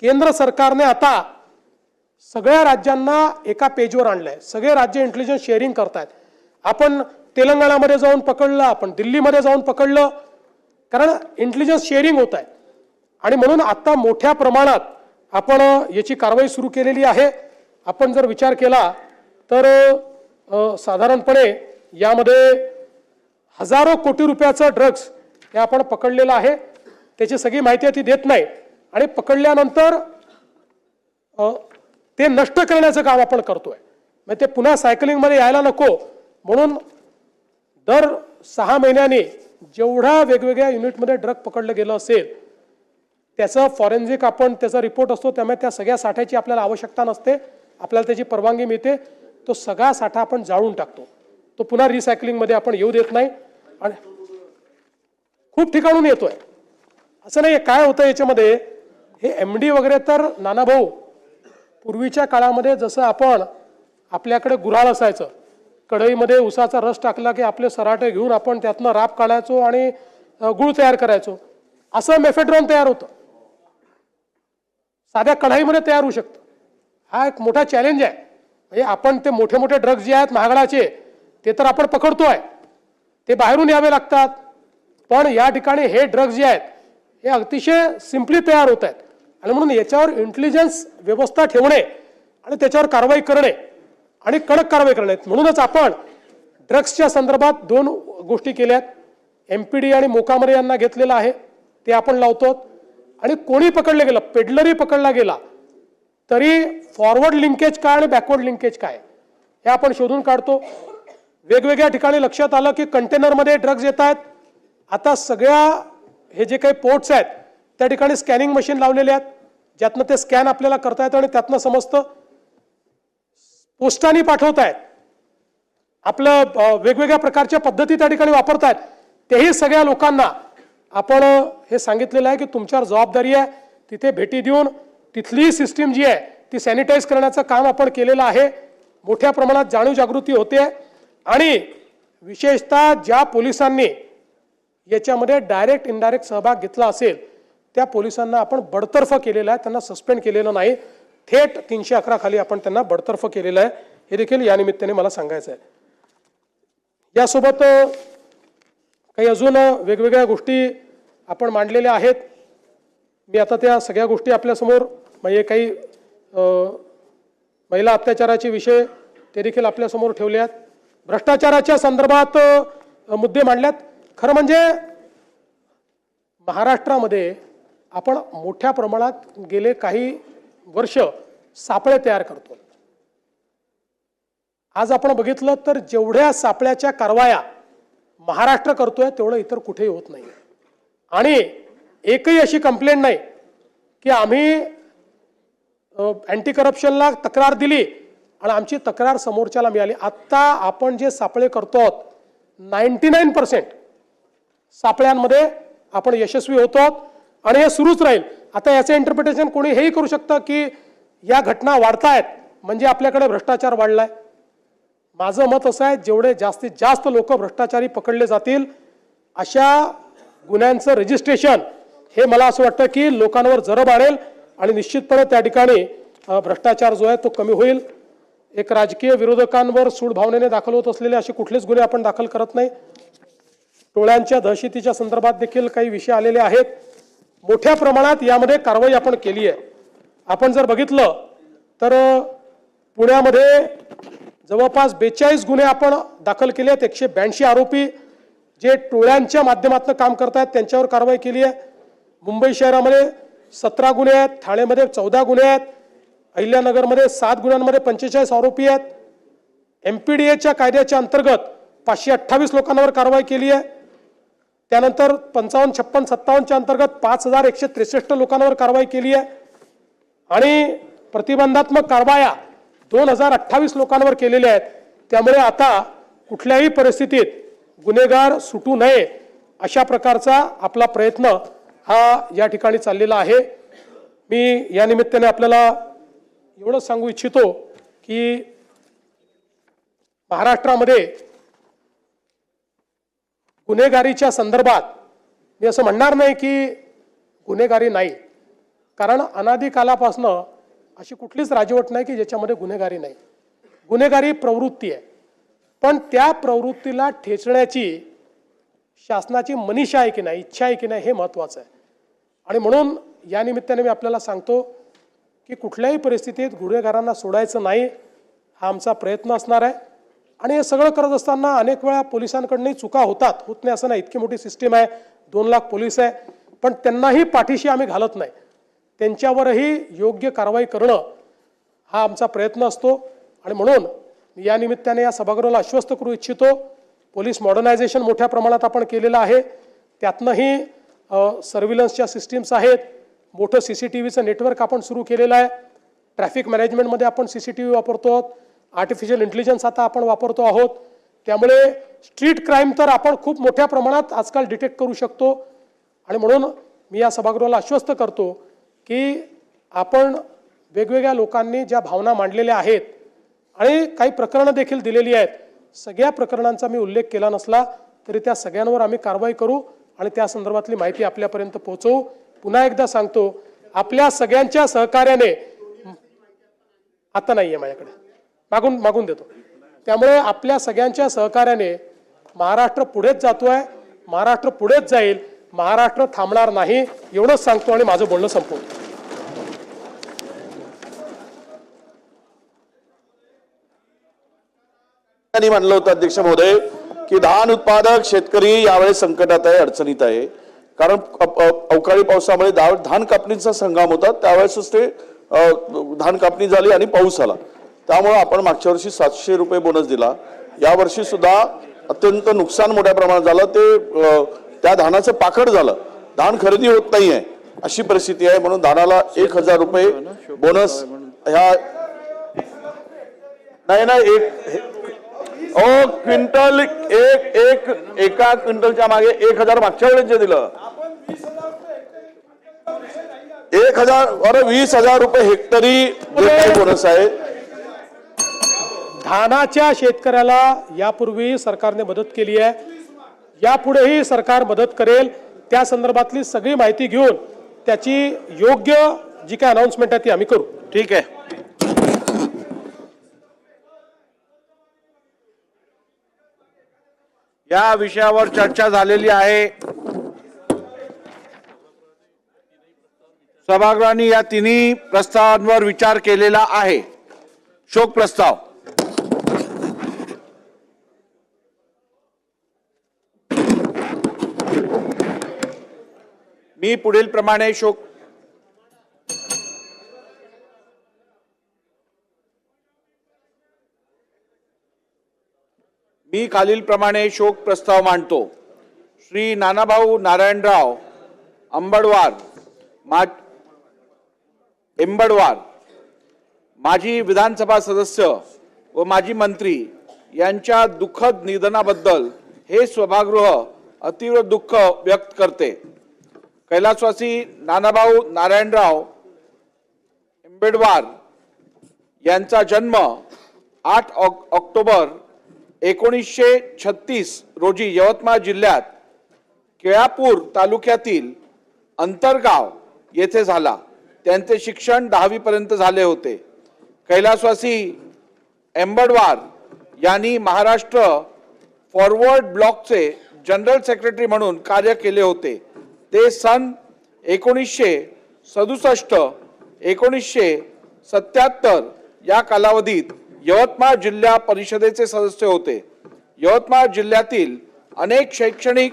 केंद्र सरकारने आता सगळ्या राज्यांना एका पेजवर आणलंय. सगळे राज्य इंटेलिजन्स शेअरिंग करतायत. आपण तेलंगणामध्ये जाऊन पकडलं, आपण दिल्लीमध्ये जाऊन पकडलं, कारण इंटेलिजन्स शेअरिंग होत आहे. आणि म्हणून आता मोठ्या प्रमाणात आपण याची कारवाई सुरू केलेली आहे. आपण जर विचार केला तर साधारणपणे यामध्ये हजारो कोटी रुपयाचं ड्रग्स हे आपण पकडलेलं आहे. त्याची सगळी माहिती ती देत नाही. आणि पकडल्यानंतर ते नष्ट करण्याचं काम आपण करतोय. म्हणजे ते पुन्हा सायकलिंगमध्ये यायला नको म्हणून दर 6 महिन्यांनी जेवढा वेगवेगळ्या युनिटमध्ये ड्रग पकडलं गेलं असेल त्याचं फॉरेन्सिक आपण त्याचा रिपोर्ट असतो, त्यामुळे त्या सगळ्या साठ्याची आपल्याला आवश्यकता नसते. आपल्याला त्याची परवानगी मिळते, तो सगळा साठा आपण जाळून टाकतो, तो पुन्हा रिसायकलिंगमध्ये आपण येऊ देत नाही. आणि खूप ठिकाणून येतोय, असं नाही. काय होतं याच्यामध्ये, हे MD वगैरे तर नाना भाऊ, पूर्वीच्या काळामध्ये जसं आपण आपल्याकडे गुऱ्हाळ असायचं, कढईमध्ये उसाचा रस टाकला की आपले सराटे घेऊन आपण त्यातनं राब काढायचो आणि गुळ तयार करायचो, असं मेफेड्रॉन तयार होतं, साध्या कढईमध्ये तयार होऊ शकतं. हा एक मोठा चॅलेंज आहे. म्हणजे आपण ते मोठे मोठे ड्रग्ज जे आहेत महागडाचे, ते तर आपण पकडतोय, ते बाहेरून यावे लागतात. पण या ठिकाणी हे ड्रग्ज जे आहेत हे अतिशय सिम्पली तयार होत आहेत. आणि म्हणून याच्यावर इंटेलिजन्स व्यवस्था ठेवणे आणि त्याच्यावर कारवाई करणे आणि कडक कारवाई करणे. म्हणूनच आपण ड्रग्सच्या संदर्भात 2 गोष्टी केल्यात. MPD आणि मोकामरे यांना घेतलेलं आहे, ते आपण लावतो. आणि कोणी पकडले गेलं, पेडलरी पकडला गेला तरी फॉरवर्ड लिंकेज काय आणि बॅकवर्ड लिंकेज काय हे आपण शोधून काढतो. वेगवेगळ्या ठिकाणी लक्षात आलं की कंटेनरमध्ये ड्रग्ज येत आहेत. आता सगळ्या हे जे काही पोर्ट्स आहेत त्या ठिकाणी स्कॅनिंग मशीन लावलेले आहेत, ज्यातनं ते स्कॅन आपल्याला करता येतं आणि त्यातनं समजतं. पोस्टाने पाठवतायत, आपलं वेगवेगळ्या प्रकारच्या पद्धती त्या ठिकाणी वापरतायत. तेही सगळ्या लोकांना आपण हे सांगितलेलं आहे की तुमच्यावर जबाबदारी आहे. तिथे भेटी देऊन तिथली सिस्टीम जी आहे ती सॅनिटाईज करण्याचं काम आपण केलेलं आहे. मोठ्या प्रमाणात जाणीव जागृती होते. आणि विशेषतः ज्या पोलिसांनी याच्यामध्ये डायरेक्ट इनडायरेक्ट सहभाग घेतला असेल त्या पोलिसांना आपण बडतर्फ केलेलं आहे, त्यांना सस्पेंड केलेलं नाही. थेट 311 खाली आपण त्यांना बडतर्फ केलेलं आहे. हे देखील या निमित्ताने मला सांगायचं आहे. यासोबत काही अजून वेगवेगळ्या गोष्टी आपण मांडलेल्या आहेत. मी आता त्या सगळ्या गोष्टी आपल्यासमोर, म्हणजे काही महिला अत्याचाराचे विषय ते देखील आपल्यासमोर ठेवले आहेत. भ्रष्टाचाराच्या संदर्भात मुद्दे मांडल्यात. खरं म्हणजे महाराष्ट्रामध्ये आपण मोठ्या प्रमाणात गेले काही वर्ष सापळे तयार करतो. आज आपण बघितलं तर जेवढ्या सापळ्याच्या कारवाया महाराष्ट्र करतोय तेवढं इतर कुठेही होत नाही. आणि एकही अशी कंप्लेंट नाही की आम्ही अँटी करप्शनला तक्रार दिली आणि आमची तक्रार समोरच्याला मिळाली. आत्ता आपण जे सापळे करतो 99% सापळ्यांमध्ये आपण यशस्वी होतो आणि हे सुरूच राहील. आता याचं इंटरप्रिटेशन कोणी हेही करू शकतं की या घटना वाढतायत म्हणजे आपल्याकडे भ्रष्टाचार वाढलाय. माझं मत असं आहे, जेवढे जास्तीत जास्त लोक भ्रष्टाचारी पकडले जातील अशा गुन्ह्यांचं रजिस्ट्रेशन हे मला असं वाटतं की लोकांवर जरब आणेल आणि निश्चितपणे त्या ठिकाणी भ्रष्टाचार जो आहे तो कमी होईल. एक राजकीय विरोधकांवर सूड भावनेने दाखल होत असलेले असे कुठलेच गुन्हे आपण दाखल करत नाही. टोळ्यांच्या दहशतीच्या संदर्भात देखील काही विषय आलेले आहेत. मोठ्या प्रमाणात यामध्ये कारवाई आपण केली आहे. आपण जर बघितलं तर पुण्यामध्ये जवळपास 42 गुन्हे आपण दाखल केले आहेत. 182 आरोपी जे टोळ्यांच्या माध्यमातून काम करतात त्यांच्यावर कारवाई केली आहे. मुंबई शहरामध्ये 17 गुन्हे आहेत, ठाण्यामध्ये 14 गुन्हे आहेत, अहिल्यानगरमध्ये 7 गुन्ह्यांमध्ये 45 आरोपी आहेत. MPDAच्या कायद्याच्या अंतर्गत 528 लोकांवर कारवाई केली आहे. त्यानंतर 55, 56, 57च्या अंतर्गत 5163 लोकांवर कारवाई केली आहे. आणि प्रतिबंधात्मक कारवाया 2028 लोकांवर केलेल्या आहेत. त्यामुळे आता कुठल्याही परिस्थितीत गुन्हेगार सुटू नये अशा प्रकारचा आपला प्रयत्न हा या ठिकाणी चाललेला आहे. मी या निमित्ताने आपल्याला एवढंच सांगू इच्छितो की महाराष्ट्रामध्ये गुन्हेगारीच्या संदर्भात मी असं म्हणणार नाही की गुन्हेगारी नाही, कारण अनादी कालापासून अशी कुठलीच राजवट नाही की ज्याच्यामध्ये गुन्हेगारी नाही. गुन्हेगारी प्रवृत्ती आहे, पण त्या प्रवृत्तीला ठेचण्याची शासनाची मनीषा आहे की नाही, इच्छा आहे की नाही हे महत्त्वाचं आहे. आणि म्हणून या निमित्ताने मी आपल्याला सांगतो की कुठल्याही परिस्थितीत गुन्हेगारांना सोडायचं नाही हा आमचा प्रयत्न असणार आहे. आणि हे सगळं करत असताना अनेक वेळा पोलिसांकडूनही चुका होतात, होत नाही असं नाही. इतकी मोठी सिस्टीम आहे, 2 लाख पोलीस आहे, पण त्यांनाही पाठीशी आम्ही घालत नाही. त्यांच्यावरही योग्य कारवाई करणं हा आमचा प्रयत्न असतो. आणि म्हणून या निमित्ताने या सभागृहाला आश्वस्त करू इच्छितो, पोलीस मॉडर्नायझेशन मोठ्या प्रमाणात आपण केलेलं आहे. त्यातनंही सर्व्हिलन्सच्या सिस्टीम्स आहेत, मोठं CCTVचं नेटवर्क आपण सुरू केलेलं आहे. ट्रॅफिक मॅनेजमेंटमध्ये आपण CCTV वापरतो आहोत, आर्टिफिशियल इंटेलिजन्स आता आपण वापरतो आहोत. त्यामुळे स्ट्रीट क्राईम तर आपण खूप मोठ्या प्रमाणात आजकाल डिटेक्ट करू शकतो. आणि म्हणून मी या सभागृहाला आश्वस्त करतो की आपण वेगवेगळ्या लोकांनी ज्या भावना मांडलेल्या आहेत आणि काही प्रकरणं देखील दिलेली आहेत, सगळ्या प्रकरणांचा मी उल्लेख केला नसला तरी त्या सगळ्यांवर आम्ही कारवाई करू आणि त्या संदर्भातली माहिती आपल्यापर्यंत पोहोचवू. पुन्हा एकदा सांगतो, आपल्या सगळ्यांच्या सहकार्याने, आता नाही आहे माझ्याकडे, मागून देतो. त्यामुळे आपल्या सगळ्यांच्या सहकार्याने महाराष्ट्र पुढेच जातोय, महाराष्ट्र पुढेच जाईल, महाराष्ट्र थांबणार नाही, एवढंच सांगतो आणि माझं बोलणं संपवतो. त्यांनी म्हणलं होतं अध्यक्ष महोदय की धान उत्पादक शेतकरी यावेळेस संकटात आहे, अडचणीत आहे. कारण अवकाळी पावसामुळे धान कापणीचा हंगाम होता, त्यावेळेसच ते धान कापणी झाली आणि पाऊस आला. त्यामुळे आपण मागच्या वर्षी 700 रुपये बोनस दिला. यावर्षी सुद्धा अत्यंत नुकसान मोठ्या प्रमाणात झालं. ते त्या धानाचं पाकड झालं, धान खरेदी होत नाहीये अशी परिस्थिती आहे. म्हणून धानाला 1000 रुपये बोनस ह्या नाही क्विंटल एका क्विंटलच्या मागे 1000 मागच्या वेळेस जे दिलं 1000 अरे 20,000 रुपये हेक्टरी जे काही बोनस आहे. धानाच्या शेतकऱ्याला यापूर्वी सरकारने मदत केली आहे, यापुढेही सरकार मदत करेल. त्या संदर्भातली सगळी माहिती घेऊन त्याची योग्य जी काय अनाउन्समेंट आहे ती आम्ही करू. ठीक आहे. या विषयावर चर्चा झालेली आहे. सभागृहाने या तिन्ही प्रस्तावांवर विचार केलेला आहे. शोक प्रस्ताव. मी पुढील प्रमाणे खालील प्रमाणे शोक प्रस्ताव मांडतो. श्री नानाभाऊ नारायणराव एंबडवार माजी विधानसभा सदस्य व माजी मंत्री यांच्या दुःखद निधनाबद्दल हे सभागृह अतीव्र दुःख व्यक्त करते. कैलासवासी नानाभाऊ नारायणराव एंबडवार यांचा जन्म 8 ऑक्टोबर 1936 रोजी यवतमाळ जिल्ह्यात केळापूर तालुक्यातील अंतरगाव येथे झाला. त्यांचे शिक्षण 10वी पर्यंत झाले होते. कैलासवासी एंबडवार यांनी महाराष्ट्र फॉरवर्ड ब्लॉकचे जनरल सेक्रेटरी म्हणून कार्य केले होते. ते सन 1967-1977 या कालावधीत यवतमाळ जिल्हा परिषदेचे सदस्य होते. यवतमाळ जिल्ह्यातील अनेक शैक्षणिक,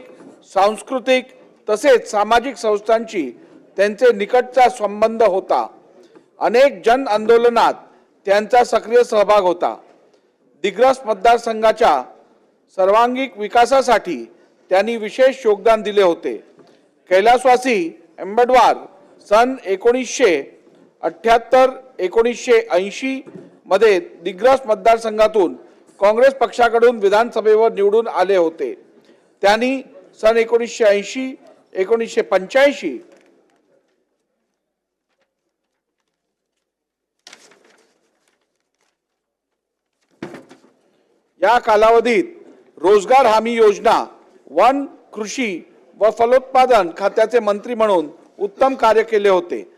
सांस्कृतिक तसेच सामाजिक संस्थांशी त्यांचे निकटचा संबंध होता. अनेक जन आंदोलनात त्यांचा सक्रिय सहभाग होता. दिग्रस मतदारसंघाच्या सर्वांगीण विकासासाठी त्यांनी विशेष योगदान दिले होते. कैलासवासी एंबडवार सन 1978-1980 मध्ये दिग्रस मतदारसंघातून काँग्रेस पक्षाकडून विधानसभेवर निवडून आले होते. त्यांनी सन 1980-1985 या कालावधीत रोजगार हमी योजना, वन, कृषी व फलोत्पादन खात्याचे मंत्री म्हणून उत्तम कार्य केले होते.